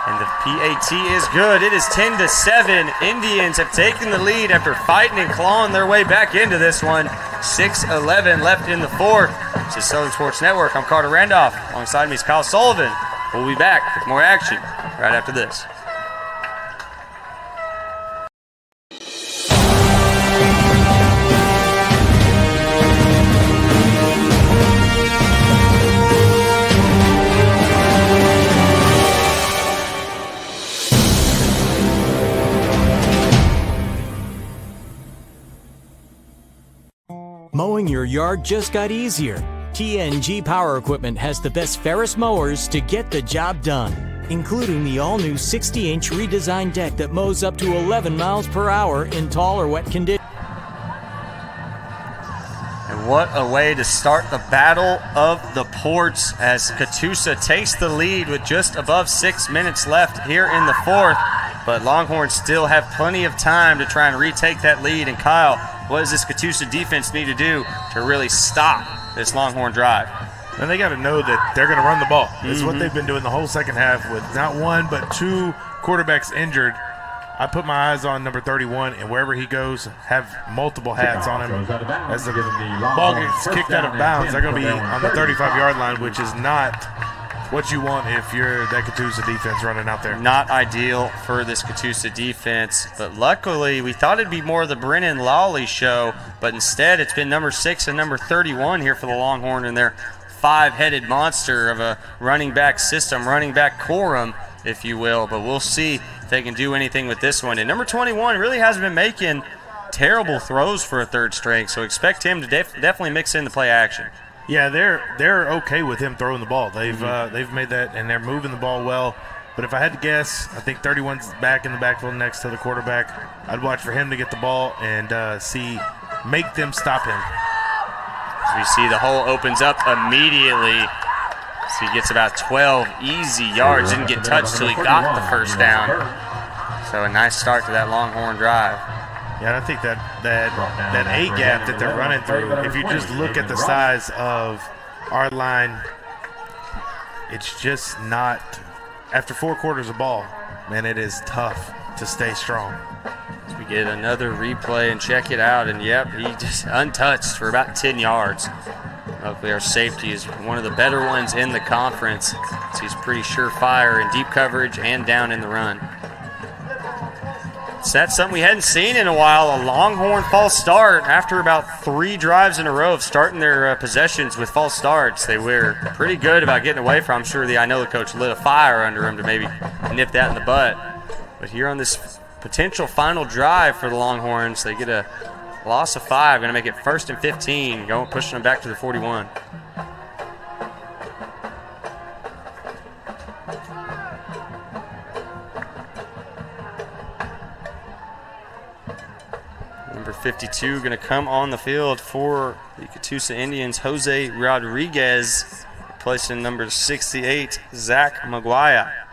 And the PAT is good. It is 10-7. Indians have taken the lead after fighting and clawing their way back into this one. 6:11 left in the 4th. This is Southern Sports Network. I'm Carter Randolph. Alongside me is Kyle Sullivan. We'll be back with more action right after this. Mowing your yard just got easier. TNG Power Equipment has the best Ferris mowers to get the job done, including the all-new 60-inch redesigned deck that mows up to 11 miles per hour in tall or wet conditions. And what a way to start the battle of the ports as Catoosa takes the lead with just above 6 minutes left here in the 4th. But Longhorns still have plenty of time to try and retake that lead. And Kyle, what does this Catoosa defense need to do to really stop this Longhorn drive? And they got to know that they're going to run the ball. It's what they've been doing the whole second half with not one but 2 quarterbacks injured. I put my eyes on number 31, and wherever he goes, have multiple hats on him. As the ball gets kicked out of bounds, they're going to be on the 35-yard line, which is not what you want if you're that Catoosa defense running out there. Not ideal for this Catoosa defense, but luckily we thought it'd be more of the Brennan Lawley show, but instead it's been number 6 and number 31 here for the Longhorn and their 5-headed monster of a running back system, running back quorum, if you will. But we'll see if they can do anything with this one. And number 21 really hasn't been making terrible throws for a third string, so expect him to definitely mix in the play action. Yeah, they're okay with him throwing the ball. They've made that, and they're moving the ball well. But if I had to guess, I think 31's back in the backfield next to the quarterback. I'd watch for him to get the ball and make them stop him. As we see, the hole opens up immediately. So he gets about 12 easy yards. Didn't get touched till he got the first down. So a nice start to that Longhorn drive. Yeah, and I think that A gap that they're running through, if you just look at the size of our line, it's just not, after 4 quarters of ball, man, it is tough to stay strong. As we get another replay and check it out, and yep, he just untouched for about 10 yards. Hopefully our safety is one of the better ones in the conference. So he's pretty surefire in deep coverage and down in the run. So that's something we hadn't seen in a while, a Longhorn false start. After about 3 drives in a row of starting their possessions with false starts, they were pretty good about getting away from. I'm sure the Inola coach lit a fire under him to maybe nip that in the butt. But here on this potential final drive for the Longhorns, they get a loss of 5, going to make it 1st and 15, pushing them back to the 41. Number 52 going to come on the field for the Catoosa Indians, Jose Rodriguez, replacing number 68, Zach Maguire.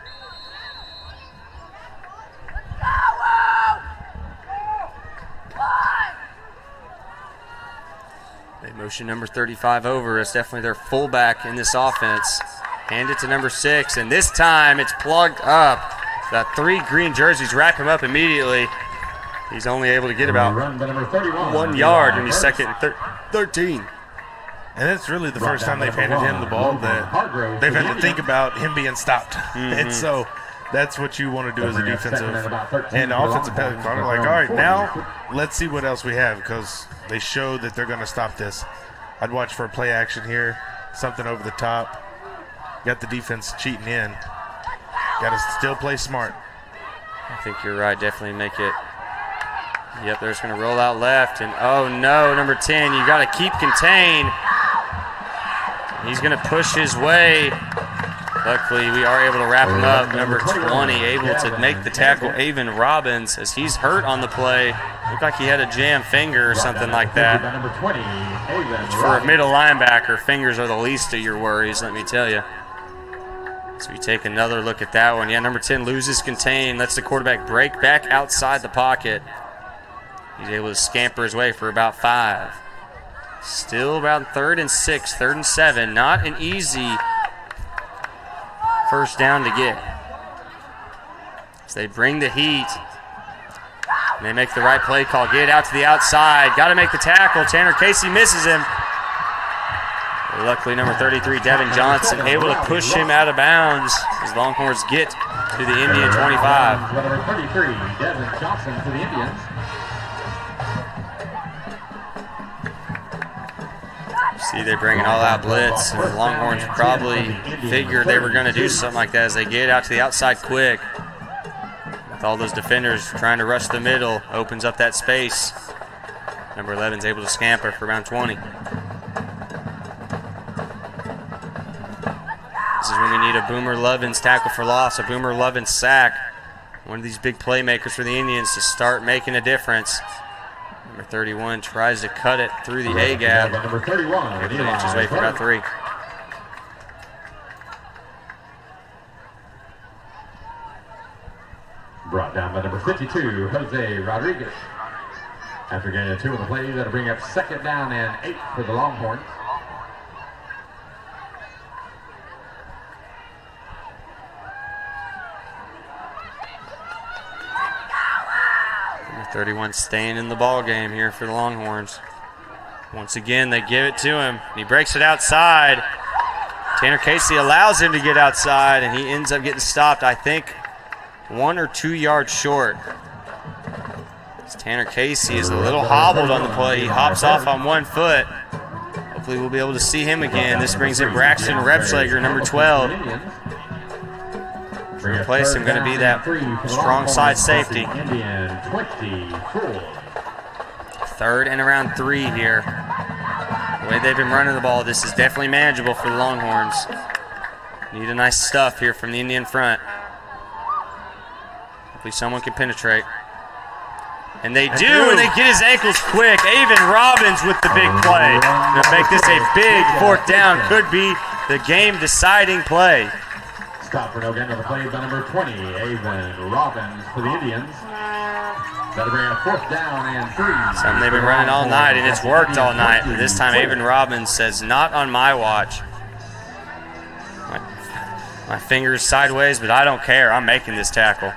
They motion number 35 over. It's definitely their fullback in this offense. Hand it to number 6, and this time it's plugged up. Got 3 green jerseys, wrap him up immediately. He's only able to get about 1 yard when he's second and 13. And it's really the first time they've handed him the ball that they've had to think about him being stopped. And so that's what you want to do as a defensive and offensive play caller. Like, all right, now let's see what else we have, because they show that they're going to stop this. I'd watch for a play action here, something over the top. Got the defense cheating in. Got to still play smart. I think you're right. Definitely make it. Yep, they're just going to roll out left. And, oh, no, number 10, you got to keep contained. He's going to push his way. Luckily, we are able to wrap him up. Number 20 able to make the tackle, Avon Robbins, as he's hurt on the play. Looked like he had a jammed finger or something like that. For a middle linebacker, fingers are the least of your worries, let me tell you. So we take another look at that one. Yeah, number 10 loses contain, lets the quarterback break back outside the pocket. He's able to scamper his way for about 5. Still around 3rd and 6, 3rd and 7. Not an easy first down to get. So they bring the heat. And they make the right play call. Get it out to the outside. Got to make the tackle. Tanner Casey misses him. Luckily, number 33, Devin Johnson, able to push him out of bounds as Longhorns get to the Indian 25. Number 33, Devin Johnson to the Indians. See, they bring an all-out blitz, and the Longhorns probably figured they were going to do something like that as they get out to the outside quick. With all those defenders trying to rush the middle, opens up that space. Number 11 is able to scamper for around 20. This is when we need a Boomer Lovins tackle for loss, a Boomer Lovins sack. One of these big playmakers for the Indians to start making a difference. Number 31 tries to cut it through the A-gap. Number 31, inches away for about 3. Brought down by number 52, Jose Rodriguez. After getting a 2 on the play, that'll bring up 2nd down and 8 for the Longhorns. Number 31 staying in the ball game here for the Longhorns. Once again, they give it to him. He breaks it outside. Tanner Casey allows him to get outside, and he ends up getting stopped, I think, 1 or 2 yards short. Tanner Casey is a little hobbled on the play. He hops off on 1 foot. Hopefully we'll be able to see him again. This brings in Braxton Repschlager, number 12. To replace him, going to be that strong side safety. 3rd and around 3 here. The way they've been running the ball, this is definitely manageable for the Longhorns. Need a nice stuff here from the Indian front. Hopefully someone can penetrate. And they do, and they get his ankles quick. Avon Robbins with the big play. To make this a big 4th down. Could be the game-deciding play. Stop for no gain on the play by number 20, Avon Robbins for the Indians. That'll bring a 4th down and 3. Something they've been running all night, and it's worked all night. But this time, Avon Robbins says, not on my watch. My finger's sideways, but I don't care. I'm making this tackle.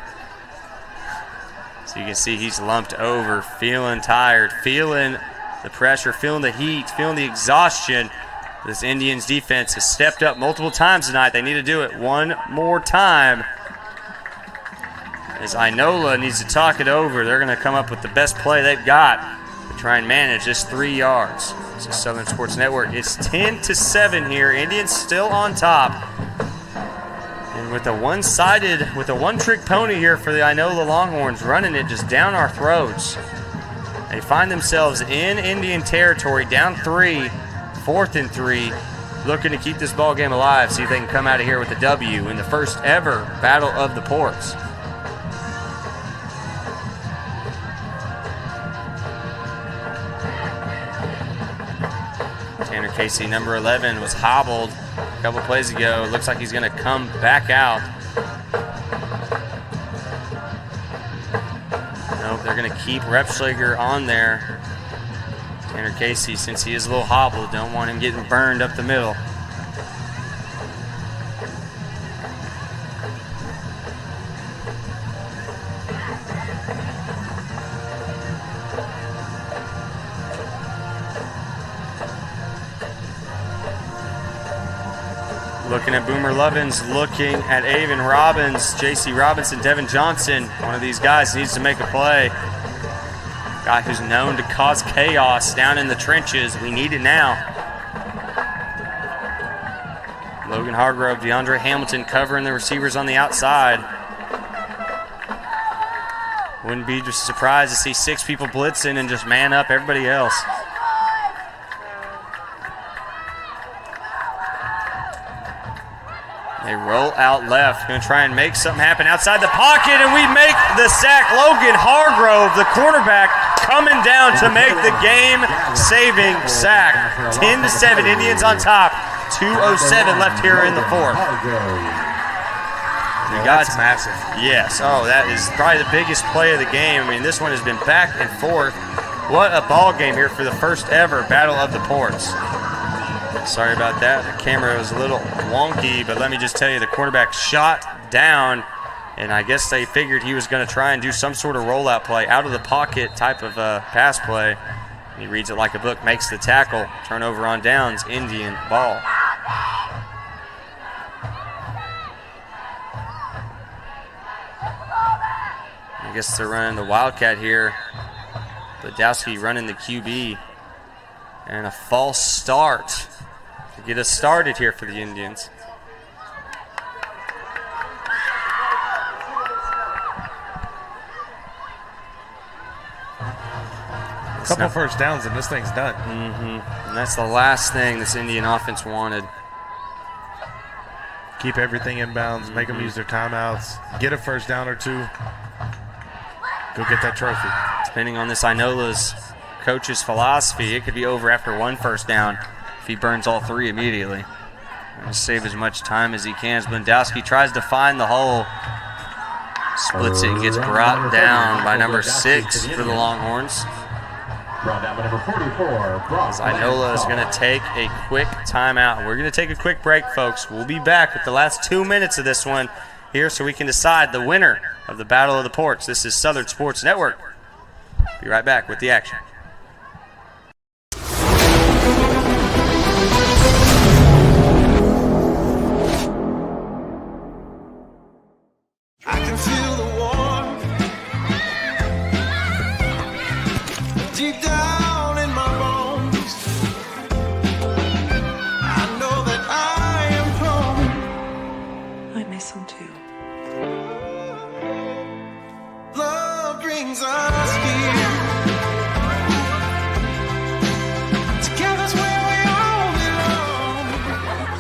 So you can see he's lumped over, feeling tired, feeling the pressure, feeling the heat, feeling the exhaustion. This Indians defense has stepped up multiple times tonight. They need to do it one more time. As Inola needs to talk it over, they're going to come up with the best play they've got to try and manage this 3 yards. This is Southern Sports Network. It's 10-7 here. Indians still on top. And with a one-trick pony here for the Inola Longhorns, running it just down our throats. They find themselves in Indian territory, down 3, 4th and 3, looking to keep this ball game alive, see if they can come out of here with a W in the first ever Battle of the Ports. Tanner Casey, number 11, was hobbled a couple plays ago. Looks like he's going to come back out. Nope, they're going to keep Repschlager on there. Tanner Casey, since he is a little hobbled, don't want him getting burned up the middle. Looking at Boomer Lovins, looking at Avon Robbins, J.C. Robinson, Devin Johnson. One of these guys needs to make a play. Guy who's known to cause chaos down in the trenches. We need it now. Logan Hargrove, DeAndre Hamilton covering the receivers on the outside. Wouldn't be just surprised to see 6 people blitzing and just man up everybody else. They roll out left, going to try and make something happen outside the pocket, and we make the sack. Logan Hargrove, the quarterback, coming down to make the game-saving sack. 10-7, Indians on top. 2:07 left here in the 4th. That's massive. Yes. Oh, that is probably the biggest play of the game. I mean, this one has been back and forth. What a ball game here for the first ever Battle of the Ports. Sorry about that. The camera was a little wonky, but let me just tell you, the quarterback shot down, and I guess they figured he was going to try and do some sort of rollout play, out of the pocket type of pass play. He reads it like a book, makes the tackle, turnover on downs, Indian ball. I guess they're running the Wildcat here. Badowski running the QB. And a false start to get us started here for the Indians. A couple first downs and this thing's done. And that's the last thing this Indian offense wanted. Keep everything in bounds, make them use their timeouts, get a first down or 2, go get that trophy. Depending on this Inola's coach's philosophy, it could be over after 1 first down if he burns all 3 immediately. Going to save as much time as he can as Blendowski tries to find the hole. Splits it and gets brought down by number 6 for the Longhorns. Brought down by number 44. Inola is going to take a quick timeout. We're going to take a quick break, folks. We'll be back with the last 2 minutes of this one here so we can decide the winner of the Battle of the Ports. This is Southern Sports Network. Be right back with the action. I can feel the warmth deep down in my bones. I know that I am home. I miss him too. Love brings us here. Together's where we all belong.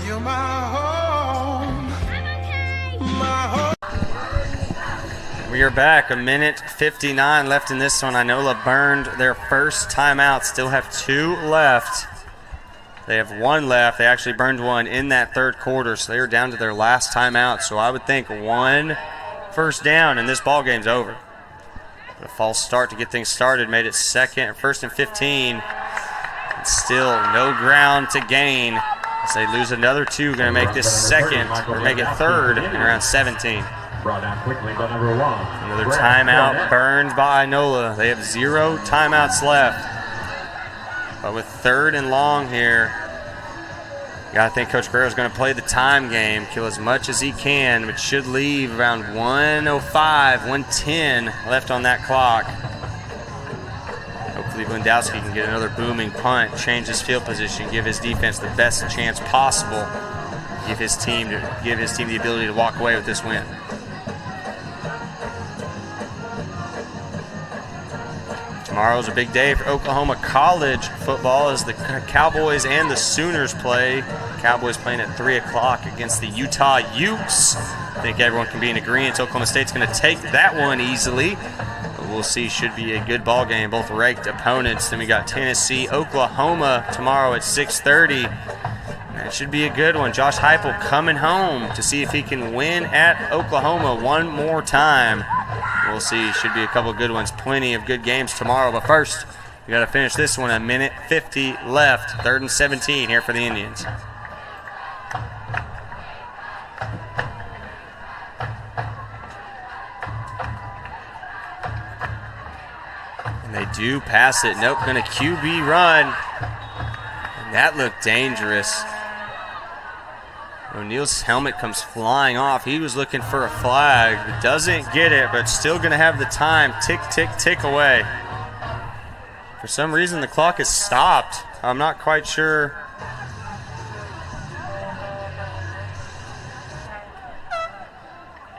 You're my home. My home. We are back. 1:59 left in this one. Inola burned their first timeout. Still have 2 left. They have 1 left. They actually burned 1 in that 3rd quarter, so they are down to their last timeout. So I would think 1 first down and this ball game's over. But a false start to get things started made it 1st and 15. And still no ground to gain. As they lose another 2, going to make this 2nd or make it 3rd and around 17. Brought down quickly by number 1. Another timeout burned by Inola. They have 0 timeouts left. But with 3rd and long here, Got to think Coach Guerrero's going to play the time game, kill as much as he can, which should leave around 1:05, 1:10 left on that clock. Hopefully Wendowski can get another booming punt, change his field position, give his defense the best chance possible, give his team the ability to walk away with this win. Tomorrow's a big day for Oklahoma college football as the Cowboys and the Sooners play. Cowboys playing at 3 o'clock against the Utah Utes. I think everyone can be in agreement. Oklahoma State's going to take that one easily. But we'll see. Should be a good ball game. Both ranked opponents. Then we got Tennessee, Oklahoma tomorrow at 6:30. That should be a good one. Josh Heupel coming home to see if he can win at Oklahoma one more time. We'll see. Should be a couple good ones. Plenty of good games tomorrow. But first, we got to finish this one. 1:50 left. 3rd and 17 here for the Indians. And they do pass it. Nope, going to QB run. And that looked dangerous. O'Neal's helmet comes flying off. He was looking for a flag. Doesn't get it, but still going to have the time. Tick, tick, tick away. For some reason, the clock is stopped. I'm not quite sure.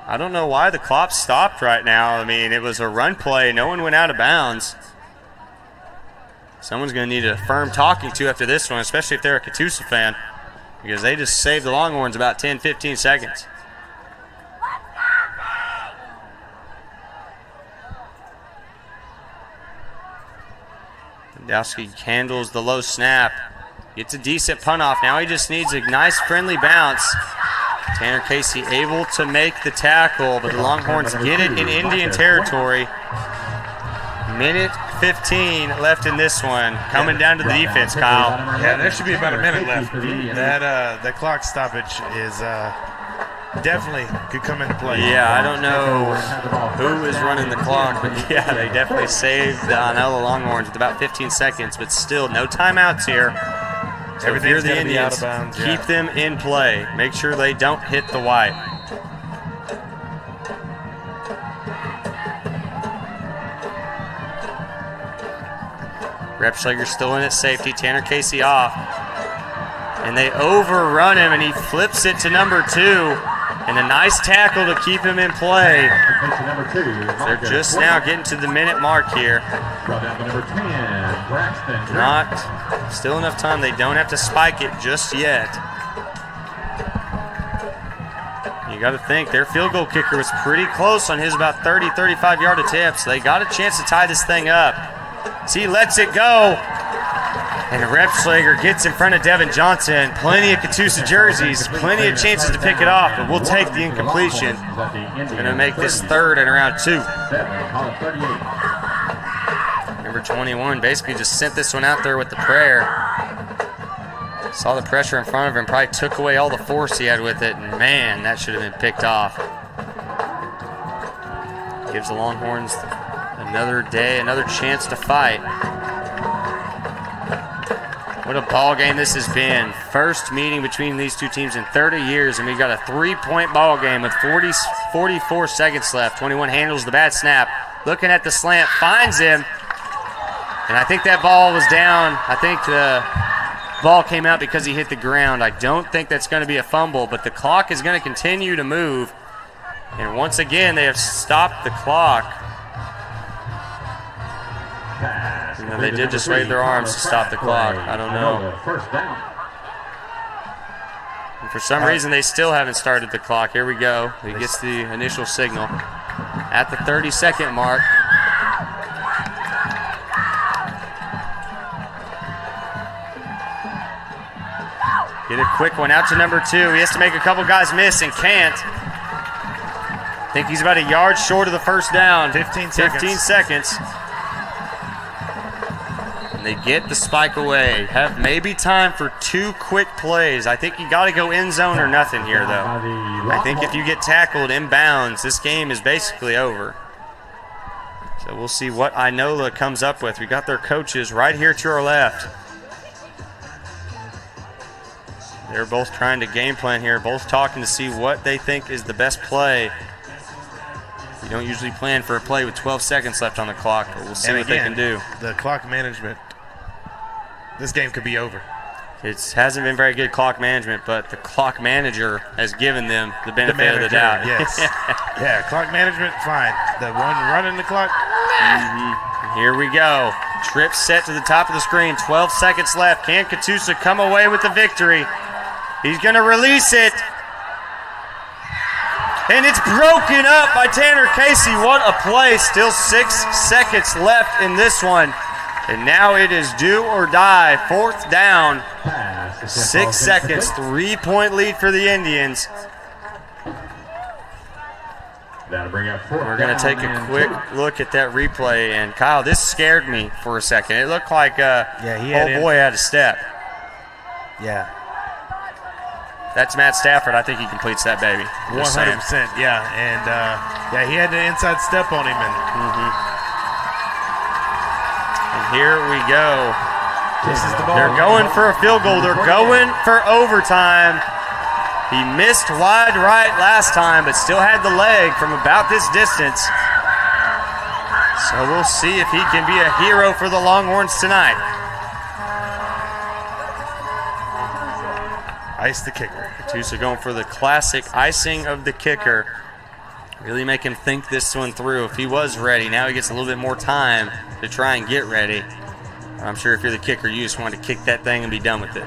I don't know why the clock stopped right now. I mean, it was a run play. No one went out of bounds. Someone's going to need a firm talking to after this one, especially if they're a Catoosa fan, because they just saved the Longhorns about 10, 15 seconds. Wendowski handles the low snap. Gets a decent punt off. Now he just needs a nice friendly bounce. Tanner Casey able to make the tackle, but the Longhorns get it in Indian territory. 1:15 left in this one. Coming down to the defense, Kyle. Yeah, there should be about a minute left. That clock stoppage is definitely could come into play. Yeah, I don't know who is running the clock, but yeah, they definitely saved the Inola Longhorns with about 15 seconds, but still no timeouts here. So everything's the going to be out Indians, of bounds. keep them in play. Make sure they don't hit the white. Repschlager's still in at safety. Tanner Casey off. And they overrun him, and he flips it to number 2. And a nice tackle to keep him in play. They're just now getting to the minute mark here. Not still enough time. They don't have to spike it just yet. You got to think their field goal kicker was pretty close on his about 30, 35-yard attempt. So they got a chance to tie this thing up. So he lets it go. And Repschlager gets in front of Devin Johnson. Plenty of Catoosa jerseys, plenty of chances to pick it off, but we'll take the incompletion. Going to make this 3rd and around 2. Number 21 basically just sent this one out there with the prayer. Saw the pressure in front of him, probably took away all the force he had with it, and man, that should have been picked off. Gives the Longhorns another day, another chance to fight. What a ball game this has been. First meeting between these two teams in 30 years, and we got a 3-point ball game with 44 seconds left. 21 handles the bad snap. Looking at the slant, finds him. And I think that ball was down. I think the ball came out because he hit the ground. I don't think that's going to be a fumble, but the clock is going to continue to move. And once again, they have stopped the clock. They did just wave their arms to stop the clock. I don't know. And for some reason, they still haven't started the clock. Here we go. He gets the initial signal at the 30-second mark. Get a quick one out to number 2. He has to make a couple guys miss and can't. I think he's about a yard short of the first down. 15 seconds. And they get the spike away. Have maybe time for 2 quick plays. I think you got to go end zone or nothing here, though. I think if you get tackled inbounds, this game is basically over. So we'll see what Inola comes up with. We got their coaches right here to our left. They're both trying to game plan here, both talking to see what they think is the best play. You don't usually plan for a play with 12 seconds left on the clock, but we'll see what they can do. The clock management, this game could be over. It hasn't been very good clock management, but the clock manager has given them the benefit of the doubt. Yes. Yeah, clock management, fine. The one running the clock. Here we go. Trip set to the top of the screen. 12 seconds left. Can Catoosa come away with the victory? He's going to release it. And it's broken up by Tanner Casey. What a play. Still 6 seconds left in this one. And now it is do or die. 4th down. 6 seconds. 3-point lead for the Indians. We're going to take a quick look at that replay. And, Kyle, this scared me for a second. It looked like old boy had a step. Yeah. That's Matt Stafford. I think he completes that baby. 100%, yeah. And, he had the inside step on him. And here we go. This is the ball. They're going for a field goal. They're going for overtime. He missed wide right last time, but still had the leg from about this distance. So we'll see if he can be a hero for the Longhorns tonight. Ice the kicker. Catoosa going for the classic icing of the kicker. Really make him think this one through. If he was ready, now he gets a little bit more time to try and get ready. I'm sure if you're the kicker, you just want to kick that thing and be done with it.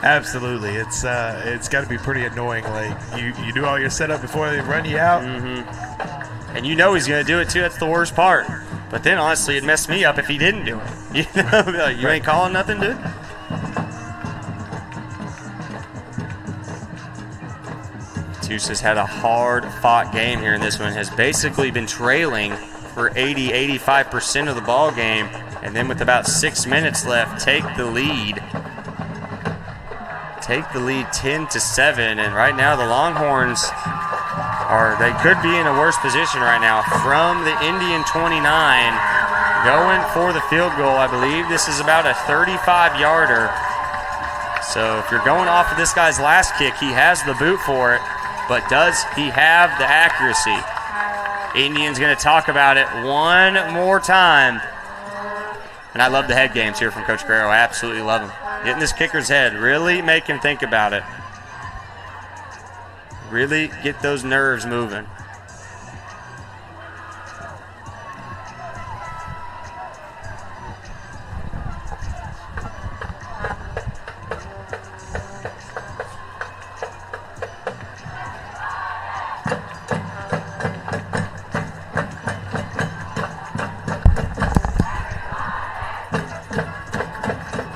Absolutely. It's got to be pretty annoying. Like you do all your setup before they run you out. And you know he's going to do it too. That's the worst part. But then honestly, it'd mess me up if he didn't do it. You know, like, you ain't calling nothing, dude. Catoosa's had a hard-fought game here in this one. Has basically been trailing for 80-85% of the ball game, and then with about 6 minutes left, take the lead. Take the lead 10-7, and right now the Longhorns they could be in a worse position right now. From the Indian 29, going for the field goal. I believe this is about a 35-yarder. So if you're going off of this guy's last kick, he has the boot for it, but does he have the accuracy? Indians going to talk about it one more time. And I love the head games here from Coach Guerrero. I absolutely love them. Getting this kicker's head, really make him think about it. Really get those nerves moving.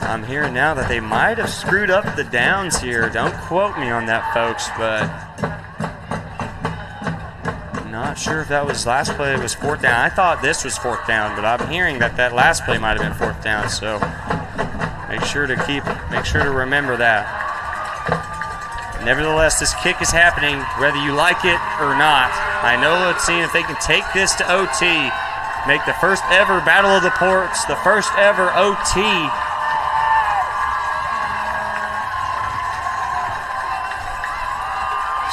I'm hearing now that they might have screwed up the downs here. Don't quote me on that, folks, but I'm not sure if that was last play. It was 4th down. I thought this was 4th down, but I'm hearing that last play might have been 4th down. So make sure to remember that. Nevertheless, this kick is happening whether you like it or not. Inola seeing if they can take this to OT, make the first ever Battle of the Ports, the first ever OT.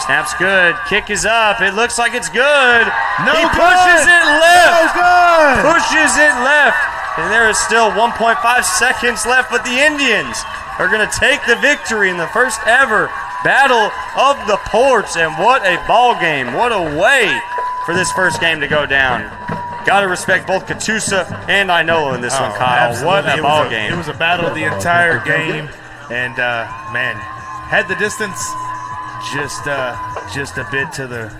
Snap's good. Kick is up. It looks like it's good. He pushes it left. No good. Pushes it left. And there is still 1.5 seconds left, but the Indians are going to take the victory in the first ever Battle of the Ports. And what a ball game. What a way for this first game to go down. Got to respect both Catoosa and Inola in this one, Kyle. Absolutely. What a ball game. It was a battle the entire game. And, man, had the distance just a bit to the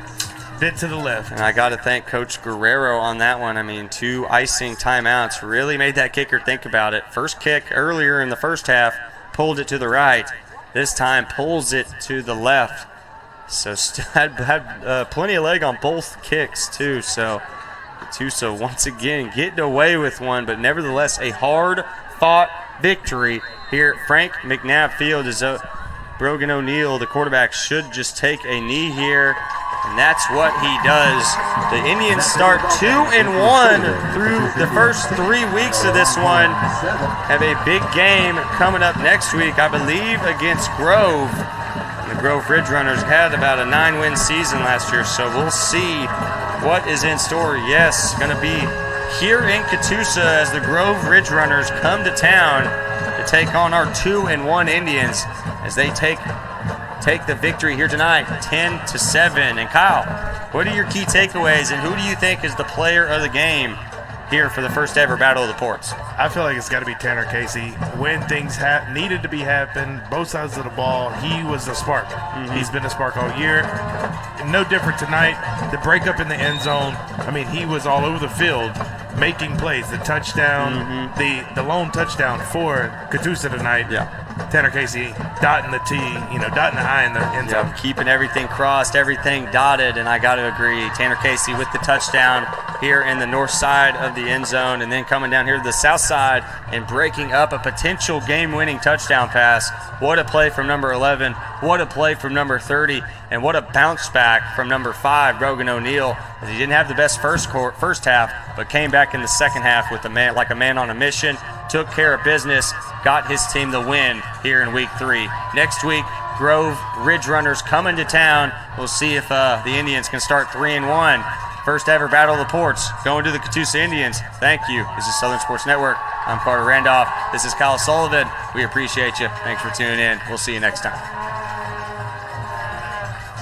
left. And I got to thank Coach Guerrero on that one. I mean, 2 icing timeouts really made that kicker think about it. First kick earlier in the first half pulled it to the right. This time pulls it to the left. So still had plenty of leg on both kicks too. So Catoosa once again getting away with one, but nevertheless a hard-fought victory here at Frank McNabb Field. As Brogan O'Neill, the quarterback, should just take a knee here And that's what he does. The Indians start 2-1 through the first 3 weeks of this one. Have a big game coming up next week, I believe, against Grove. The Grove Ridge Runners had about a 9-win season last year, so we'll see what is in store. Yes, going to be here in Catoosa as the Grove Ridge Runners come to town to take on our 2-1 Indians as they take the victory here tonight, 10-7. And Kyle, what are your key takeaways, and who do you think is the player of the game here for the first ever Battle of the Ports? I feel like it's got to be Tanner Casey. When things needed to be happen, both sides of the ball, he was the spark. He's been a spark all year. No different tonight. The breakup in the end zone, I mean, he was all over the field making plays. The touchdown, the lone touchdown for Catoosa tonight. Yeah. Tanner Casey dotting the T, dotting the I in the end zone. Keeping everything crossed, everything dotted, and I got to agree. Tanner Casey with the touchdown here in the north side of the end zone, and then coming down here to the south side and breaking up a potential game-winning touchdown pass. What a play from number 11. What a play from number 30. And what a bounce back from number 5, Brogan O'Neill. He didn't have the best first half, but came back in the second half with a man on a mission, took care of business, got his team the win here in week 3. Next week, Grove Ridge Runners coming to town. We'll see if the Indians can start 3-1. First ever Battle of the Ports going to the Catoosa Indians. Thank you. This is Southern Sports Network. I'm Carter Randolph. This is Kyle Sullivan. We appreciate you. Thanks for tuning in. We'll see you next time.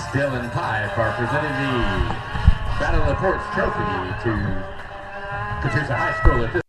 Still in Pipe are presenting the Battle of the Ports trophy to Catoosa High School at this